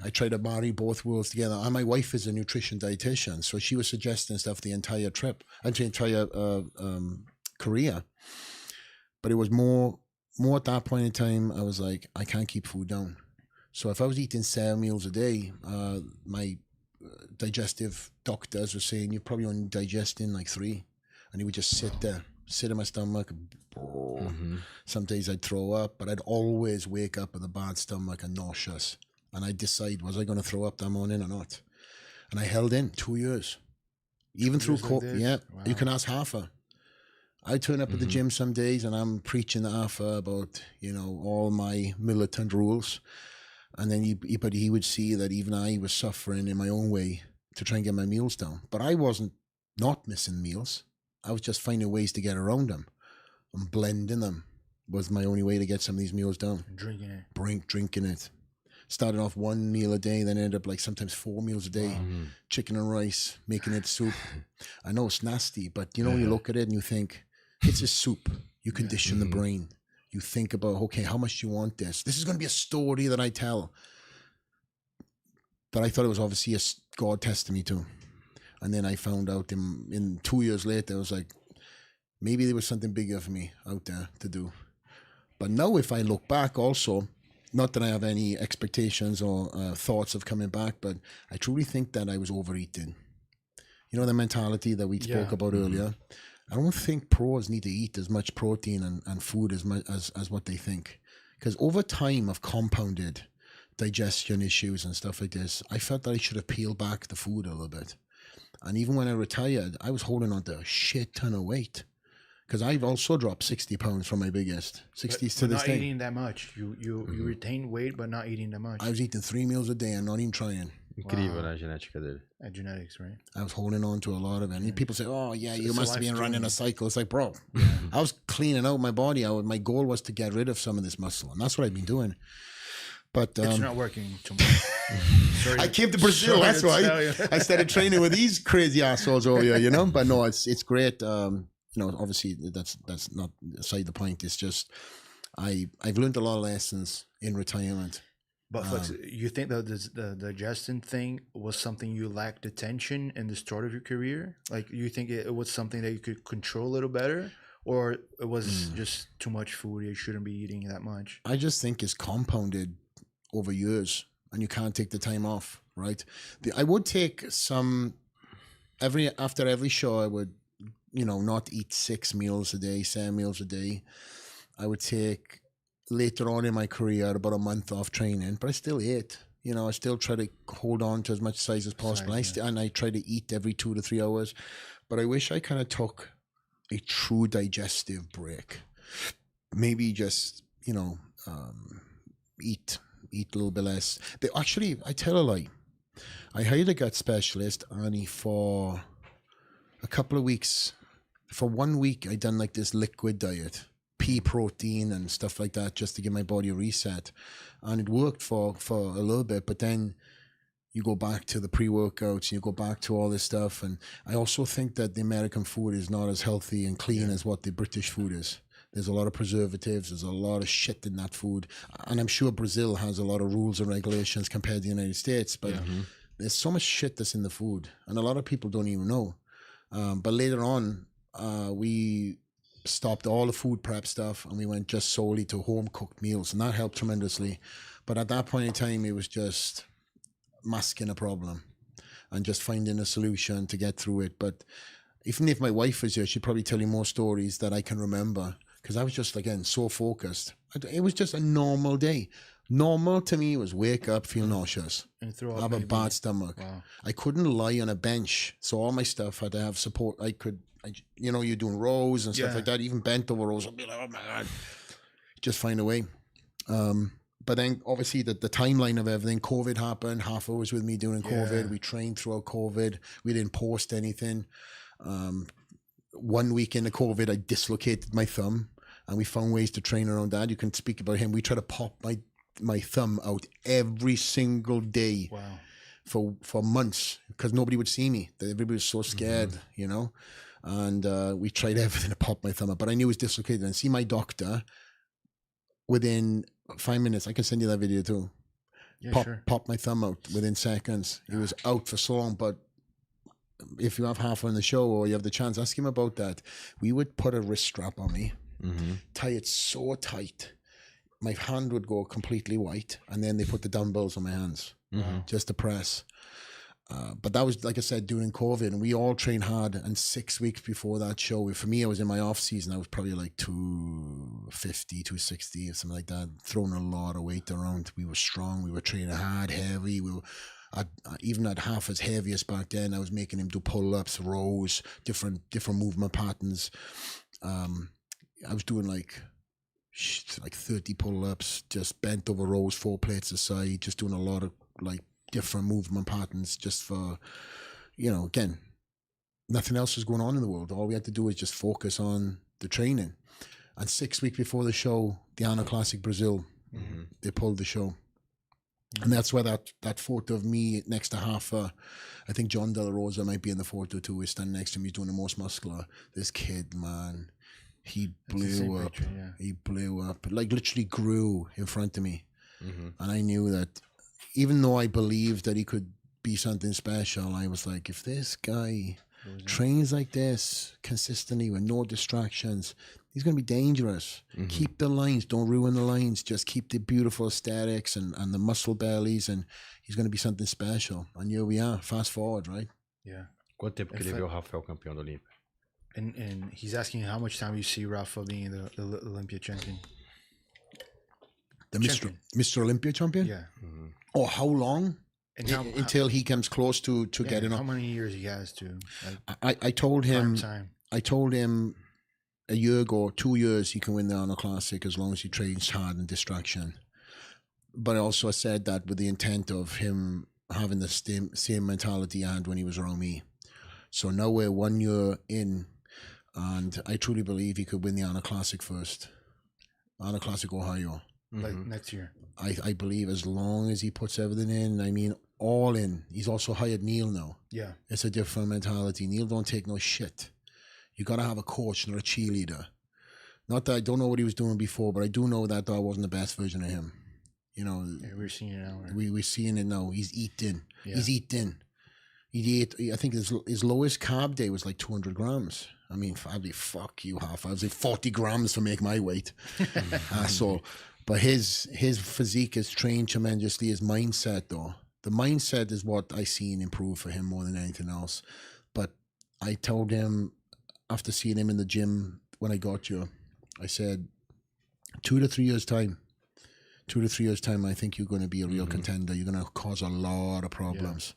I try to marry both worlds together. And my wife is a nutrition dietitian, so she was suggesting stuff the entire trip, the entire career. But it was more at that point in time, I was like, I can't keep food down. So if I was eating 7 meals a day, my digestive doctors were saying, you're probably only digesting like 3. And he would just sit in my stomach. Some days I'd throw up, but I'd always wake up with a bad stomach and nauseous. And I'd decide, was I going to throw up that morning or not? And I held in 2 years. Even through COVID, wow. You can ask Hafa. I turn up at the gym some days and I'm preaching to Hafa about, you know, all my militant rules. And then he would see that even I was suffering in my own way to try and get my meals down. But I wasn't not missing meals. I was just finding ways to get around them. And blending them was my only way to get some of these meals down.
Drinking it.
Drinking it. Started off 1 meal a day, then ended up like sometimes 4 meals a day. Chicken and rice, making it soup. I know it's nasty, but you know, when you look at it and you think, it's a soup. You condition the brain. You think about, okay, how much do you want this? This is going to be a story that I tell. But I thought it was obviously a God testing me too. And then I found out in 2 years later, I was like, maybe there was something bigger for me out there to do. But now if I look back also, not that I have any expectations or thoughts of coming back, but I truly think that I was overeating. You know, the mentality that we spoke about earlier. I don't think pros need to eat as much protein and food as much as what they think. Because over time of compounded digestion issues and stuff like this, I felt that I should have peeled back the food a little bit. And even when I retired, I was holding on to a shit ton of weight. Because I've also dropped 60 pounds from my biggest. 60s to this day.
Not eating that much. You retained weight, but not eating that much.
I was eating 3 meals a day and not even trying.
Incrível, né? A genética dele.
Genetics, right?
I was holding on to a lot of it. And people say, oh, yeah, you must have been running a cycle. It's like, bro, I was cleaning out my body. My goal was to get rid of some of this muscle. And that's what I've been doing. But
it's not working too much.
Sorry, I came to Brazil. That's why I started training with these crazy assholes over here, you know. But no, it's great. You know, obviously that's not aside the point. It's just I've learned a lot of lessons in retirement.
But Flex, you think that the digestion thing was something you lacked attention in the start of your career? Like, you think it was something that you could control a little better? Or it was just too much food, you shouldn't be eating that much? I
just think it's compounded over years and you can't take the time off, right? I would take some, after every show I would, you know, not eat 6 meals a day, 7 meals a day. I would take, later on in my career, about a month off training, but I still ate. You know, I still try to hold on to as much size as possible. And I try to eat every 2 to 3 hours. But I wish I kind of took a true digestive break. Maybe just, you know, eat a little bit less. Actually, I tell a lie. I hired a gut specialist, and for a couple of weeks, for 1 week, I done like this liquid diet, pea protein and stuff like that, just to give my body a reset. And it worked for a little bit, but then you go back to the pre-workouts, you go back to all this stuff. And I also think that the American food is not as healthy and clean as what the British food is. There's a lot of preservatives. There's a lot of shit in that food. And I'm sure Brazil has a lot of rules and regulations compared to the United States. But there's so much shit that's in the food. And a lot of people don't even know. But later on, we stopped all the food prep stuff and we went just solely to home-cooked meals. And that helped tremendously. But at that point in time, it was just masking a problem and just finding a solution to get through it. But even if my wife was here, she'd probably tell you more stories that I can remember, because I was just, again, so focused. It was just a normal day. Normal to me was wake up, feel nauseous, have a bad stomach.
Wow.
I couldn't lie on a bench, so all my stuff had to have support. You know, you're doing rows and stuff like that, even bent over rows. I'd be like, oh my God, just find a way. But then obviously the timeline of everything, COVID happened. Hafa was with me during COVID. We trained throughout COVID. We didn't post anything. 1 week into COVID, I dislocated my thumb, and we found ways to train around that. You can speak about him. We tried to pop my thumb out every single day for months, because nobody would see me. Everybody was so scared, you know. And we tried everything to pop my thumb out, but I knew it was dislocated. And see my doctor within 5 minutes. I can send you that video too. Pop my thumb out within seconds. It was out for so long. But if you have Hafa on the show or you have the chance, ask him about that. We would put a wrist strap on me, tie it so tight, my hand would go completely white, and then they put the dumbbells on my hands just to press. But that was, like I said, during COVID, and we all trained hard. And 6 weeks before that show, for me, I was in my off season. I was probably like 250, 260 or something like that, throwing a lot of weight around. We were strong. We were training hard, heavy. We were even at half as heaviest back then. I was making him do pull-ups, rows, different movement patterns. I was doing like 30 pull-ups, just bent over rows, 4 plates aside, just doing a lot of like different movement patterns, just for, you know, again, nothing else was going on in the world. All we had to do was just focus on the training. And 6 weeks before the show, the Ano Classic Brazil, they pulled the show. And that's where that photo of me next to Hafa, I think John De La Rosa might be in the photo too. He's standing next to me, he's doing the most muscular. This kid, man, he blew up.
Picture,
He blew up, like literally grew in front of me. And I knew that even though I believed that he could be something special, I was like, if this guy trains like this consistently with no distractions, he's going to be dangerous. Keep the lines, don't ruin the lines, just keep the beautiful aesthetics and the muscle bellies, and he's going to be something special. And here we are, fast forward, right?
Yeah.
Quanto tempo que ele viu o Rafael campeão da Olímpia?
And he's asking how much time you see Rafa being the Olympia champion.
The Mr. Olympia champion?
Yeah.
Oh, how long?
And
until he comes close to getting up.
How many years he has to?
I told him.
Time.
I told him a year ago, 2 years, he can win the Ano Classic as long as he trains hard and distraction. But I also said that with the intent of him having the same mentality he had when he was around me. So now we're 1 year in, and I truly believe he could win the Ano Classic first. Ano Classic Ohio.
Like next year.
I believe as long as he puts everything in, I mean, all in. He's also hired Neil now.
Yeah.
It's a different mentality. Neil don't take no shit. You got to have a coach, not a cheerleader. Not that I don't know what he was doing before, but I do know that I wasn't the best version of him. You know,
we're seeing it now. Right?
We're seeing it now. He's eating.
Yeah.
He's eating. He ate, I think his lowest carb day was like 200 grams. I mean, I'd be, fuck you, half. I was like 40 grams to make my weight. But his physique has trained tremendously. His mindset, though. The mindset is what I seen improve for him more than anything else. But I told him, after seeing him in the gym when I got you, I said, 2 to 3 years' time, I think you're going to be a real contender. You're going to cause a lot of problems.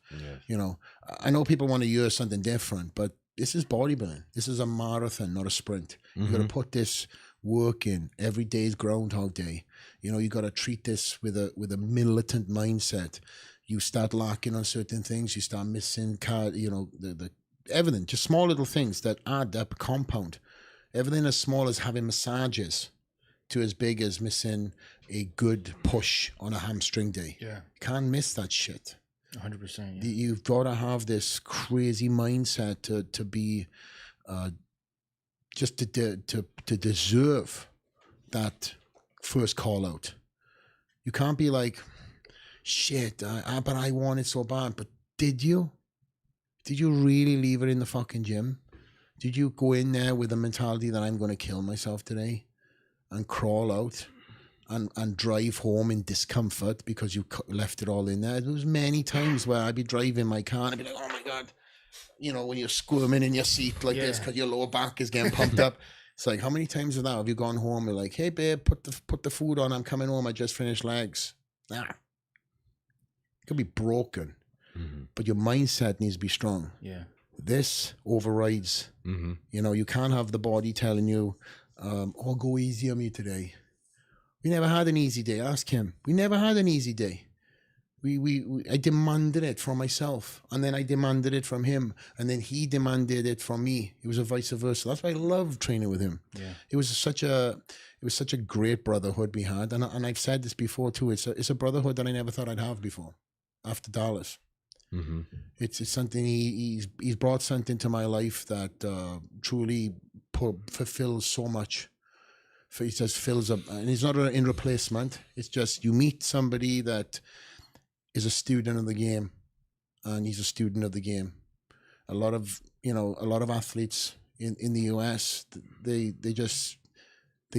You know, I know people want to hear something different, but this is bodybuilding. This is a marathon, not a sprint. You got to put this work in. Every day is Groundhog Day. You know, you got to treat this with a militant mindset. You start lacking on certain things. You start missing, you know, the everything. Just small little things that add up, compound. Everything as small as having massages to as big as missing a good push on a hamstring day.
Yeah.
Can't miss that shit.
100%. Yeah.
You've got to have this crazy mindset to be just to deserve that first call out. You can't be like, shit, but I want it so bad. But did you? Did you really leave it in the fucking gym? Did you go in there with the mentality that I'm going to kill myself today and crawl out and drive home in discomfort because you left it all in there? There was many times where I'd be driving my car and I'd be like, oh my God. You know, when you're squirming in your seat like this because your lower back is getting pumped up. It's like, how many times of that have you gone home and like, hey babe, put the food on, I'm coming home, I just finished legs. Nah. It could be broken, but your mindset needs to be strong.
Yeah.
This overrides. You know, you can't have the body telling you, oh, go easy on me today. We never had an easy day. Ask him. We never had an easy day. I demanded it from myself, and then I demanded it from him, and then he demanded it from me. It was a vice versa. That's why I love training with him. Yeah. It was such a great brotherhood we had, and I've said this before too. It's a brotherhood that I never thought I'd have before. After Dallas, it's something he's brought something to my life that truly fulfills so much. He just fills up, and it's not in replacement. It's just you meet somebody that is a student of the game, and he's a student of the game. A lot of athletes in the US, they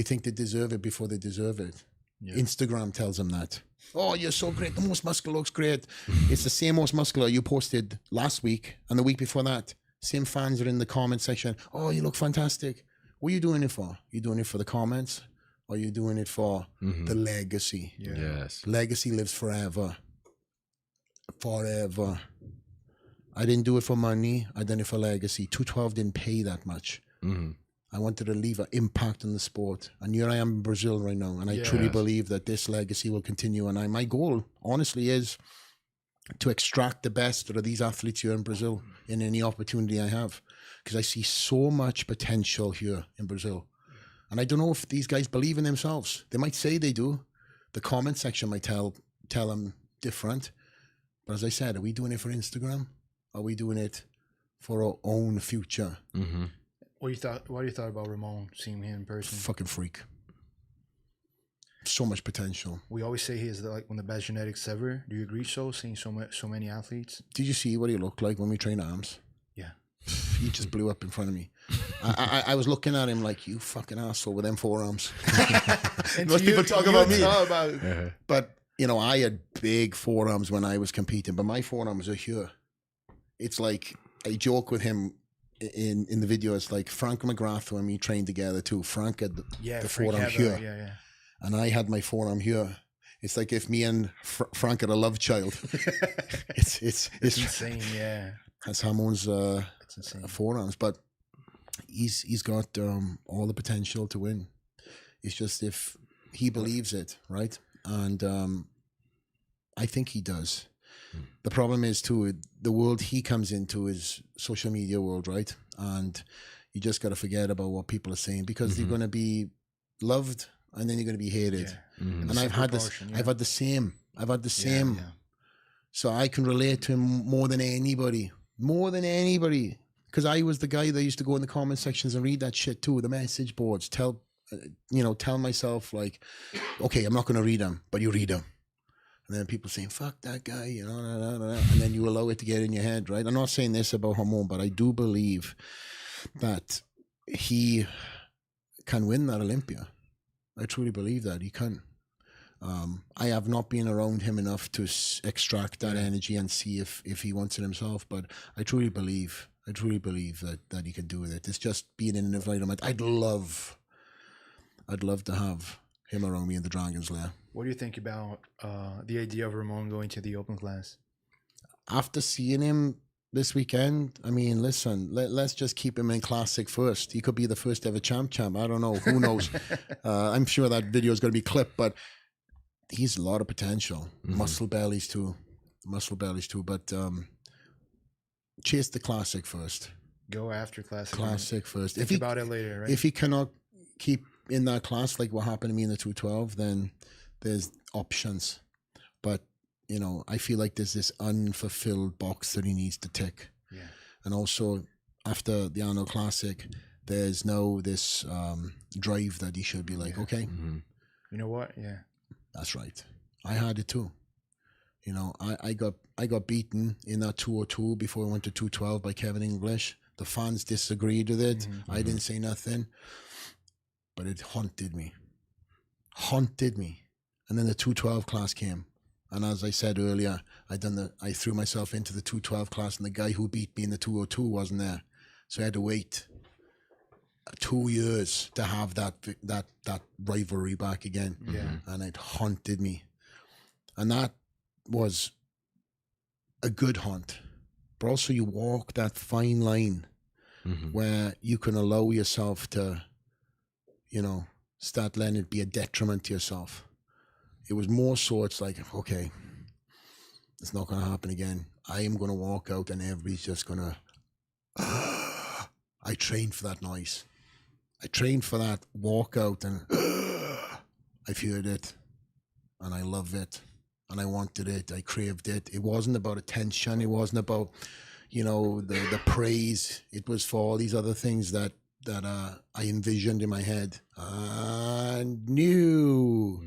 think they deserve it before they deserve it. Yeah. Instagram tells them that. Oh, you're so great. The most muscular looks great. It's the same most muscular you posted last week and the week before that. Same fans are in the comment section. Oh, you look fantastic. What are you doing it for? You doing it for the comments, or are you doing it for the legacy?
Yeah. Yes.
Legacy lives forever. Forever. I didn't do it for money. I done it for legacy. 212 didn't pay that much. I wanted to leave an impact on the sport. And here I am in Brazil right now. And I truly believe that this legacy will continue. And my goal, honestly, is to extract the best out of these athletes here in Brazil in any opportunity I have. Because I see so much potential here in Brazil. And I don't know if these guys believe in themselves. They might say they do. The comment section might tell them different. But as I said, are we doing it for Instagram? Are we doing it for our own future?
What do you thought about Ramon, seeing him in person?
Fucking freak. So much potential. We
always say he is like one of the best genetics ever. Do you agree so, seeing so many athletes?
Did you see what he looked like when we trained arms?
Yeah.
He just blew up in front of me. I was looking at him like, you fucking asshole with them forearms. Most people talk about me. But, you know, I had big forearms when I was competing, but my forearms are here. It's like, I joke with him in the video, it's like Frank McGrath when we trained together too. Frank had the forearm here. And I had my forearm here. It's like if me and Frank had a love child. it's
insane, yeah.
That's Ramon's forearms, but he's got all the potential to win. It's just if he believes it, right? And I think he does. The problem is too, the world he comes into is social media world, right? And you just got to forget about what people are saying, because they're going to be loved and then you're going to be hated. Yeah. And I've had the same. So I can relate to him more than anybody, because I was the guy that used to go in the comment sections and read that shit too, the message boards, tell myself like, okay, I'm not going to read them, but you read them. And then people saying, fuck that guy, and then you allow it to get in your head, right? I'm not saying this about Ramon, but I do believe that he can win that Olympia. I truly believe that he can. I have not been around him enough to extract that energy and see if he wants it himself, but I truly believe that he can do it. It's just being in an environment. I'd love to have him around me in the Dragon's Lair.
What do you think about the idea of Ramon going to the open class?
After seeing him this weekend, I mean, listen, let's just keep him in classic first. He could be the first ever champ. I don't know. Who knows? I'm sure that video is going to be clipped, but he's a lot of potential. Muscle bellies too. But chase the classic first.
Go after classic.
Classic first.
Think about it later, right?
If he cannot keep in that class like what happened to me in the 212, then there's options. But, you know, I feel like there's this unfulfilled box that he needs to tick.
Yeah.
And also, after the Arnold Classic, there's now this drive that he should be like, okay.
You know what? Yeah.
That's right. I had it too. You know, I got beaten in that 202 before I went to 212 by Kevin English. The fans disagreed with it. I didn't say nothing. But it haunted me. And then the 212 class came. And as I said earlier, I threw myself into the 212 class, and the guy who beat me in the 202 wasn't there. So I had to wait 2 years to have that rivalry back again. And it haunted me. And that was a good haunt. But also you walk that fine line where you can allow yourself to, you know, start letting it be a detriment to yourself. It was more so, it's like, okay, it's not going to happen again. I am going to walk out and everybody's just going to, I trained for that noise. I trained for that walkout, and I feared it, and I loved it, and I wanted it. I craved it. It wasn't about attention. It wasn't about, you know, the praise. It was for all these other things that I envisioned in my head. I knew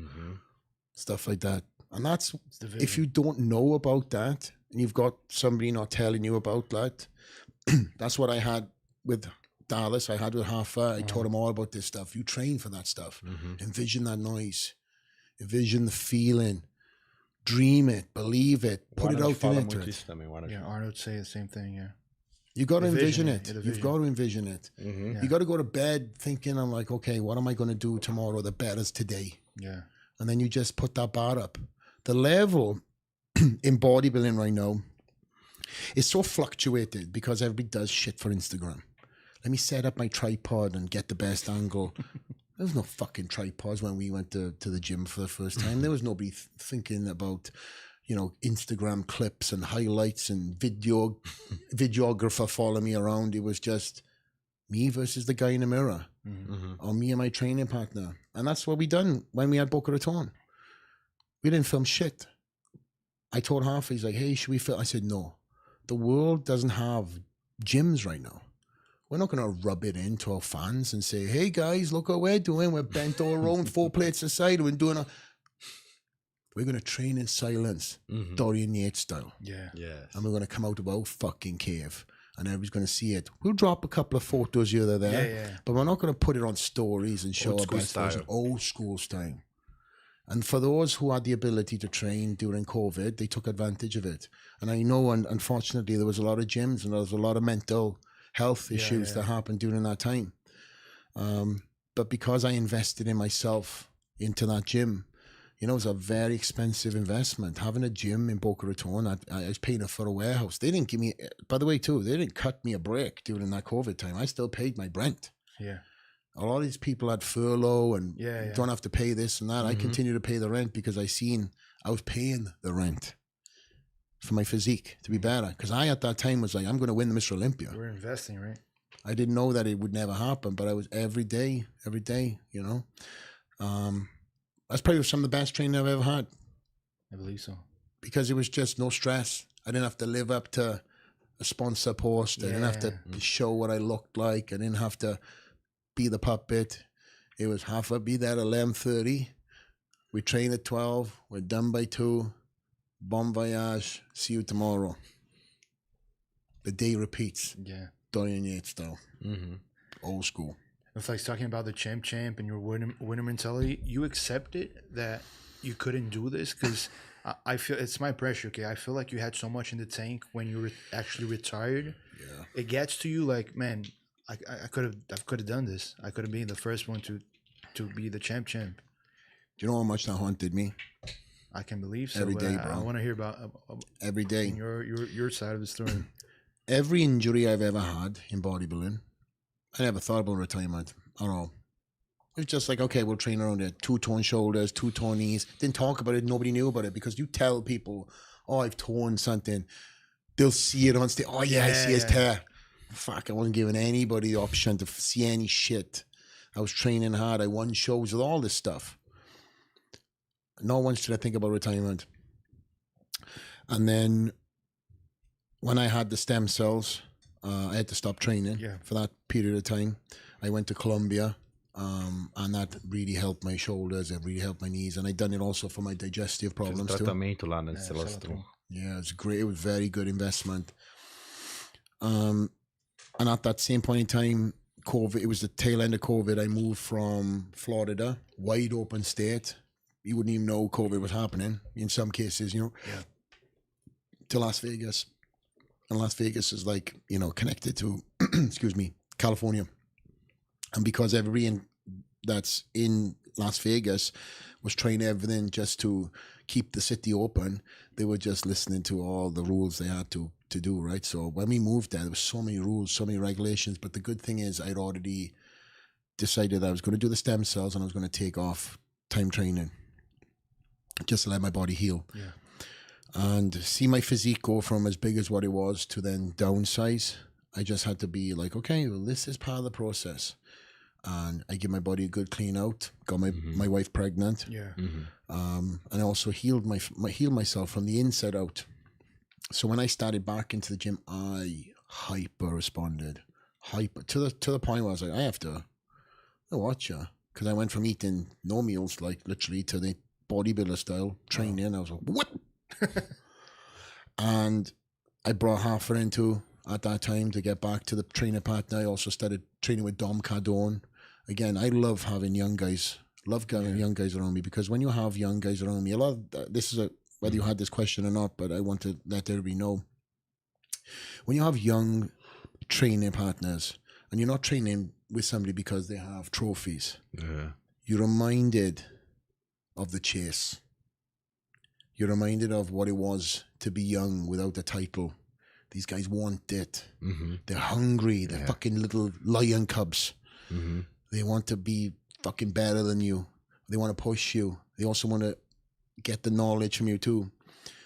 stuff like that. And that's, if you don't know about that, and you've got somebody not telling you about that, that's what I had with Dallas. I had with Hafa. I taught him all about this stuff. You train for that stuff. Envision that noise. Envision the feeling. Dream it. Believe it. Put it out into it.
Yeah, Arnold would say the same thing, yeah.
You got to envision it. You've got to envision it.
Yeah.
You got to go to bed thinking, I'm like, okay, what am I going to do tomorrow that betters today?
Yeah.
And then you just put that bar up. The level in bodybuilding right now is so fluctuated because everybody does shit for Instagram. Let me set up my tripod and get the best angle. There was no fucking tripods when we went to the gym for the first time. There was nobody thinking about, you know, Instagram clips and highlights and videographer follow me around. It was just me versus the guy in the mirror, or me and my training partner. And that's what we done when we had Boca Raton. We didn't film shit. I told Hafa, he's like, hey, should we film? I said, no. The world doesn't have gyms right now. We're not going to rub it into our fans and say, hey, guys, look what we're doing. We're bent all around, 4 plates aside. We're going to train in silence, Dorian Yates style.
Yeah.
And we're going to come out of our fucking cave, and everybody's going to see it. We'll drop a couple of photos here or there, but we're not going to put it on stories and show our best version. Old school style. And for those who had the ability to train during COVID, they took advantage of it. And I know, unfortunately, there was a lot of gyms and there was a lot of mental health issues that happened during that time. But because I invested in myself into that gym, you know, it was a very expensive investment. Having a gym in Boca Raton, I was paying for a warehouse. They didn't give me, by the way, too, they didn't cut me a break during that COVID time. I still paid my rent.
Yeah.
A lot of these people had furlough and don't have to pay this and that. I continue to pay the rent because I was paying the rent for my physique to be better. Because I, at that time, was like, I'm going to win the Mr. Olympia.
You were investing, right?
I didn't know that it would never happen, but I was every day, you know. That's probably some of the best training I've ever had.
I believe so.
Because it was just no stress. I didn't have to live up to a sponsor post. I didn't have to show what I looked like. I didn't have to be the puppet. It was Hafa, be there at 11:30. We train at 12. We're done by 2. Bon voyage. See you tomorrow. The day repeats.
Yeah.
Dorian Yates style. Old school.
It's like talking about the champ and your winner mentality. You accepted that you couldn't do this because I feel it's my pressure. Okay, I feel like you had so much in the tank when you were actually retired. Yeah, it gets to you like, man, I could have done this. I could have been the first one to be the champ. Do
you know how much that haunted me?
I can believe so.
Every day, bro.
I want to hear about
every day
your side of the story.
every injury I've ever had in bodybuilding, I never thought about retirement at all. It was just like, okay, we'll train around it. 2-tone shoulders, 2-tone knees. Didn't talk about it. Nobody knew about it, because you tell people, oh, I've torn something. They'll see it on stage. Oh, yeah, I see his tear. Fuck, I wasn't giving anybody the option to see any shit. I was training hard. I won shows with all this stuff. Not once did I think about retirement. And then when I had the stem cells, I had to stop training for that period of time. I went to Colombia. And that really helped my shoulders, it really helped my knees, and I done it also for my digestive problems too.
Tratamento lá, né? Se alastrou.
Yeah, it was great. It was very good investment. And at that same point in time, COVID, it was the tail end of COVID. I moved from Florida, wide open state. You wouldn't even know COVID was happening in some cases, you know, to Las Vegas. And Las Vegas is like, you know, connected to, excuse me, California. And because everybody that's in Las Vegas was trying everything just to keep the city open, they were just listening to all the rules they had to do, right? So when we moved there was so many rules, so many regulations. But the good thing is I'd already decided I was going to do the stem cells and I was going to take off time training just to let my body heal. Yeah. And see my physique go from as big as what it was to then downsize. I just had to be like, okay, well, this is part of the process. And I give my body a good clean out, got my wife pregnant. Yeah. And I also healed myself from the inside out. So when I started back into the gym, I hyper responded. To the point where I was like, I have to watch you. Because I went from eating no meals, like literally, to the bodybuilder style training. I was like, what? And I brought Hafer into at that time to get back to the training partner. I also started training with Dom Cardone. Again, I love having young guys. Love having young guys around me, because when you have young guys around me, this is whether you had this question or not, but I want to let everybody know. When you have young training partners and you're not training with somebody because they have trophies, you're reminded of the chase. You're reminded of what it was to be young without a title. These guys want it. They're hungry. They're fucking little lion cubs. They want to be fucking better than you. They want to push you. They also want to get the knowledge from you too.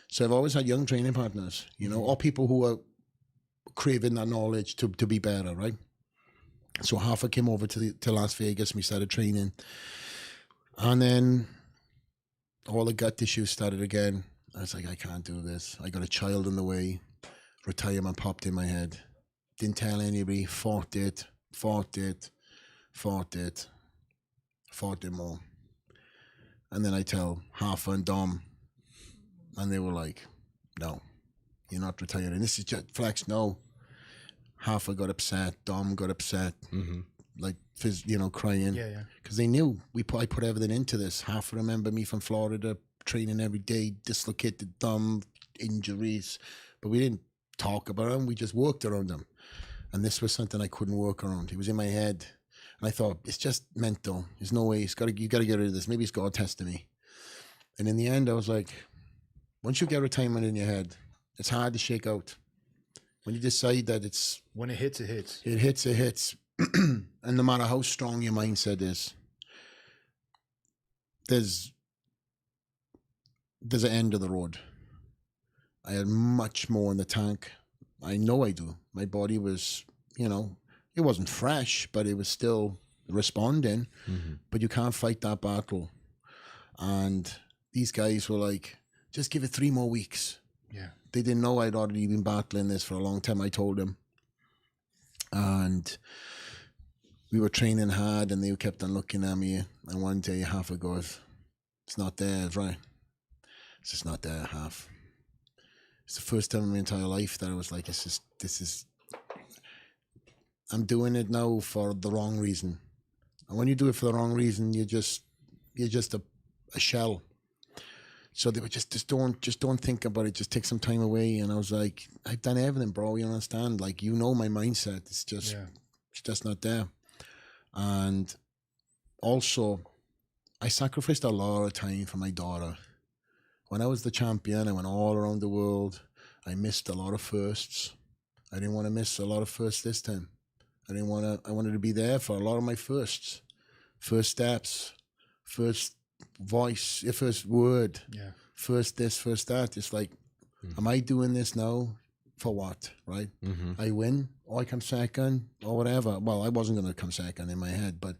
So I've always had young training partners, you know, or people who are craving that knowledge to be better, right? So Hafer came over to Las Vegas and we started training. And then all the gut issues started again. I was like, I can't do this. I got a child in the way. Retirement popped in my head. Didn't tell anybody. Fought it more. And then I tell Hafer and Dom, and they were like, no, you're not retiring. This is just flex. No. Hafer got upset. Dom got upset. Like, you know, crying. Yeah. Because they knew I put everything into this. Hafer remembered me from Florida, training every day, dislocated thumb, injuries. But we didn't talk about them. We just worked around them. And this was something I couldn't work around. It was in my head. And I thought, it's just mental. There's no way. You got to get rid of this. Maybe it's God testing me. And in the end, I was like, once you get retirement in your head, it's hard to shake out. When you decide that it's...
When it hits, it hits.
It hits. And no matter how strong your mindset is, there's an end of the road. I had much more in the tank. I know I do. My body was, you know, it wasn't fresh, but it was still responding. But you can't fight that battle. And these guys were like, just give it 3 more weeks. Yeah. They didn't know I'd already been battling this for a long time. I told them. And we were training hard and they kept on looking at me. And one day Hafer goes, it's not there, right? It's just not there, Half. It's the first time in my entire life that I was like, I'm doing it now for the wrong reason. And when you do it for the wrong reason, you're just a shell. So they were just don't think about it. Just take some time away. And I was like, I've done everything, bro. You understand? Like, you know, my mindset. It's just not there. And also, I sacrificed a lot of time for my daughter. When I was the champion, I went all around the world. I missed a lot of firsts. I didn't want to miss a lot of firsts this time. I wanted to be there for a lot of my firsts. First steps, first voice, first word, first this, first that. It's like, am I doing this now for what, right? I win, or I come second, or whatever. Well, I wasn't going to come second in my head, but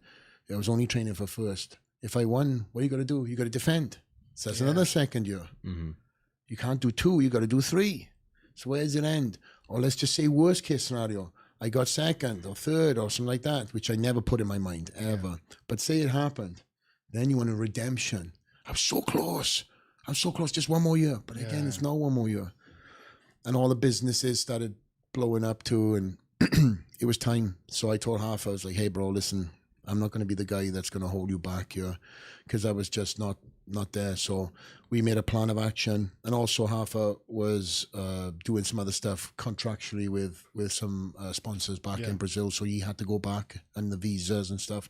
I was only training for first. If I won, what are you going to do? You got to defend. So that's another second year. You can't do 2, you got to do 3. So where does it end? Or let's just say worst case scenario, I got second or third or something like that, which I never put in my mind, ever. But say it happened. Then you want a redemption. I'm so close. I'm so close. Just one more year. But again, it's not one more year. And all the businesses started blowing up too. And it was time. So I told Hafa, I was like, hey, bro, listen, I'm not going to be the guy that's going to hold you back here, because I was just not there. So we made a plan of action. And also Hafa was doing some other stuff contractually with some sponsors back in Brazil. So he had to go back, and the visas and stuff.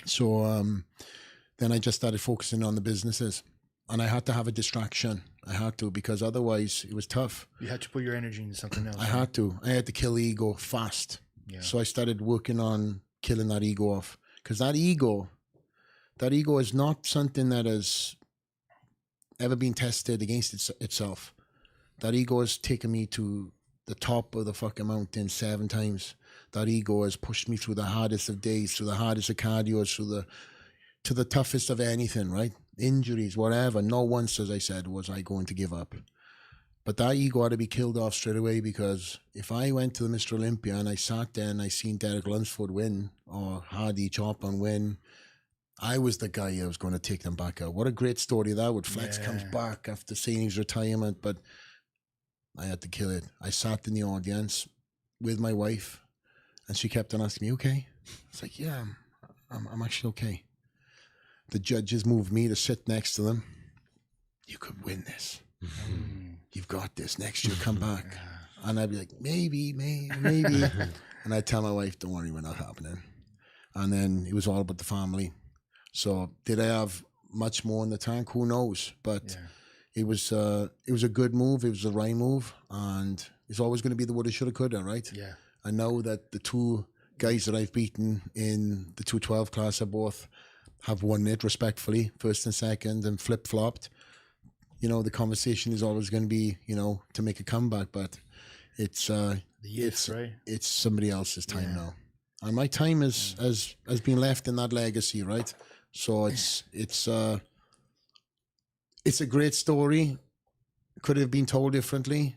So then I just started focusing on the businesses, and I had to have a distraction. I had to, because otherwise it was tough.
You had to put your energy into something else.
I had to kill the ego fast. So I started working on killing that ego off, because that ego is not something that has ever been tested against itself. That ego has taken me to the top of the fucking mountain 7 times. That ego has pushed me through the hardest of days, through the hardest of cardios, to the toughest of anything, right? Injuries, whatever. Not once, as I said, was I going to give up. But that ego had to be killed off straight away, because if I went to the Mr. Olympia and I sat there and I seen Derek Lunsford win, or Hardy Chopin win, I was the guy that was going to take them back out. What a great story that would. Flex comes back after seeing his retirement, but I had to kill it. I sat in the audience with my wife, and she kept on asking me, okay? It's like, yeah, I'm actually okay. The judges moved me to sit next to them. You could win this. You've got this. Next year, come back. And I'd be like, maybe. And I'd tell my wife, don't worry, we're not happening. And then it was all about the family. So did I have much more in the tank? Who knows? But it was a good move. It was the right move. And it's always going to be the woulda, shoulda, coulda, right? Yeah. I know that the 2 guys that I've beaten in the 212 class are both have won it respectfully, first and second, and flip-flopped. You know, the conversation is always going to be, you know, to make a comeback, but it's it's somebody else's time now. And my time has been left in that legacy, right? So it's a great story. Could it have been told differently?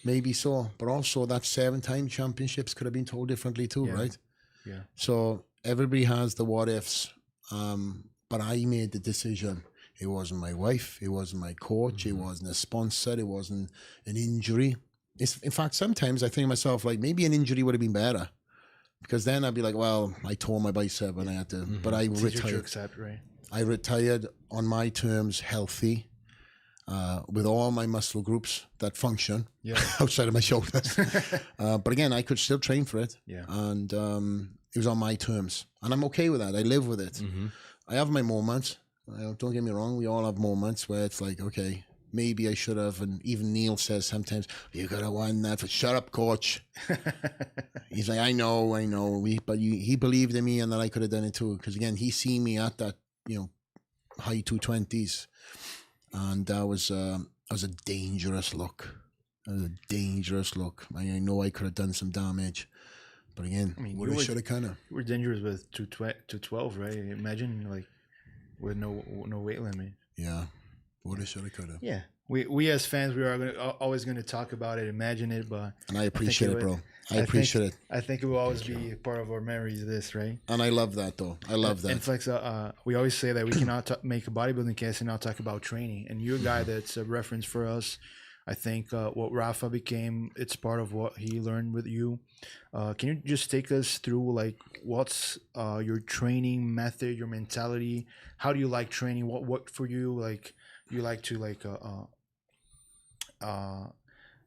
Maybe so. But also that 7-time championships could have been told differently too, right? Yeah. So everybody has the what ifs. But I made the decision. It wasn't my wife. It wasn't my coach. It wasn't a sponsor. It wasn't an injury. In fact, sometimes I think to myself, like, maybe an injury would have been better, because then I'd be like, well, I tore my bicep and I had to, but I retired. Accept, right? I retired on my terms, healthy, with all my muscle groups that function outside of my shoulders. But again, I could still train for it. Yeah. And it was on my terms. And I'm okay with that. I live with it. I have my moments. Don't get me wrong. We all have moments where it's like, okay, maybe I should have. And even Neil says sometimes, you got to win that. Shut up, coach. He's like, I know. But he believed in me and that I could have done it too. Because again, he seen me at that, high 220s. And that was a dangerous look. It was a dangerous look. I know I could have done some damage. But again, woulda, shoulda, coulda.
You were dangerous with 212, right? Imagine, like, with no weight limit.
Yeah. Woulda, shoulda, coulda.
Yeah. We as fans, we are always going to talk about it, imagine it, but...
And I appreciate it, bro. I appreciate it.
I think it will always be part of our memories, this, right?
And I love that, though. I love that.
And Flex, we always say that we cannot make a bodybuilding cast and not talk about training. And you're a guy that's a reference for us. I think what Rafa became, it's part of what he learned with you. Can you just take us through, like, what's your training method, your mentality? How do you like training? What worked for you? Like, you like to, like,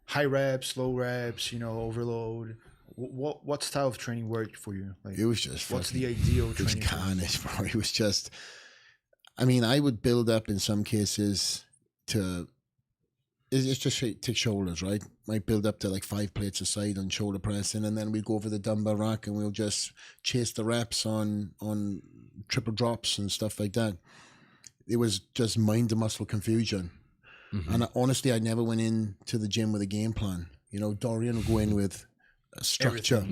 high reps, low reps, overload. What style of training worked for you? Like,
it was just
what's the ideal training?
It was carnage, bro. It was just, I mean, I would build up in some cases to it's just take shoulders, right? Might build up to like 5 plates a side on shoulder pressing, and then we go over the dumbbell rack and we'll just chase the reps on triple drops and stuff like that. It was just mind to muscle confusion. And honestly, I never went into the gym with a game plan. You know, Dorian would go in with a structure.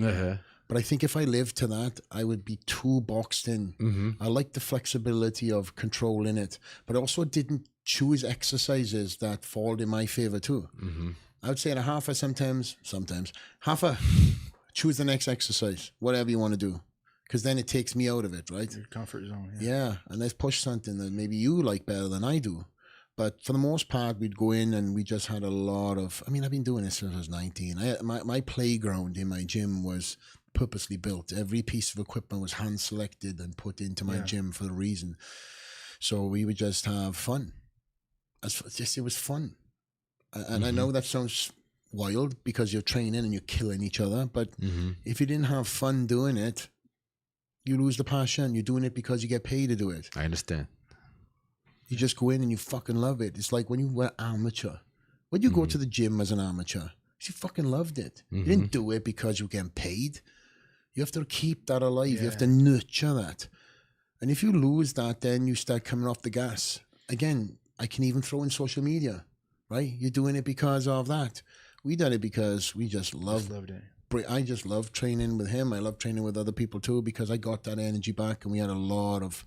But I think if I lived to that, I would be too boxed in. I like the flexibility of controlling it, but also didn't choose exercises that fall in my favor too. I would say at a half a sometimes, half a choose the next exercise, whatever you want to do. Because then it takes me out of it, right?
Your comfort zone.
Yeah, and let's push something that maybe you like better than I do. But for the most part, we'd go in and we just had a lot of, I mean, I've been doing this since I was 19. My playground in my gym was purposely built. Every piece of equipment was hand selected and put into my gym for a reason. So we would just have fun. It was fun. And I know that sounds wild because you're training and you're killing each other. But if you didn't have fun doing it, you lose the passion. You're doing it because you get paid to do it.
I understand.
You just go in and you fucking love it. It's like when you were amateur. When you go to the gym as an amateur, you fucking loved it. You didn't do it because you were getting paid. You have to keep that alive. You have to nurture that. And if you lose that, then you start coming off the gas. Again, I can even throw in social media, right? You're doing it because of that. We did it because we just loved it. I just love training with him. I love training with other people too because I got that energy back, and we had a lot of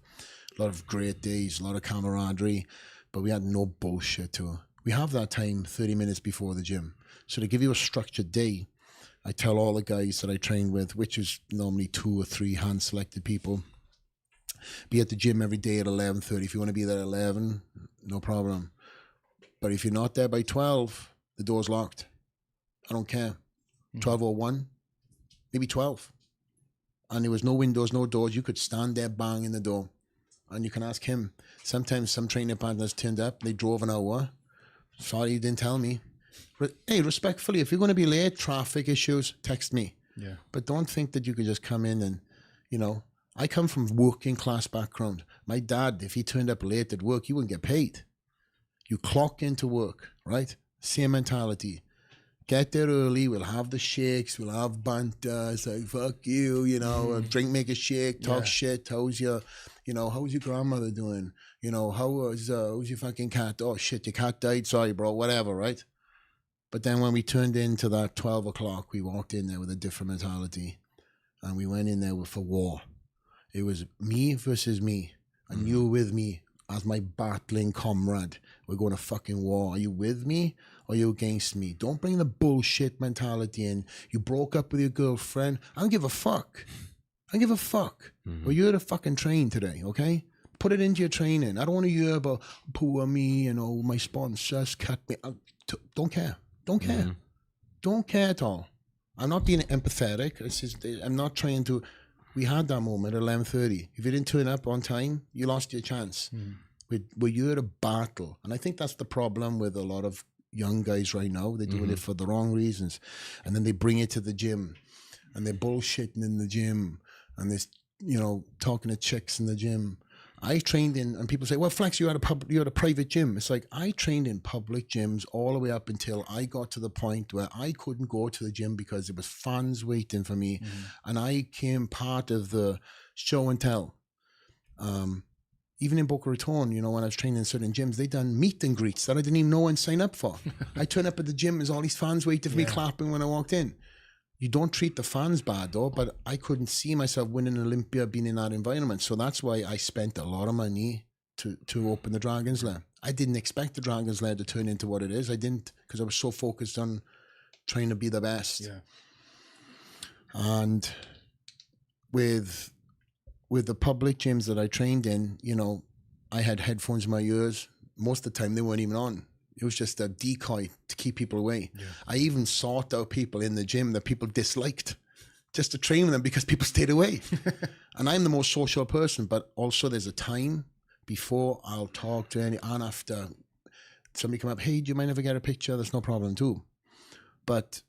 great days, a lot of camaraderie, but we had no bullshit too. We have that time 30 minutes before the gym. So to give you a structured day, I tell all the guys that I train with, which is normally 2 or 3 hand-selected people, be at the gym every day at 11:30. If you want to be there at 11, no problem. But if you're not there by 12, the door's locked. I don't care. 12:01, maybe 12. And there was no windows, no doors. You could stand there banging the door. And you can ask him. Sometimes some training partners turned up. They drove an hour. Sorry, you didn't tell me. Hey, respectfully, if you're going to be late, traffic issues, text me. Yeah. But don't think that you could just come in and, you know, I come from working class background. My dad, if he turned up late at work, you wouldn't get paid. You clock into work, right? Same mentality. Get there early, we'll have the shakes, we'll have banter, it's like, fuck you, you know, drink, make a shake, talk shit, how's your grandmother doing? You know, how's your fucking cat? Oh shit, your cat died, sorry bro, whatever, right? But then when we turned into that 12 o'clock, we walked in there with a different mentality, and we went in there for war. It was me versus me, and you were with me as my battling comrade. We're going to fucking war. Are you with me or are you against me? Don't bring the bullshit mentality in. You broke up with your girlfriend. I don't give a fuck. I don't give a fuck. Well, you're to fucking train today, okay? Put it into your training. I don't want to hear about poor me, you know, my sponsors cut me. Don't care. Don't care. Don't care at all. I'm not being empathetic. It's just, I'm not trying to. We had that moment at 11:30. If you didn't turn up on time, you lost your chance. We're here to battle. And I think that's the problem with a lot of young guys right now. They're doing it for the wrong reasons. And then they bring it to the gym. And they're bullshitting in the gym. And they're, you know, talking to chicks in the gym. I trained in, and people say, well, Flex, you're at a private gym. It's like, I trained in public gyms all the way up until I got to the point where I couldn't go to the gym because there was fans waiting for me. And I became part of the show and tell. Even in Boca Raton, you know, when I was training in certain gyms, they done meet and greets that I didn't even know and sign up for. I turn up at the gym, there's all these fans waiting for me clapping when I walked in. You don't treat the fans bad though, but I couldn't see myself winning Olympia being in that environment. So that's why I spent a lot of money to open the Dragon's Lair. I didn't expect the Dragon's Lair to turn into what it is. I didn't, because I was so focused on trying to be the best. Yeah. And with the public gyms that I trained in, you know, I had headphones in my ears. Most of the time they weren't even on. It was just a decoy to keep people away. Yeah. I even sought out people in the gym that people disliked just to train with them because people stayed away. And I'm the most social person, but also there's a time before I'll talk to any, and after somebody come up, hey, do you mind if I get a picture? There's no problem too. But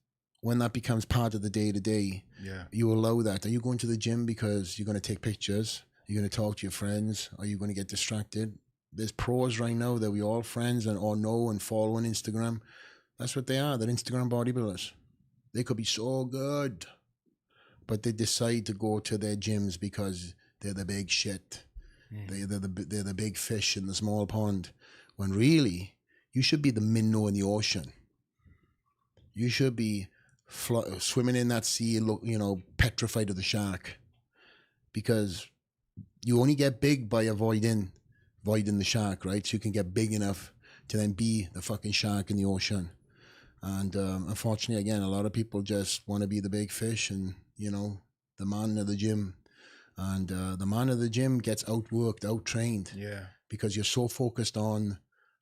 when that becomes part of the day-to-day, you allow that. Are you going to the gym because you're going to take pictures? You're going to talk to your friends? Are you going to get distracted? there's pros right now that we all friends and or know and follow on Instagram. That's what they are. They're Instagram bodybuilders. They could be so good, but they decide to go to their gyms because they're the big shit. They're the big fish in the small pond. When really, you should be the minnow in the ocean. You should be swimming in that sea, petrified of the shark. Because you only get big by avoiding the shark, right? So you can get big enough to then be the fucking shark in the ocean. And unfortunately, again, a lot of people just want to be the big fish and, the man of the gym. And the man of the gym gets outworked, out-trained. Yeah. Because you're so focused on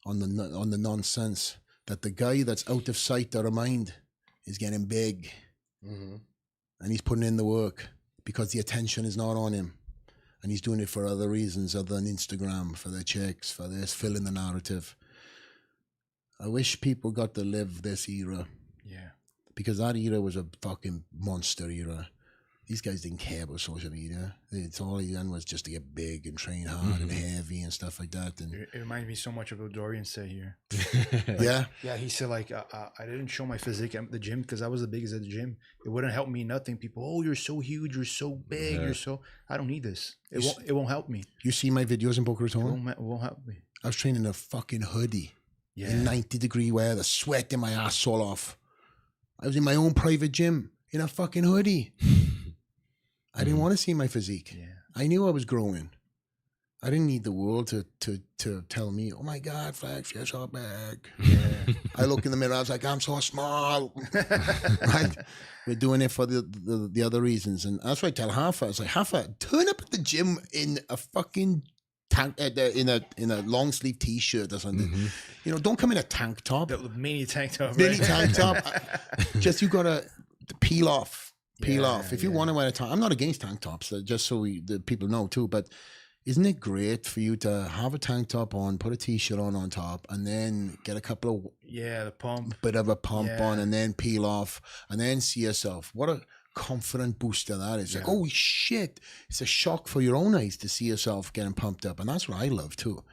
the nonsense that the guy that's out of sight, out of mind is getting big. Mm-hmm. And he's putting in the work because the attention is not on him. And he's doing it for other reasons other than Instagram, for their checks, for this, filling the narrative. I wish people got to live this era. Yeah. Because that era was a fucking monster era. These guys didn't care about social media. It's all he done was just to get big and train hard and heavy and stuff like that. And
it reminds me so much of what Dorian said here.
Yeah?
Yeah, he said, I didn't show my physique at the gym because I was the biggest at the gym. It wouldn't help me nothing. People, oh, you're so huge, you're so big, I don't need this. It won't help me.
You see my videos in Boca Raton?
It won't help me.
I was training in a fucking hoodie. Yeah. In 90-degree weather, sweating my ass all off. I was in my own private gym in a fucking hoodie. I didn't want to see my physique. Yeah. I knew I was growing. I didn't need the world to tell me, oh my God, Flex, you're so big. Yeah. I look in the mirror, I was like, I'm so small. Right? We're doing it for the other reasons. And that's why I tell Hafa, I was like, Hafa, turn up at the gym in a fucking tank, in a long sleeve t-shirt or something. Don't come in a tank top.
The mini tank top.
Mini tank top. Just you gotta peel off. If you want to wear a tank, I'm not against tank tops, just so the people know too, but isn't it great for you to have a tank top on, put a t-shirt on top, and then get a couple of
the pump,
bit of a pump on, and then peel off, and then see yourself? What a confident booster that is. Like, oh shit, it's a shock for your own eyes to see yourself getting pumped up. And that's what I love too.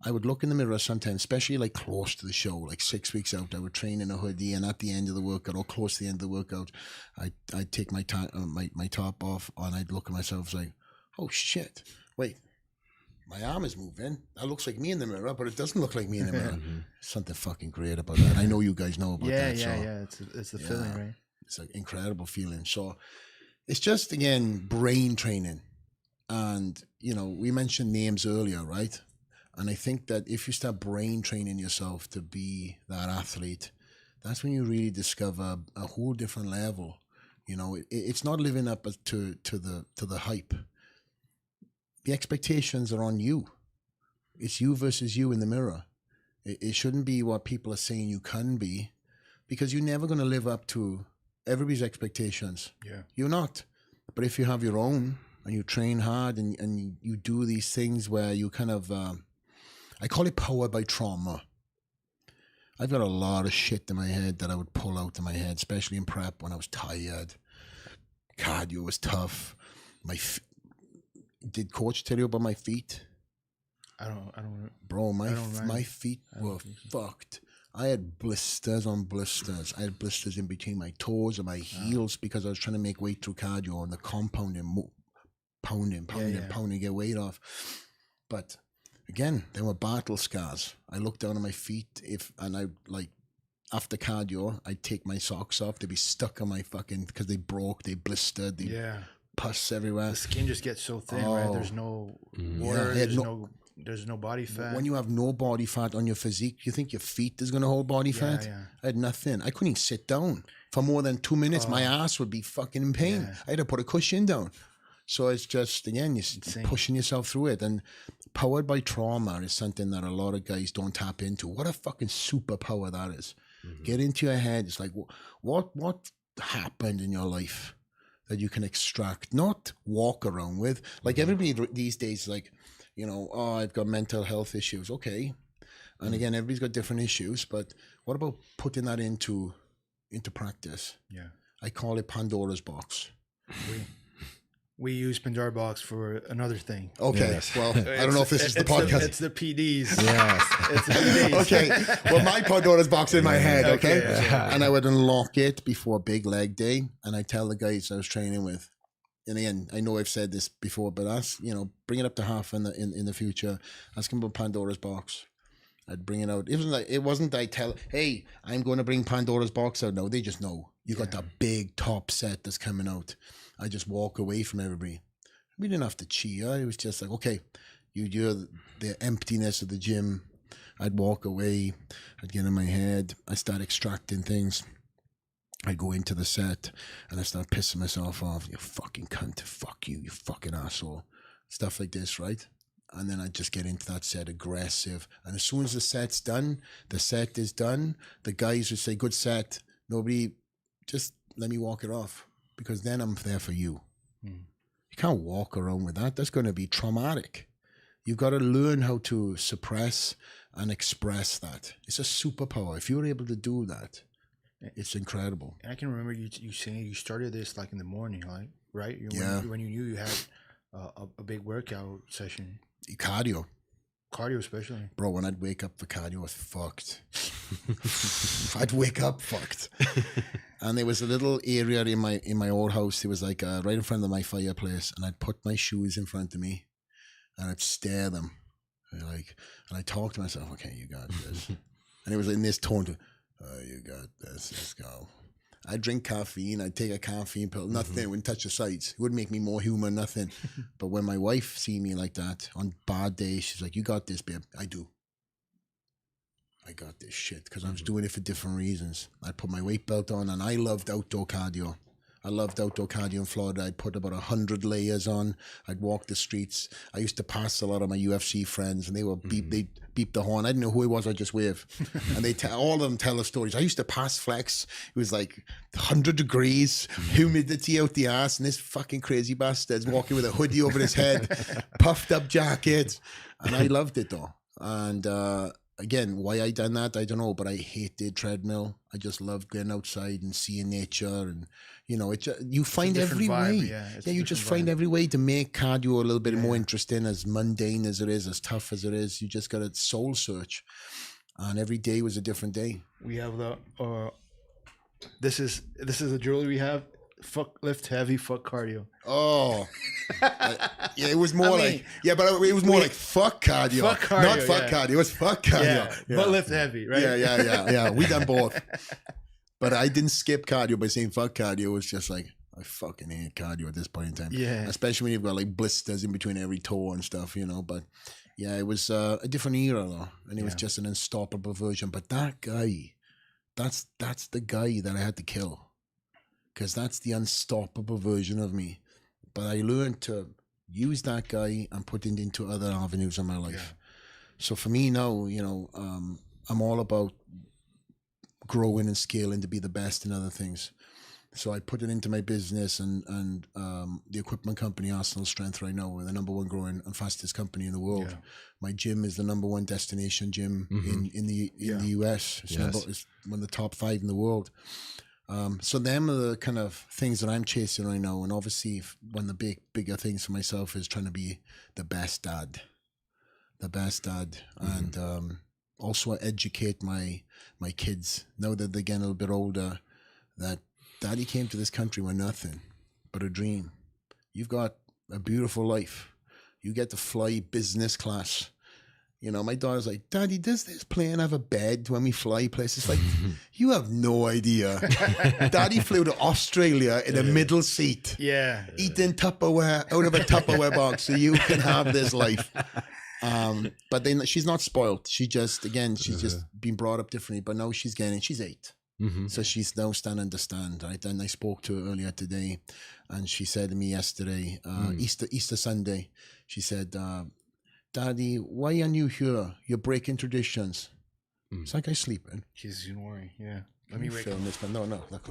I would look in the mirror sometimes, especially like close to the show, like 6 weeks out, I would train in a hoodie, and at the end of the workout or close to the end of the workout, I'd take my top off, and I'd look at myself like, oh shit, wait, my arm is moving. That looks like me in the mirror, but it doesn't look like me in the mirror. Something fucking great about that. I know you guys know about that.
Yeah. It's the feeling, right?
It's an incredible feeling. So it's just, again, brain training. And, we mentioned names earlier, right? And I think that if you start brain training yourself to be that athlete, that's when you really discover a whole different level. It's not living up to the hype. The expectations are on you. It's you versus you in the mirror. It shouldn't be what people are saying you can be, because you're never going to live up to everybody's expectations. Yeah, you're not. But if you have your own and you train hard and you do these things where you kind of I call it power by trauma. I've got a lot of shit in my head that I would pull out of my head, especially in prep when I was tired. Cardio was tough. Did coach tell you about my feet?
I don't.
Bro, my feet were fucked. I had blisters on blisters. I had blisters in between my toes and my heels because I was trying to make weight through cardio and the compounding, pounding, get weight off. But again, they were battle scars. I looked down at my feet after cardio, I'd take my socks off. They'd be stuck on my fucking, because they broke, they blistered, pus everywhere.
The skin just gets so thin, right? There's no water, there's no body fat.
When you have no body fat on your physique, you think your feet is going to hold body fat? Yeah. I had nothing. I couldn't even sit down. For more than 2 minutes, my ass would be fucking in pain. Yeah. I had to put a cushion down. So it's just, again, you're pushing yourself through it. And powered by trauma is something that a lot of guys don't tap into. What a fucking superpower that is. Get into your head. It's like, what happened in your life that you can extract, not walk around with? Like everybody these days, like, I've got mental health issues. Okay. And again, everybody's got different issues, but what about putting that into practice? Yeah. I call it Pandora's box.
we use Pandora Box for another thing.
Okay,
Yes.
well, I don't know if this is the podcast.
It's the PDs.
Yes.
It's the PDs.
Okay, well, my Pandora's box in my head, okay?
Okay.
And I would unlock it before big leg day, and I tell the guys I was training with, and again, I know I've said this before, but bring it up to half in the future. Ask them about Pandora's box. I'd bring it out. It wasn't I tell, hey, I'm going to bring Pandora's box out. No, they just know. You got that big top set that's coming out. I just walk away from everybody. We didn't have to cheer. It was just like, okay, you're the emptiness of the gym. I'd walk away. I'd get in my head. I start extracting things. I go into the set and I start pissing myself off. You fucking cunt. Fuck you, you fucking asshole. Stuff like this, right? And then I just get into that set aggressive. And as soon as the set is done, the guys would say, good set. Nobody, just let me walk it off. Because then I'm there for you. You can't walk around with that. That's going to be traumatic. You've got to learn how to suppress and express that. It's a superpower. If you're able to do that, it's incredible.
And I can remember you saying you started this like in the morning, like, right? When you knew you had a big workout session.
Cardio,
especially.
bro. When I'd wake up for cardio, I was fucked. I'd wake up fucked. And there was a little area in my old house. It was like right in front of my fireplace, and I'd put my shoes in front of me, and I'd stare them, and I talked to myself. Okay, you got this. And it was in this tone to, oh, you got this. Let's go. I'd drink caffeine. I'd take a caffeine pill. Nothing. It wouldn't touch the sides. It wouldn't make me more human. Nothing. But when my wife seen me like that on bad days, she's like, you got this, babe. I do. I got this shit because I was doing it for different reasons. I put my weight belt on, and I loved outdoor cardio. I loved outdoor cardio in Florida. I'd put about 100 layers on. I'd walk the streets. I used to pass a lot of my UFC friends, and they would they'd beep the horn. I didn't know who it was. I just wave. And all of them tell the stories. I used to pass Flex. It was like 100 degrees, humidity out the ass, and this fucking crazy bastard's walking with a hoodie over his head, puffed up jacket. And I loved it though. And again, why I done that, I don't know, but I hated treadmill. I just loved going outside and seeing nature, and you find every way. You just find every way to make cardio a little bit more interesting, as mundane as it is, as tough as it is. You just got to soul search, and every day was a different day.
We have the this is a jewelry we have. Fuck lift heavy, fuck cardio.
Oh, yeah, it was more like fuck cardio.
Fuck cardio,
not fuck cardio. It was fuck cardio.
Yeah, but lift heavy, right?
Yeah. We done both. But I didn't skip cardio by saying fuck cardio. It was just like, I fucking hate cardio at this point in time.
Yeah.
Especially when you've got like blisters in between every toe and stuff, But yeah, it was a different era though. And it was just an unstoppable version. But that guy, that's the guy that I had to kill. Because that's the unstoppable version of me. But I learned to use that guy and put it into other avenues of my life. So for me now, I'm all about growing and scaling to be the best in other things. So I put it into my business and the equipment company, Arsenal Strength, right now, we're the #1 growing and fastest company in the world. Yeah. My gym is the #1 destination gym in the US. It's one of the top 5 in the world. So them are the kind of things that I'm chasing right now. And obviously one of the bigger things for myself is trying to be the best dad. And also educate my kids, now that they're getting a little bit older, that daddy came to this country with nothing but a dream. You've got a beautiful life. You get to fly business class. My daughter's like, Daddy, does this plane have a bed when we fly places? Like, you have no idea. Daddy flew to Australia in a middle seat.
Yeah.
Eating Tupperware out of a Tupperware box so you can have this life. But then she's not spoiled. She's just been brought up differently. But now she's 8. So she's now starting to understand, right? And I spoke to her earlier today, and she said to me yesterday, Easter Sunday, she said, Daddy, why aren't you here? You're breaking traditions. It's like I sleeping.
She's snoring, yeah. Let me
film this, but no, look.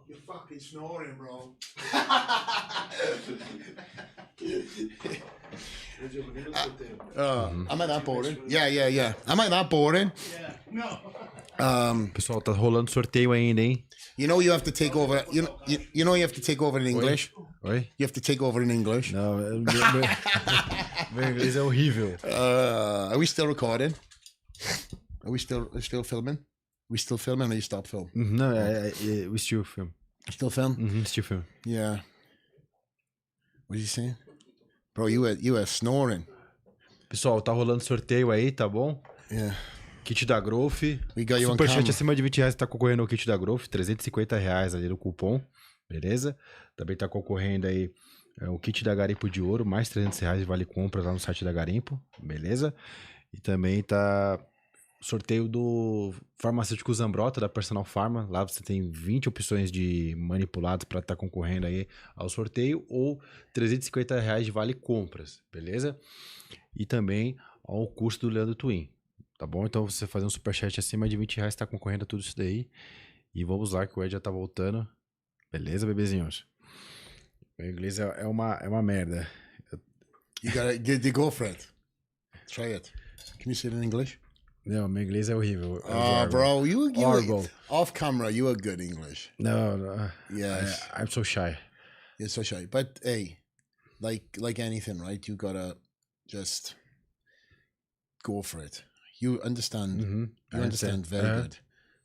You're fucking snoring, bro. Am I that boring? Yeah. Am I that boring?
Pessoal, tá rolando sorteio ainda, hein?
You know you have to take over. You know you have to take over in English.
Oi?
You have to take over in English.
Não, meu inglês é horrível.
Are we still recording? Are we still filming? We still filming or you stop film?
Não, we still film.
Still film?
Still film.
Yeah. What are you saying? Bro, you were snoring.
Pessoal, tá rolando sorteio aí, tá bom?
Yeah.
Kit da Growth.
We got you on
Superchat
camera.
acima de R$20 tá concorrendo ao kit da Growth, R$350 ali no cupom, beleza? Também tá concorrendo aí o kit da Garimpo de ouro, mais R$300 de vale compra lá no site da Garimpo, beleza? E também tá sorteio do farmacêutico Zambrota da Personal Pharma. Lá você tem 20 opções de manipulados para estar concorrendo aí ao sorteio, ou R$350 de vale compras, beleza? E também ao curso do Leandro Twin, tá bom? Então você fazer um superchat acima de R$20 tá concorrendo a tudo isso daí. E vamos lá que o Ed já tá voltando. Beleza, bebezinhos? O inglês é uma merda.
You gotta go for it. Try it. Can you say it in English?
Não, meu inglês é horrível.
Bro, you
Horrible.
off camera, you are good English.
No.
Yes.
I'm so shy.
You're so shy. But hey, like anything, right? You gotta just go for it. You understand. You understand very good.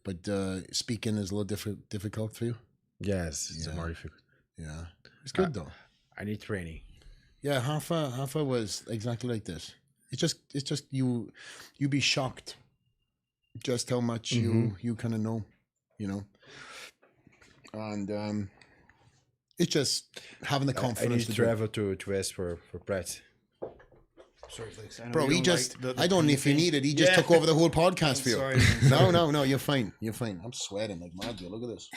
But speaking is a little difficult for you.
Yes, it's more difficult.
Yeah, it's good though.
I need training.
Yeah, Hafa was exactly like this. It's just you be shocked just how much you kind of know, you know. And it's just having the confidence
I need to travel to ask for practice.
Sorry, Flex.
Bro, he just, I don't know if you need it. He just took over the whole podcast for you.
Sorry, man.
No, you're fine. You're fine. I'm sweating like mad, dude. Look at this.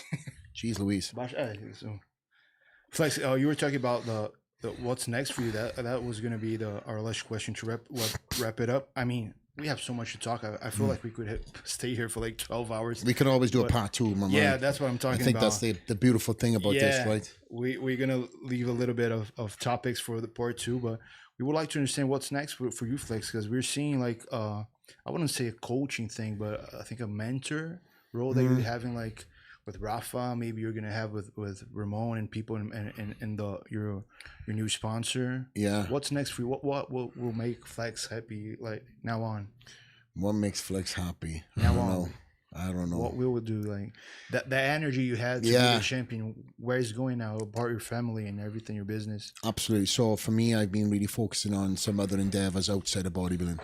Jeez Louise.
Flex, you were talking about the what's next for you. That was going to be our last question to wrap it up. I mean, we have so much to talk. I feel like we could stay here for like 12 hours.
We can always do a part two, my man.
Yeah, that's what I'm talking about.
I think that's the beautiful thing about this, right?
We're going to leave a little bit of topics for the part two, but we would like to understand what's next for you, Flex, because we're seeing like, I wouldn't say a coaching thing, but I think a mentor role that you're having, like with Rafa, maybe you're gonna have with Ramon and people and your new sponsor.
Yeah.
What's next for you? What will make Flex happy like now on?
What makes Flex happy? I don't know.
What will we do? Like that energy you had to be a champion, where is going now about your family and everything, your business?
Absolutely. So for me, I've been really focusing on some other endeavors outside of bodybuilding.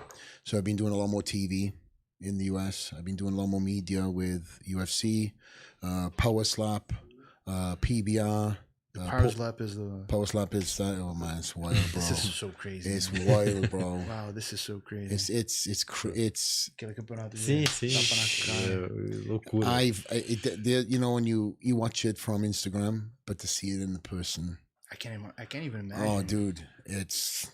So I've been doing a lot more TV in the US. I've been doing a lot more media with UFC, Power Slap, PBR.
Power Slap is the...
Power Slap is that. Oh man, it's wild, bro.
This is so crazy.
It's wild, bro.
Wow, this is so crazy.
It's
Sim. Loucura.
you know, when you watch it from Instagram, but to see it in the person,
I can't even imagine.
Oh, dude, it's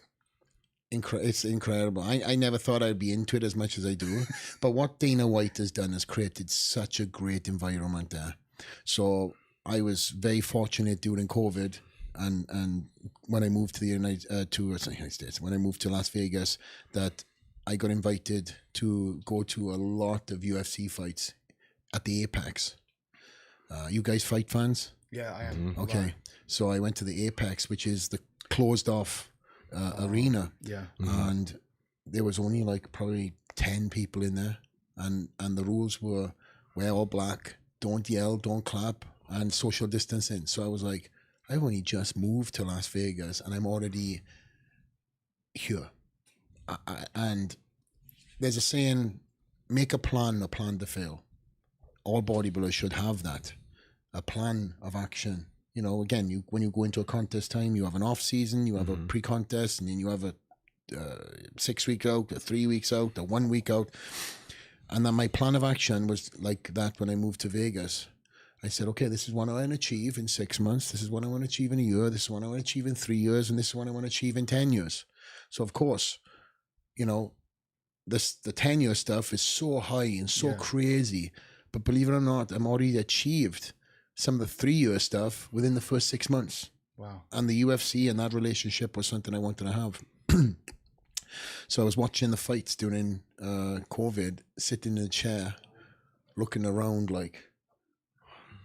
incredible. I never thought I'd be into it as much as I do, but what Dana White has done has created such a great environment there. So I was very fortunate during COVID, and when I moved to the United States, when I moved to Las Vegas, that I got invited to go to a lot of UFC fights at the Apex. You guys fight fans?
Yeah, I am.
Okay, so I went to the Apex, which is the closed off arena.
Yeah.
And there was only like probably 10 people in there, and the rules were wear all black, don't yell, don't clap, and social distancing. So I was like, I've only just moved to Las Vegas and I'm already here. And there's a saying, make a plan to fail. All bodybuilders should have that, a plan of action. You know, again, when you go into a contest time, you have an off season, you have a pre-contest, and then you have a 6 week out, a 3 weeks out, a 1 week out. And then my plan of action was like that when I moved to Vegas. I said, okay, this is what I want to achieve in 6 months. This is what I want to achieve in a year. This is what I want to achieve in 3 years. And this is what I want to achieve in 10 years. So, of course, you know, the 10-year stuff is so high and so crazy. But believe it or not, I'm already achieved some of the 3-year stuff within the first 6 months.
Wow.
And the UFC and that relationship was something I wanted to have. So I was watching the fights during COVID, sitting in a chair, looking around like,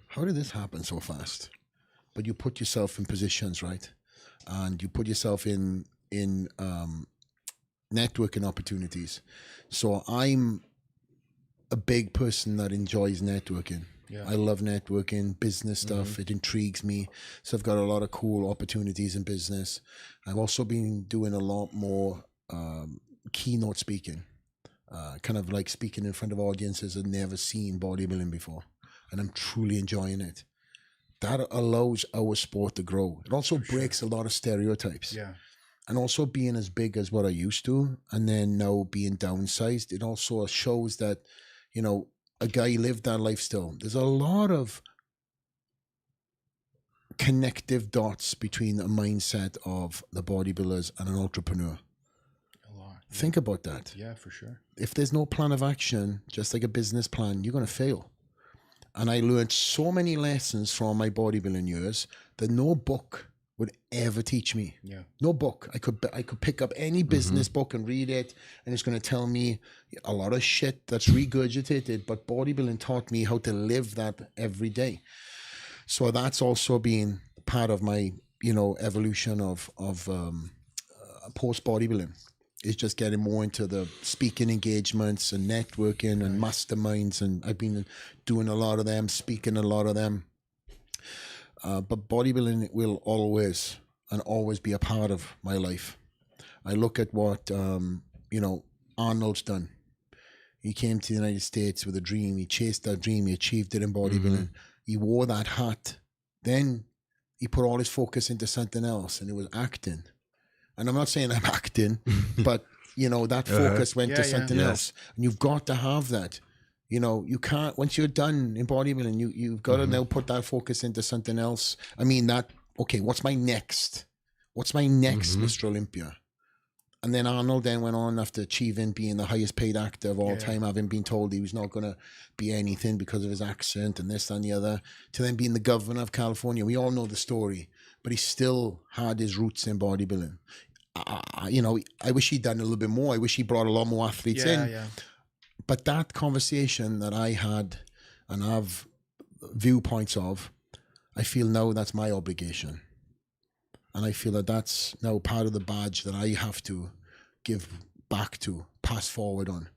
how did this happen so fast? But you put yourself in positions, right? And you put yourself in networking opportunities. So I'm a big person that enjoys networking.
Yeah.
I love networking, business stuff. It intrigues me. So I've got a lot of cool opportunities in business. I've also been doing a lot more keynote speaking, kind of like speaking in front of audiences I've never seen bodybuilding before. And I'm truly enjoying it. That allows our sport to grow. It also breaks a lot of stereotypes.
Yeah.
And also being as big as what I used to, and then now being downsized, it also shows that, you know, a guy lived that lifestyle. There's a lot of connective dots between a mindset of the bodybuilders and an entrepreneur.
A lot. Yeah.
Think about that.
Yeah, for sure.
If there's no plan of action, just like a business plan, you're going to fail. And I learned so many lessons from my bodybuilding years that no book would ever teach me.
Yeah.
No book. I could pick up any business book and read it, and it's going to tell me a lot of shit that's regurgitated, but bodybuilding taught me how to live that every day. So that's also been part of my, you know, evolution of post bodybuilding. Is just getting more into the speaking engagements and networking and masterminds, and I've been doing a lot of them, speaking a lot of them. But bodybuilding will always be a part of my life. I look at what you know, Arnold's done. He came to the United States with a dream. He chased that dream. He achieved it in bodybuilding. He wore that hat. Then he put all his focus into something else, and it was acting. And I'm not saying I'm acting, but, you know, that focus went to something else. And you've got to have that. You know, you can't, once you're done in bodybuilding, you've got to now put that focus into something else. I mean, okay, what's my next? What's my next Mr. Olympia? And then Arnold then went on after achieving being the highest paid actor of all time, having been told he was not going to be anything because of his accent and this and the other, to then being the governor of California. We all know the story, but he still had his roots in bodybuilding. You know, I wish he'd done a little bit more. I wish he brought a lot more athletes in. Yeah. But that conversation that I had and have viewpoints of, I feel now that's my obligation. And I feel that that's now part of the badge that I have to give back to, pass forward on.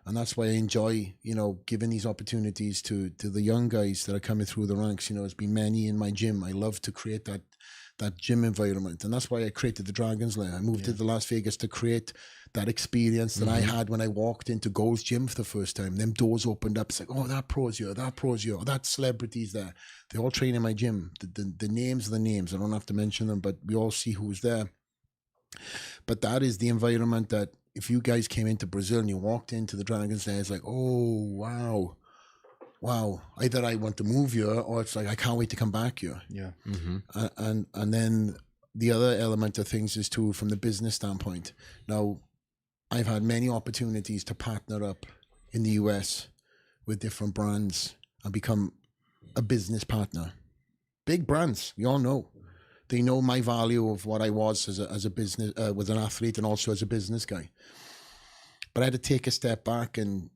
And that's why I enjoy, you know, giving these opportunities to the young guys that are coming through the ranks. You know, there's been many in my gym. I love to create that gym environment. And that's why I created the Dragon's Lair. I moved to Las Vegas to create that experience that I had when I walked into Gold's Gym for the first time. Them doors opened up. It's like, oh, that pro's here, oh, that celebrity's there. They all train in my gym. The names are the names. I don't have to mention them, but we all see who's there. But that is the environment that if you guys came into Brazil and you walked into the Dragon's Lair, it's like, oh, wow, either I want to move here or it's like, I can't wait to come back here. Yeah. And then the other element of things is too, from the business standpoint. Now, I've had many opportunities to partner up in the US with different brands and become a business partner. Big brands, we all know. They know my value of what I was as a business, with an athlete and also as a business guy. But I had to take a step back, and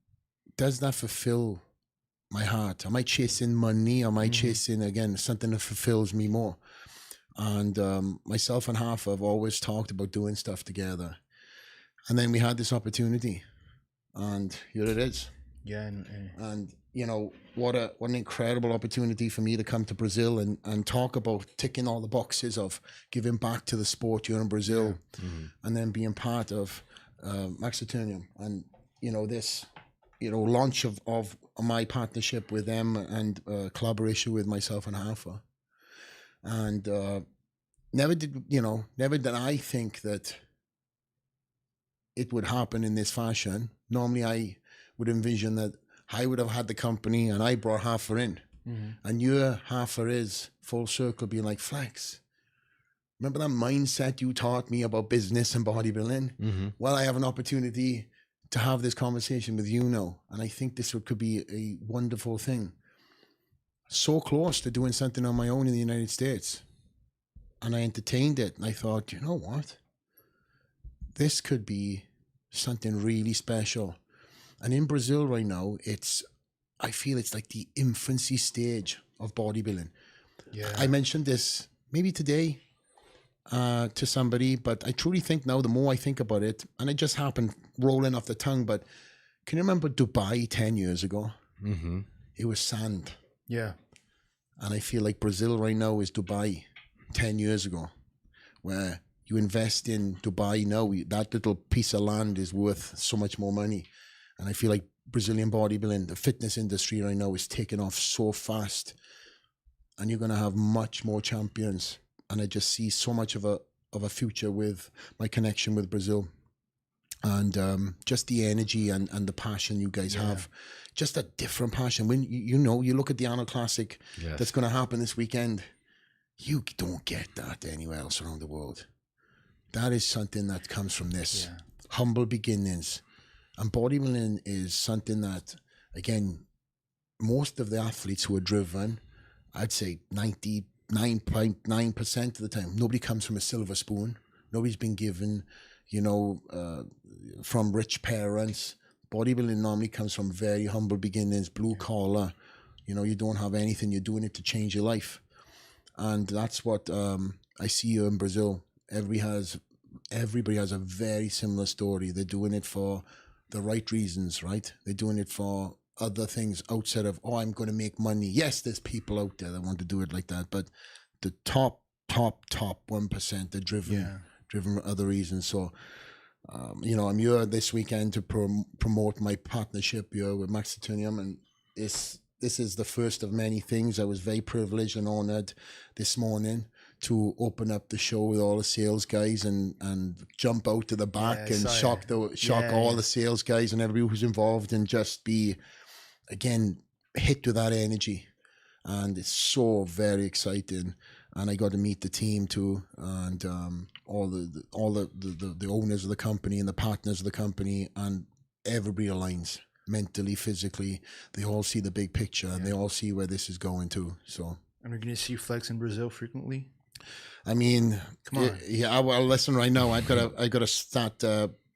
does that fulfill my heart? Am I chasing money? Am I chasing, again, something that fulfills me more? And myself and Hafa have always talked about doing stuff together. And then we had this opportunity, and here it is. Yeah. And you know, what an incredible opportunity for me to come to Brazil and talk about ticking all the boxes of giving back to the sport here in Brazil, and then being part of Maxiturnium, and, you know, this, you know, launch of my partnership with them and collaboration with myself and Hafa. And never did I think that it would happen in this fashion. Normally I would envision that I would have had the company and I brought Hafa in. And your Hafa is full circle being like, Flex, remember that mindset you taught me about business and bodybuilding? Well, I have an opportunity to have this conversation with you now. And I think this could be a wonderful thing. So close to doing something on my own in the United States. And I entertained it. And I thought, you know what? this could be something really special. And in Brazil right now, I feel it's like the infancy stage of bodybuilding.
Yeah.
I mentioned this maybe today to somebody, but I truly think now, the more I think about it, and it just happened rolling off the tongue, but can you remember Dubai 10 years ago?
Mm-hmm.
It was sand.
Yeah.
And I feel like Brazil right now is Dubai 10 years ago, where you invest in Dubai now, that little piece of land is worth so much more money. And I feel like Brazilian bodybuilding, the fitness industry right now is taking off so fast. And you're going to have much more champions. And I just see so much of a future with my connection with Brazil. And just the energy and the passion you guys have. Just a different passion. When you look at the Arnold Classic that's going to happen this weekend, you don't get that anywhere else around the world. That is something that comes from this. Humble beginnings. And bodybuilding is something that, again, most of the athletes who are driven, I'd say 99.9% of the time, nobody comes from a silver spoon. Nobody's been given, from rich parents. Bodybuilding normally comes from very humble beginnings, blue collar. You don't have anything. You're doing it to change your life. And that's what I see here in Brazil. Everybody has a very similar story. They're doing it for the right reasons, right? They're doing it for other things outside of, I'm going to make money. Yes, there's people out there that want to do it like that, but the top 1%, they're driven for other reasons. So, I'm here this weekend to promote my partnership here with Max Titanium, and this is the first of many things. I was very privileged and honored this morning to open up the show with all the sales guys and jump out to the back and shock all the sales guys and everybody who's involved, and just be, again, hit with that energy. And it's so very exciting. And I got to meet the team too, and all the owners of the company and the partners of the company, and everybody aligns mentally, physically. They all see the big picture, and they all see where this is going to. So, and
we're going to see you flex in Brazil frequently.
I mean,
come on.
Well, listen, right now I gotta start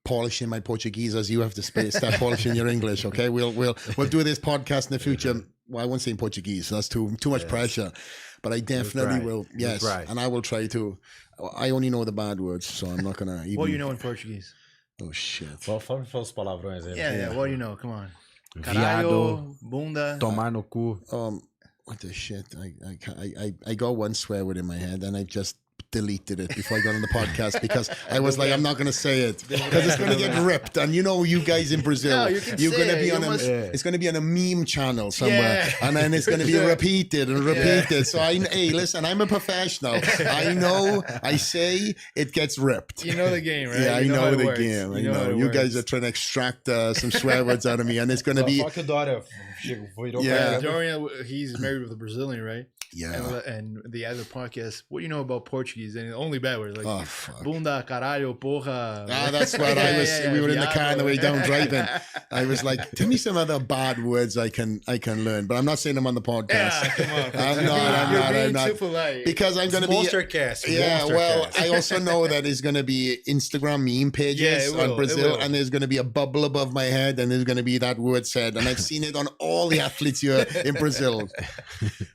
polishing my Portuguese as you have to start polishing your English. Okay, we'll do this podcast in the future. Well, I won't say in Portuguese. That's too much pressure. But I definitely will. Yes, and I will try to. I only know the bad words, so I'm not gonna. Even...
What do you know in Portuguese?
Oh shit!
Well, fala os palavrões aí.
Yeah. What do you know? Come on. Caralho, bunda.
Tomar no cu.
What the shit? I got one swear word in my head, and I just deleted it before I got on the podcast because I was like, I'm not going to say it because it's going to get ripped. And you guys in Brazil, you're going to be on it's going to be on a meme channel somewhere, and then it's going to be repeated and repeated. So hey, listen, I'm a professional. I know. I say it gets ripped.
You know the game, right?
Yeah, I know the game. I know. You guys are trying to extract some swear words out of me, and it's going to be.
Dorian, he's married with a Brazilian, right?
Yeah.
And the other podcast, what do you know about Portuguese? And only bad words like bunda, caralho, porra.
That's what I was. We were in the car on the way down driving. I was like, tell me some other bad words I can learn, but I'm not saying them on the podcast.
Yeah, come on.
I'm not. Too polite. Because I'm going to be
Monstercast.
Well, I also know that there's going to be Instagram meme pages on Brazil, and there's going to be a bubble above my head, and there's going to be that word said, and I've seen it on all the athletes here in Brazil.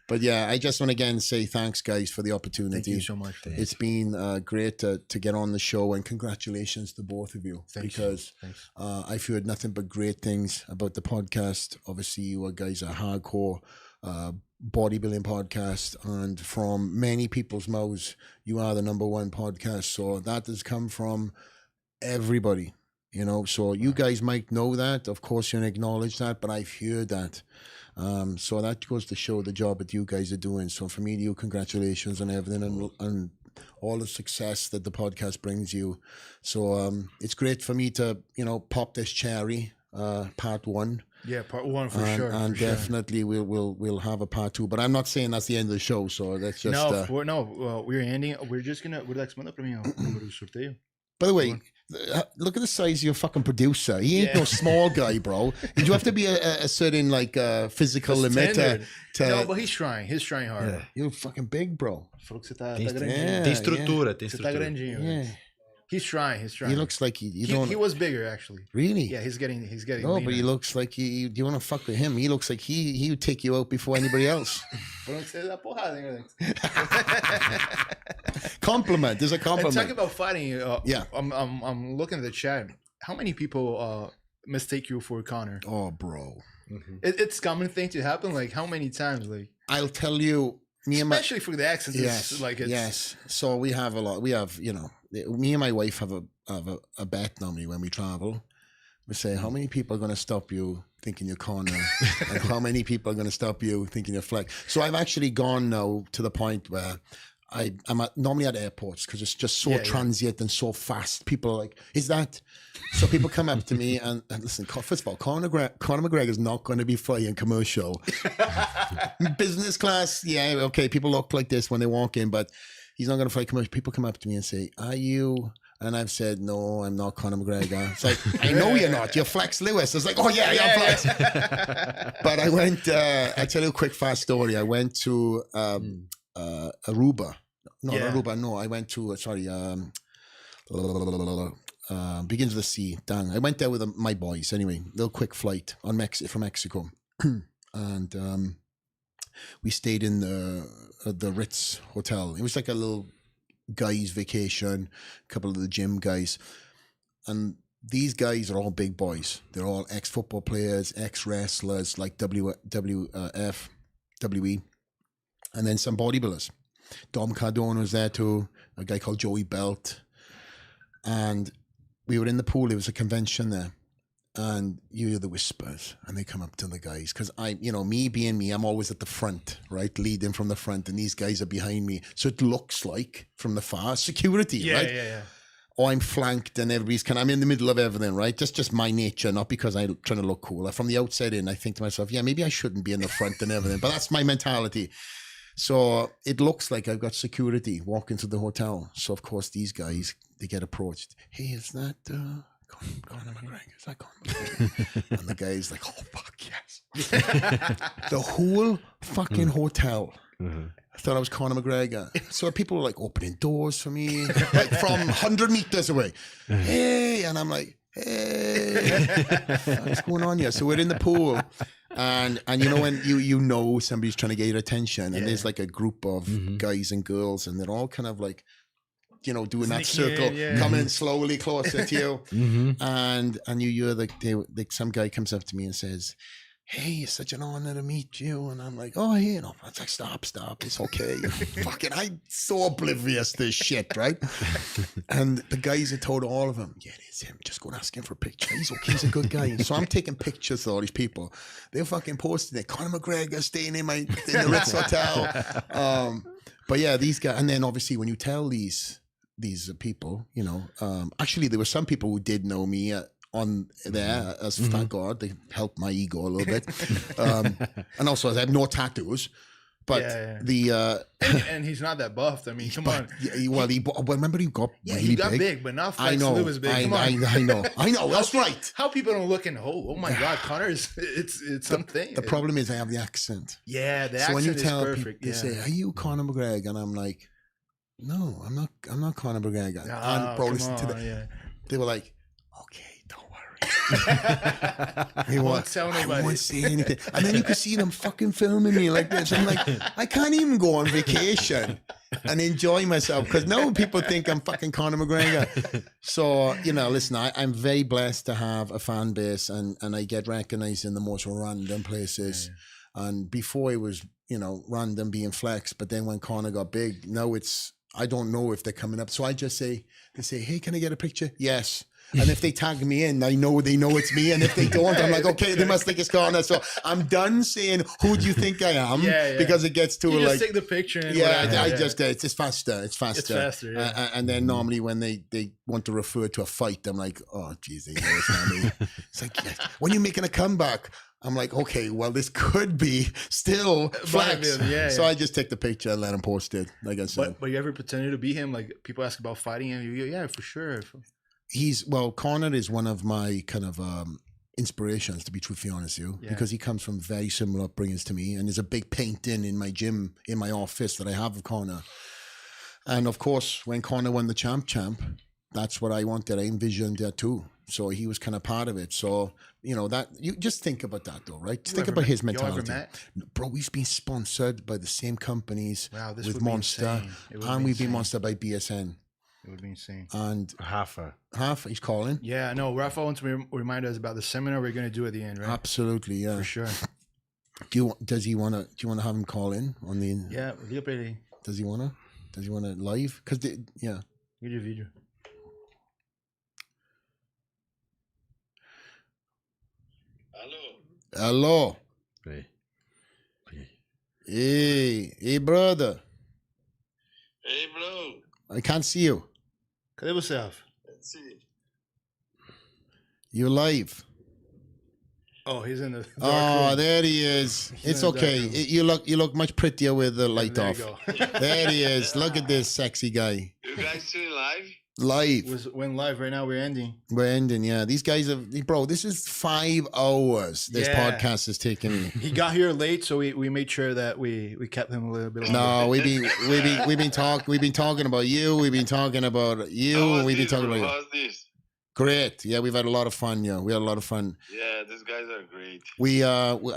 But yeah, I just want to again say thanks, guys, for the opportunity.
Thank you so much.
It's been great to get on the show, and congratulations to both of you. Because I've heard nothing but great things about the podcast. Obviously, you guys are hardcore bodybuilding podcast, and from many people's mouths, you are the #1 podcast. So that has come from everybody, So you guys might know that. Of course, you can acknowledge that, but I've heard that. So that goes to show the job that you guys are doing. So for me, you, congratulations on everything and all the success that the podcast brings you. So it's great for me to, pop this cherry, part 1.
Yeah, part 1 for sure.
And definitely we'll have a part 2. But I'm not saying that's the end of the show. So that's just
we're ending. We're just gonna. We're like para mim o número do sorteio.
By the way, look at the size of your fucking producer. He ain't no small guy, bro. Did you have to be a certain physical limit to...
No, but he's trying. He's trying hard.
Yeah. You're fucking big, bro.
Falou que você tá grandinho.
Tem estrutura, tem estrutura.
Você tá grandinho.
Yeah.
He's trying.
He looks like
he was bigger actually.
Really?
Yeah, he's getting.
No,
leaner.
but he looks like do you want to fuck with him? He looks like he would take you out before anybody else. Compliment. There's a compliment.
And talking about fighting.
Yeah.
I'm looking at the chat. How many people mistake you for Connor?
Oh, bro.
It's a common thing to happen. Like how many times? Like
I'll tell you.
Especially for the accents.
Yes. Yes. So we have a lot. We have me and my wife have a bet normally when we travel. We say, how many people are going to stop you thinking you're Connor? And how many people are going to stop you thinking you're Fleck? So I've actually gone now to the point where I'm normally at airports because it's just so transient and so fast. People are like, is that? So people come up to me and listen, first of all, Conor McGregor is not going to be flying commercial. Business class, yeah, okay, people look like this when they walk in, but he's not going to fly commercial. People come up to me and say, are you... And I've said, no, I'm not Conor McGregor. It's like, I know you're not. You're Flex Lewis. It's like, oh, yeah, I'm Flex. But I went, I'll tell you a quick, fast story. I went to Aruba. No, not Aruba. No, I went to, begins with a C. Dang. I went there with my boys. Anyway, little quick flight from Mexico. And we stayed in the Ritz Hotel. It was like a little guys vacation, a couple of the gym guys, and these guys are all big boys. They're all ex-football players, ex-wrestlers like WWF, WE, and then some bodybuilders. Dom Cardone was there too, a guy called Joey Belt, and we were in the pool. It was a convention there, and you hear the whispers, and they come up to the guys. Because me being me, I'm always at the front, right? Leading from the front, and these guys are behind me. So it looks like, from the far, security, right? Yeah. Or I'm flanked, and I'm in the middle of everything, right? That's just my nature, not because I'm trying to look cool. From the outside in, I think to myself, yeah, maybe I shouldn't be in the front and everything. But that's my mentality. So it looks like I've got security walking to the hotel. So, of course, these guys, they get approached. Hey, is that... Conor McGregor, is that Conor McGregor? And the guy's like, oh, fuck, yes. The whole fucking hotel thought I was Conor McGregor. So people were like opening doors for me, like from 100 meters away. Hey, and I'm like, hey, what's going on here? So we're in the pool. And you know when you know somebody's trying to get your attention, and there's like a group of guys and girls, and they're all kind of like, doing that circle, coming slowly closer to you. And you hear some guy comes up to me and says, hey, it's such an honor to meet you. And I'm like, oh, yeah, no. It's like, stop, it's okay. Fucking, I'm so oblivious to this shit, right? And the guys had told all of them, yeah, it is him. Just go and ask him for a picture. He's okay, he's a good guy. So I'm taking pictures of all these people. They're fucking posting it. Conor McGregor staying in the Ritz Hotel. But yeah, these guys, and then obviously when you tell these people, actually there were some people who did know me on there, as thank God, they helped my ego a little bit. And also I have no tattoos, but
and he's not that buffed. I mean, come on.
Well, remember he got
he got big, but not Flex Lewis big. Come on.
I know. That's right.
How people don't look and oh my God, Connor is it's something.
The problem is I have the accent.
Yeah, the accent
so when you
is
tell
perfect.
People, they say, "Are you Conor McGregor?" And I'm like, "No, I'm not Conor McGregor." And bro, listen to that. They were like, "Okay, don't worry."
I won't tell nobody.
I won't say anything. And then you could see them fucking filming me like this. I'm like, I can't even go on vacation and enjoy myself because now people think I'm fucking Conor McGregor. So, listen, I'm very blessed to have a fan base and I get recognized in the most random places. And before it was, random being Flex, but then when Conor got big, now I don't know if they're coming up. So I just say, hey, can I get a picture? Yes. And if they tag me in, they know it's me. And if they don't, I'm like, okay, they must think it's Conor. So I'm done saying, who do you think I am? Because it gets too
just take the picture. And
it's faster. It's faster. And then normally when they want to refer to a fight, I'm like, oh, geez, they know it's not me. It's like, yes. When you're making a comeback, I'm like, okay, well, this could be still Flex. So I just take the picture and let him post it, like I said.
But you ever pretended to be him? Like people ask about fighting and you go, yeah, for sure.
Conor is one of my kind of inspirations, to be truthfully honest with you, because he comes from very similar upbringings to me. And there's a big painting in my gym, in my office that I have of Conor. And of course, when Conor won the champ, that's what I wanted. I envisioned that too. So he was kind of part of it. So, you know, that you just think about that though, right? Just think about his mentality.
Y'all ever met?
Bro, we've been sponsored by the same companies
This
with
would be
Monster.
insane.
And we've been sponsored by BSN.
It would be insane.
And
Rafa.
he's calling.
Yeah, no, Rafa wants to remind us about the seminar we're going to do at the end, right?
Absolutely, yeah.
For sure.
Do you want to have him call in on the?
Yeah, liga pra ele.
Does he wanna live? Because yeah.
Liga de vídeo.
Hello.
Hey.
Hey, brother.
Hey, bro.
I can't see you.
Cadê você, Rafa?
Let's see.
You're live.
Oh, he's in the dark
Oh,
room.
there he is. It's
in the dark
okay.
room.
You look much prettier with the light
There
off.
you go.
There he is. Look at this sexy guy.
You guys still live?
Live.
Went live right now. We're ending.
We're ending, yeah. These guys bro, this is 5 hours this
Yeah.
podcast is taking me.
He got here late, so we made sure that we kept him a little bit longer.
No, we've been talking about you. We've been talking about you.
How's
We've been
this,
talking
bro?
about you.
How's this?
Great. Yeah, we've had a lot of fun. Yeah, we had a lot of fun.
Yeah, these guys are great.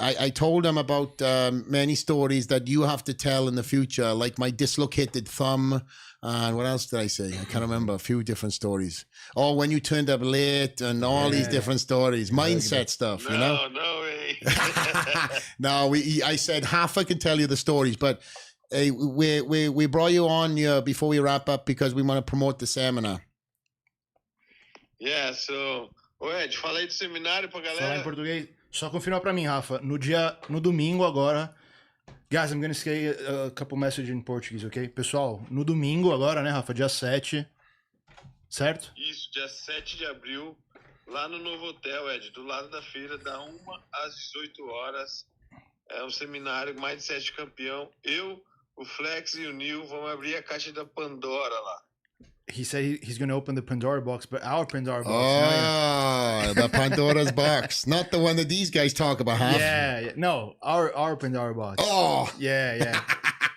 I told them about many stories that you have to tell in the future, like my dislocated thumb. And what else did I say? I can't remember. A few different stories. Oh, when you turned up late and all these different stories. Mindset stuff, you know?
No way.
No, I said half I can tell you the stories, but we brought you on before we wrap up because we want to promote the seminar.
Yeah, so... Ô, Ed, fala aí do seminário pra
Falar em
galera.
português. Só confirma pra mim, Rafa. No domingo agora. Guys, I'm gonna say a couple messages in Portuguese, ok? Pessoal, no domingo agora, né, Rafa? Dia 7. Certo?
Isso, dia 7 de abril, lá no novo hotel, Ed, do lado da feira, da 1 às 18 horas. É um seminário Mindset de Campeão. Eu, o Flex e o Nil vamos abrir a caixa da Pandora lá.
He said he's gonna open the Pandora box, but our Pandora box.
Oh, the Pandora's box. Not the one that these guys talk about, huh?
Yeah. No, our Pandora box.
Oh!
Yeah.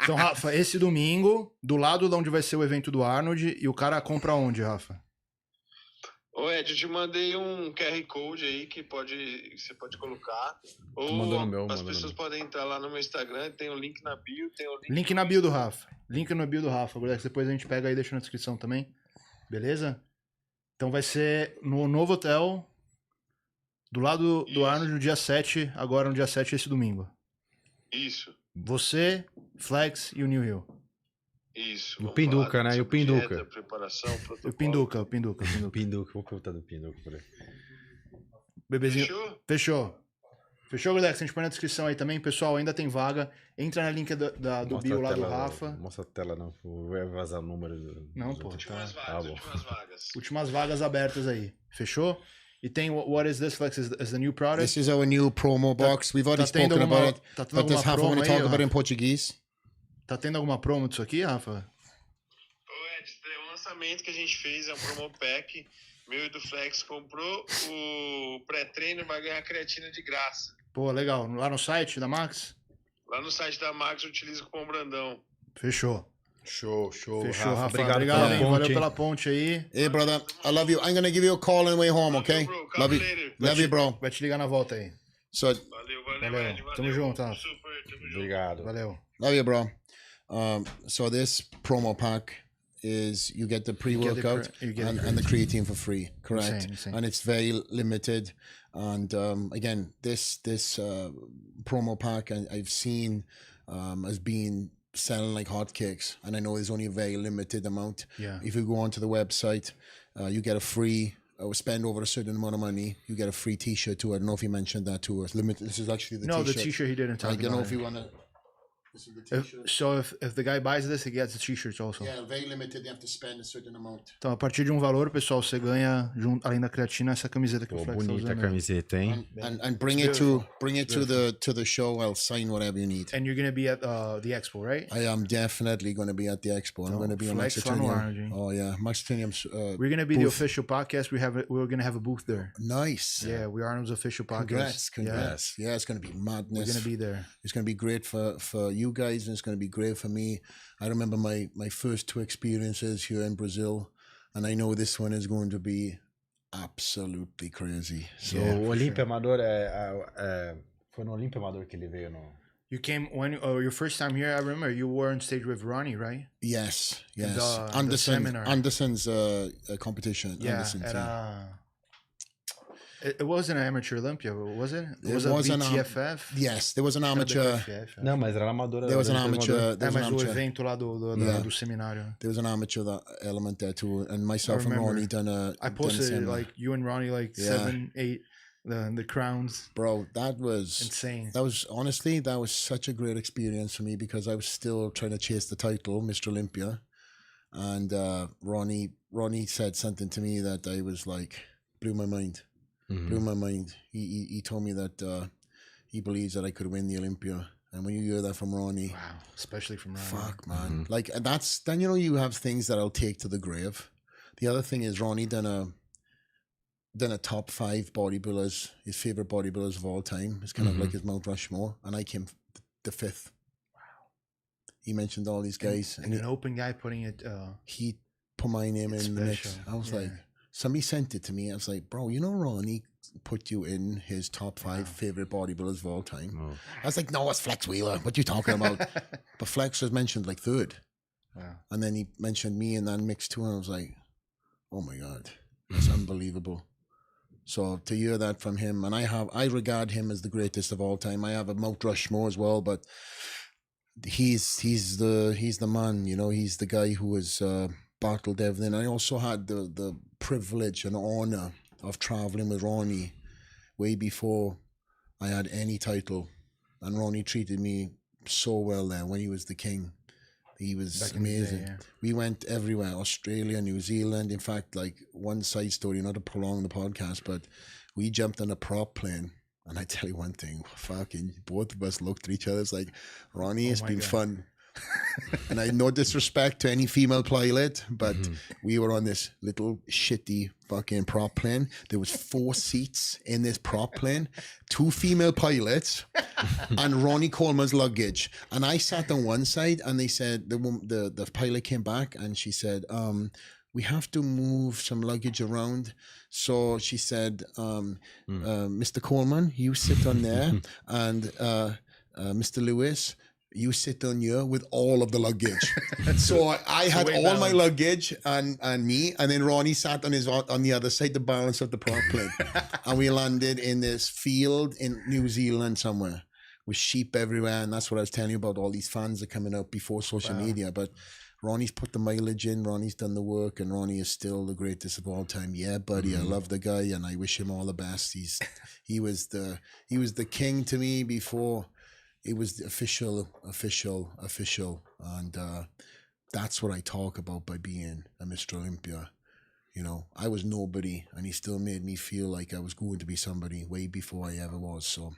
Então, Rafa, esse domingo, do lado de onde vai ser o evento do Arnold, e o cara compra onde, Rafa?
Ô, Ed, eu te mandei um QR Code aí que você pode colocar. Ou
Mandou no meu,
as
mandou no
pessoas
meu.
podem entrar lá no meu Instagram, tem o link na bio, tem o
Link na bio do Rafa. Depois a gente pega aí e deixa na descrição também. Beleza? Então vai ser no novo hotel, do lado do Arnold, no dia 7, agora no dia 7, esse domingo.
Isso,
Você, Flex e o New Hill.
isso.
O
Vamos
Pinduca,
falar
né? E o
sobre
Pinduca.
dieta, preparação,
O
protocolo.
Pinduca.
Pinduca, vou contar do Pinduca por aí.
Bebezinho.
Fechou?
Fechou, Godex? A gente põe na descrição aí também. Pessoal, ainda tem vaga. Entra na link do
Mostra
bio
a
lá do
tela,
Rafa.
Mostra a tela, não. Vai vazar o número.
Não,
dos
pô,
outros.
Últimas
tá.
vagas,
bom.
últimas vagas.
Últimas vagas abertas aí. Fechou? E tem what is this, Flex? Is the new product?
This is our new promo box. We've already
tendo
spoken
alguma-
about it,
tá tendo
but does
alguma
Rafa want
promo
to talk
aí,
about it in
Rafa?
Portuguese?
Tá tendo alguma promo disso aqui, Rafa?
Ô, Ed, tem um lançamento que a gente fez, é um promo pack. Meu e do Flex comprou o pré-treino, vai ganhar creatina de graça.
Pô, legal. Lá no site da Max?
Lá no site da Max, utiliza o cupom Brandão.
Fechou.
Show,
Fechou, Rafa.
Obrigado,
Obrigado,
pela
hein?
ponte,
Valeu
hein?
pela ponte aí.
Hey, brother, I love you. I'm going to give you a call on the way home, okay?
Bro,
Love you.
later.
Love you, bro.
Vai te ligar na volta aí.
So,
Valeu,
Valeu.
Ed. Valeu.
Tamo junto, Rafa.
Super, tamo junto.
Obrigado.
Valeu.
love you, bro. So this promo pack is you get the pre-workout
you get the
and the creatine for free, correct?
Insane.
And it's very limited. And again, this promo pack I've seen as being selling like hotcakes, and I know there's only a very limited amount.
Yeah.
If you go onto the website, you get a free. Spend over a certain amount of money, you get a free T-shirt too. I don't know if he mentioned that to us. Limited. This is actually the
No,
T-shirt.
the t-shirt he didn't talk
I
about.
don't know if
it.
you want to. This is the T-shirt.
So if the guy buys this, he gets the t-shirts also.
Yeah, very limited. They have to spend a certain amount.
Então, a partir de um valor, pessoal, você ganha, além da creatina, essa camiseta que
Pô,
o Flex tá
bonita a
usando. aí.
camiseta, hein?
And bring it to the show. I'll sign whatever you need.
And you're gonna be at the expo, right?
I am definitely going to be at the expo. I'm going to be on
Flex lá no
Maxitinium.
Arnold, hein?
Oh yeah, Maxitinium's
We're gonna be the
booth.
official podcast. We're gonna have a booth there.
Nice.
Yeah, we are Arnold's official podcast.
Congrats. Yeah, it's going to be
Yeah,
madness.
we're gonna be there.
It's going to be great for you guys, and it's going to be great for me. I remember my first 2 experiences here in Brazil, and I know this one is going to be absolutely crazy. So
o Olímpia Amador foi no Olímpia Amador que ele veio no.
You came when your first time here. I remember you were on stage with Ronnie, right?
yes,
the seminar.
Anderson's competition.
Yeah,
Anderson's,
it wasn't an amateur Olympia, was it? It was
an
BTFF.
yes, there was an amateur.
Não, mas era na Amadora.
There was an amateur. There was an
Mas o
amateur.
evento lá do seminário.
There was an amateur element there too, and myself and Ronnie done a.
I posted like you and Ronnie like 7, 8, the crowns.
Bro, that was
insane.
That was honestly such a great experience for me because I was still trying to chase the title, Mr. Olympia, and Ronnie said something to me that I was like blew my mind. Blew my mind. He told me that he believes that I could win the Olympia. And when you hear that from Ronnie,
wow, especially from Ronnie,
fuck man, like that's then you have things that I'll take to the grave. The other thing is Ronnie done a top 5 bodybuilders, his favorite bodybuilders of all time. It's kind of like his Mount Rushmore, and I came the 5th. Wow. He mentioned all these guys,
and an open guy putting it.
He put my name in the mix. I was like. Somebody sent it to me. I was like, bro, you know Ronnie put you in his top 5 favorite bodybuilders of all time. Oh. I was like, no, it's Flex Wheeler. What you talking about? But Flex was mentioned like 3rd. Wow. And then he mentioned me in that mix too. And I was like, oh my God, that's unbelievable. So to hear that from him, and I regard him as the greatest of all time. I have a Mount Rushmore as well, but he's the man, you know, he's the guy who was battled everything. I also had the privilege and honor of traveling with Ronnie way before I had any title, and Ronnie treated me so well there when he was the king. He was amazing. Day, yeah. We went everywhere, Australia, New Zealand. In fact, like one side story, not to prolong the podcast, but we jumped on a prop plane. And I tell you one thing, fucking both of us looked at each other. It's like, Ronnie, it's been fun. And I had no disrespect to any female pilot, but we were on this little shitty fucking prop plane. There was 4 seats in this prop plane, 2 female pilots, and Ronnie Coleman's luggage. And I sat on one side, and they said the pilot came back, and she said, we have to move some luggage around. So she said, Mr. Coleman, you sit on there, and Mr. Lewis, you sit on here with all of the luggage. So I had all my luggage and me, and then Ronnie sat on the other side, the balance of the prop plane. And we landed in this field in New Zealand somewhere with sheep everywhere. And that's what I was telling you about. All these fans are coming out before social media, but Ronnie's put the mileage in, Ronnie's done the work, and Ronnie is still the greatest of all time. Yeah, buddy, I love the guy, and I wish him all the best. He was the king to me before it was the official, and that's what I talk about by being a Mr. Olympia. You know, I was nobody, and he still made me feel like I was going to be somebody way before I ever was. So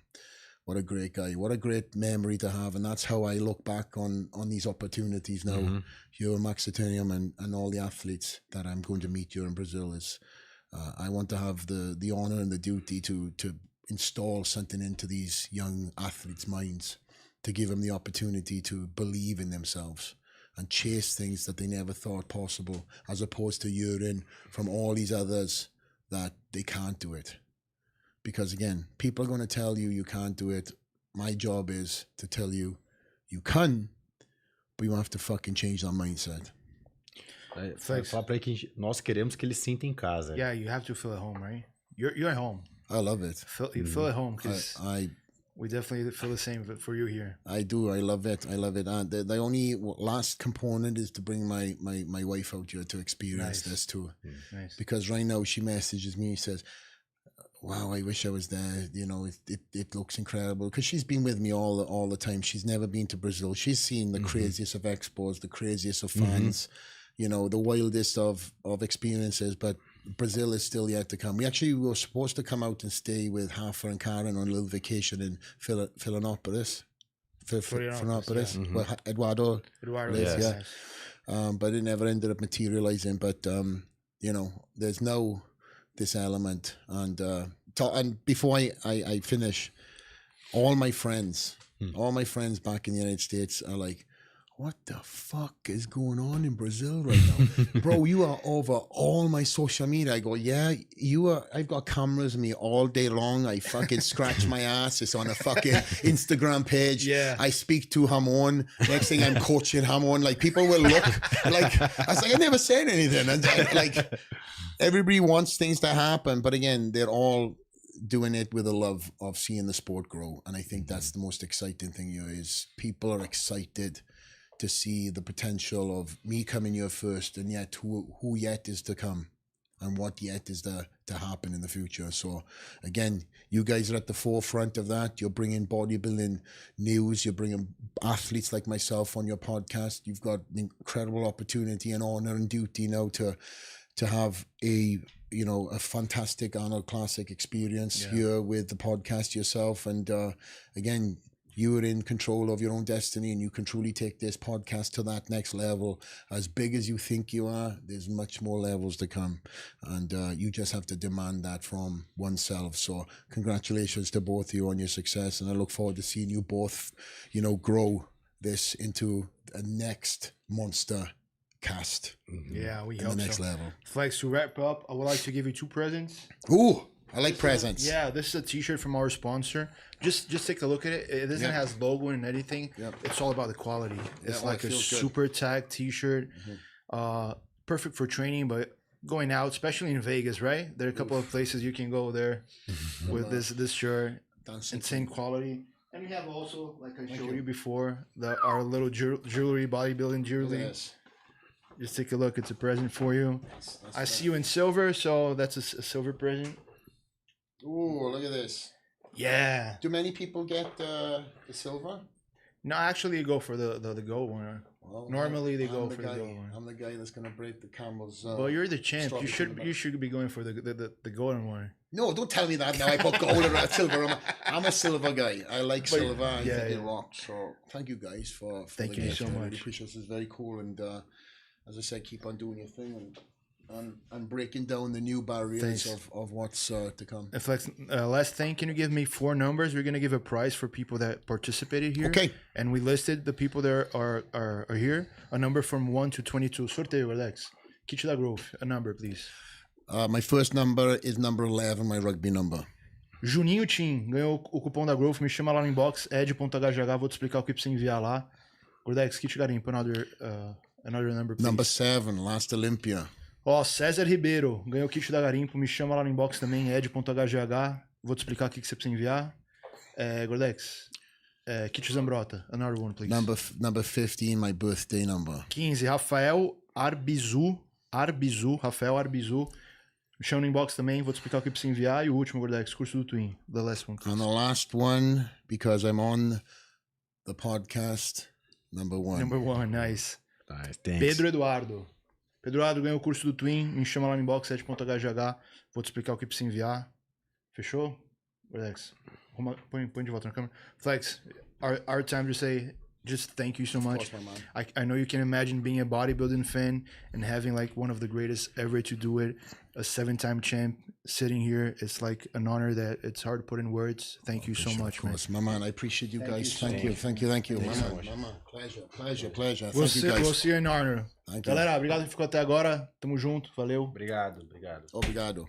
what a great guy. What a great memory to have. And that's how I look back on these opportunities now. Here in Maxitinium and all the athletes that I'm going to meet here in Brazil is I want to have the honor and the duty to install something into these young athletes' minds, to give them the opportunity to believe in themselves and chase things that they never thought possible, as opposed to hearing from all these others that they can't do it. Because again, people are going to tell you can't do it. My job is to tell you can, but you have to fucking change that mindset.
Falar pra ele que nós queremos que ele sinta em casa.
Yeah, you have to feel at home, right? You're at home.
I love it.
You feel at home, because we definitely feel the same for you here.
I do. I love it. And the only last component is to bring my wife out here to experience this too. Nice. Because right now she messages me, says, wow, I wish I was there. You know, it looks incredible. Because she's been with me all the time. She's never been to Brazil. She's seen the craziest of expos, the craziest of fans, you know, the wildest of experiences. But Brazil is still yet to come. We were supposed to come out and stay with Hafa and Karen on a little vacation in Florianópolis. Where Eduardo lives, yeah. But it never ended up materializing. But, you know, there's no this element. And before I finish, all my friends back in the United States are like, what the fuck is going on in Brazil right now? Bro, you are over all my social media. I go, yeah, I've got cameras of me all day long. I fucking scratch my ass. It's on a fucking Instagram page.
Yeah.
I speak to Hamon. Next thing I'm coaching Hamon. Like, people will look like, I was like, I never said anything. And like, everybody wants things to happen. But again, they're all doing it with a love of seeing the sport grow. And I think that's the most exciting thing here is people are excited to see the potential of me coming here first, and yet who yet is to come and what yet is to happen in the future. So again, you guys are at the forefront of that. You're bringing bodybuilding news. You're bringing athletes like myself on your podcast. You've got an incredible opportunity and honor and duty now to have a fantastic Arnold Classic experience here with the podcast yourself. And again, you are in control of your own destiny, and you can truly take this podcast to that next level. As big as you think you are, there's much more levels to come. And you just have to demand that from oneself. So congratulations to both of you on your success. And I look forward to seeing you both, grow this into a next monster cast.
Yeah, we
in
hope
the next
so.
level.
Flex, to wrap up, I would like to give you 2 presents.
Ooh, I like presents.
Yeah, this is a t-shirt from our sponsor. Just take a look at it. It doesn't has logo and anything.
Yep.
It's all about the quality. It's
well,
like
it
a
feels good.
super tag t-shirt. Perfect for training, but going out, especially in Vegas, right? There are a couple of places you can go there with this shirt. Insane quality. And we have also, like I showed you before, our little jewelry, bodybuilding jewelry.
Yes.
Just take a look. It's a present for you. I see you in silver, so that's a silver present.
Ooh, look at this.
Yeah.
Do many people get the silver?
No, actually, you go for the gold one.
Well,
Normally, they go
I'm
for the gold one.
I'm the guy that's gonna break the camel's.
Well, you're the champ.
strawberry
You should be going for the golden one.
No, don't tell me that now. I put gold and silver. I'm a silver guy. I like silver. I think it rocks. So thank you guys for
Thank
the
you
gift.
so
I really
much.
appreciate this. It's very cool. And as I said, keep on doing your thing and breaking down the new barriers of what's to come.
And Flex, last thing, can you give me 4 numbers? We're gonna give a prize for people that participated here.
Okay.
And we listed the people that are here. A number from 1 to 22. Sorteio, Alex. Kit da Growth. A number, please.
My first number is number 11, my rugby number.
Juninho Tim ganhou o cupom da Growth. Me chama lá no inbox, ed.hgh. Vou te explicar o que precisa enviar lá. Gordex, Kit Garimpo, another number, please.
Number 7, last Olympia.
Ó, César Ribeiro ganhou o kit da Garimpo. Me chama lá no inbox também, ed.hgh. Vou te explicar o que você precisa enviar. Gordex, Kit Zambrota, another one, please.
Number 15, my birthday number.
15, Rafael Arbizu. Rafael Arbizu. Me chama no inbox também, vou te explicar o que precisa enviar. E o último, Gordex, curso do Twin. The last one, please.
And the last one, because I'm on the podcast, number 1.
Number 1, nice.
Nice, thanks.
Pedro Eduardo ganhou o curso do Twin. Me chama lá no inbox, ed.hgh. Vou te explicar o que precisa enviar. Fechou? Gordex, põe de volta na câmera. Flex, our time to say just thank you so much.
Of course, my man.
I know you can imagine being a bodybuilding fan and having like one of the greatest ever to do it, a 7-time champ sitting here. It's like an honor that it's hard to put in words. Thank you so much,
Of
man.
course, my man. I appreciate you guys. Thank you. Thank you. My man. Pleasure.
We'll
Thank you guys.
see you in honor.
Thank you.
Galera, obrigado por ficar até agora. Tamo junto. Valeu.
Obrigado.
Obrigado.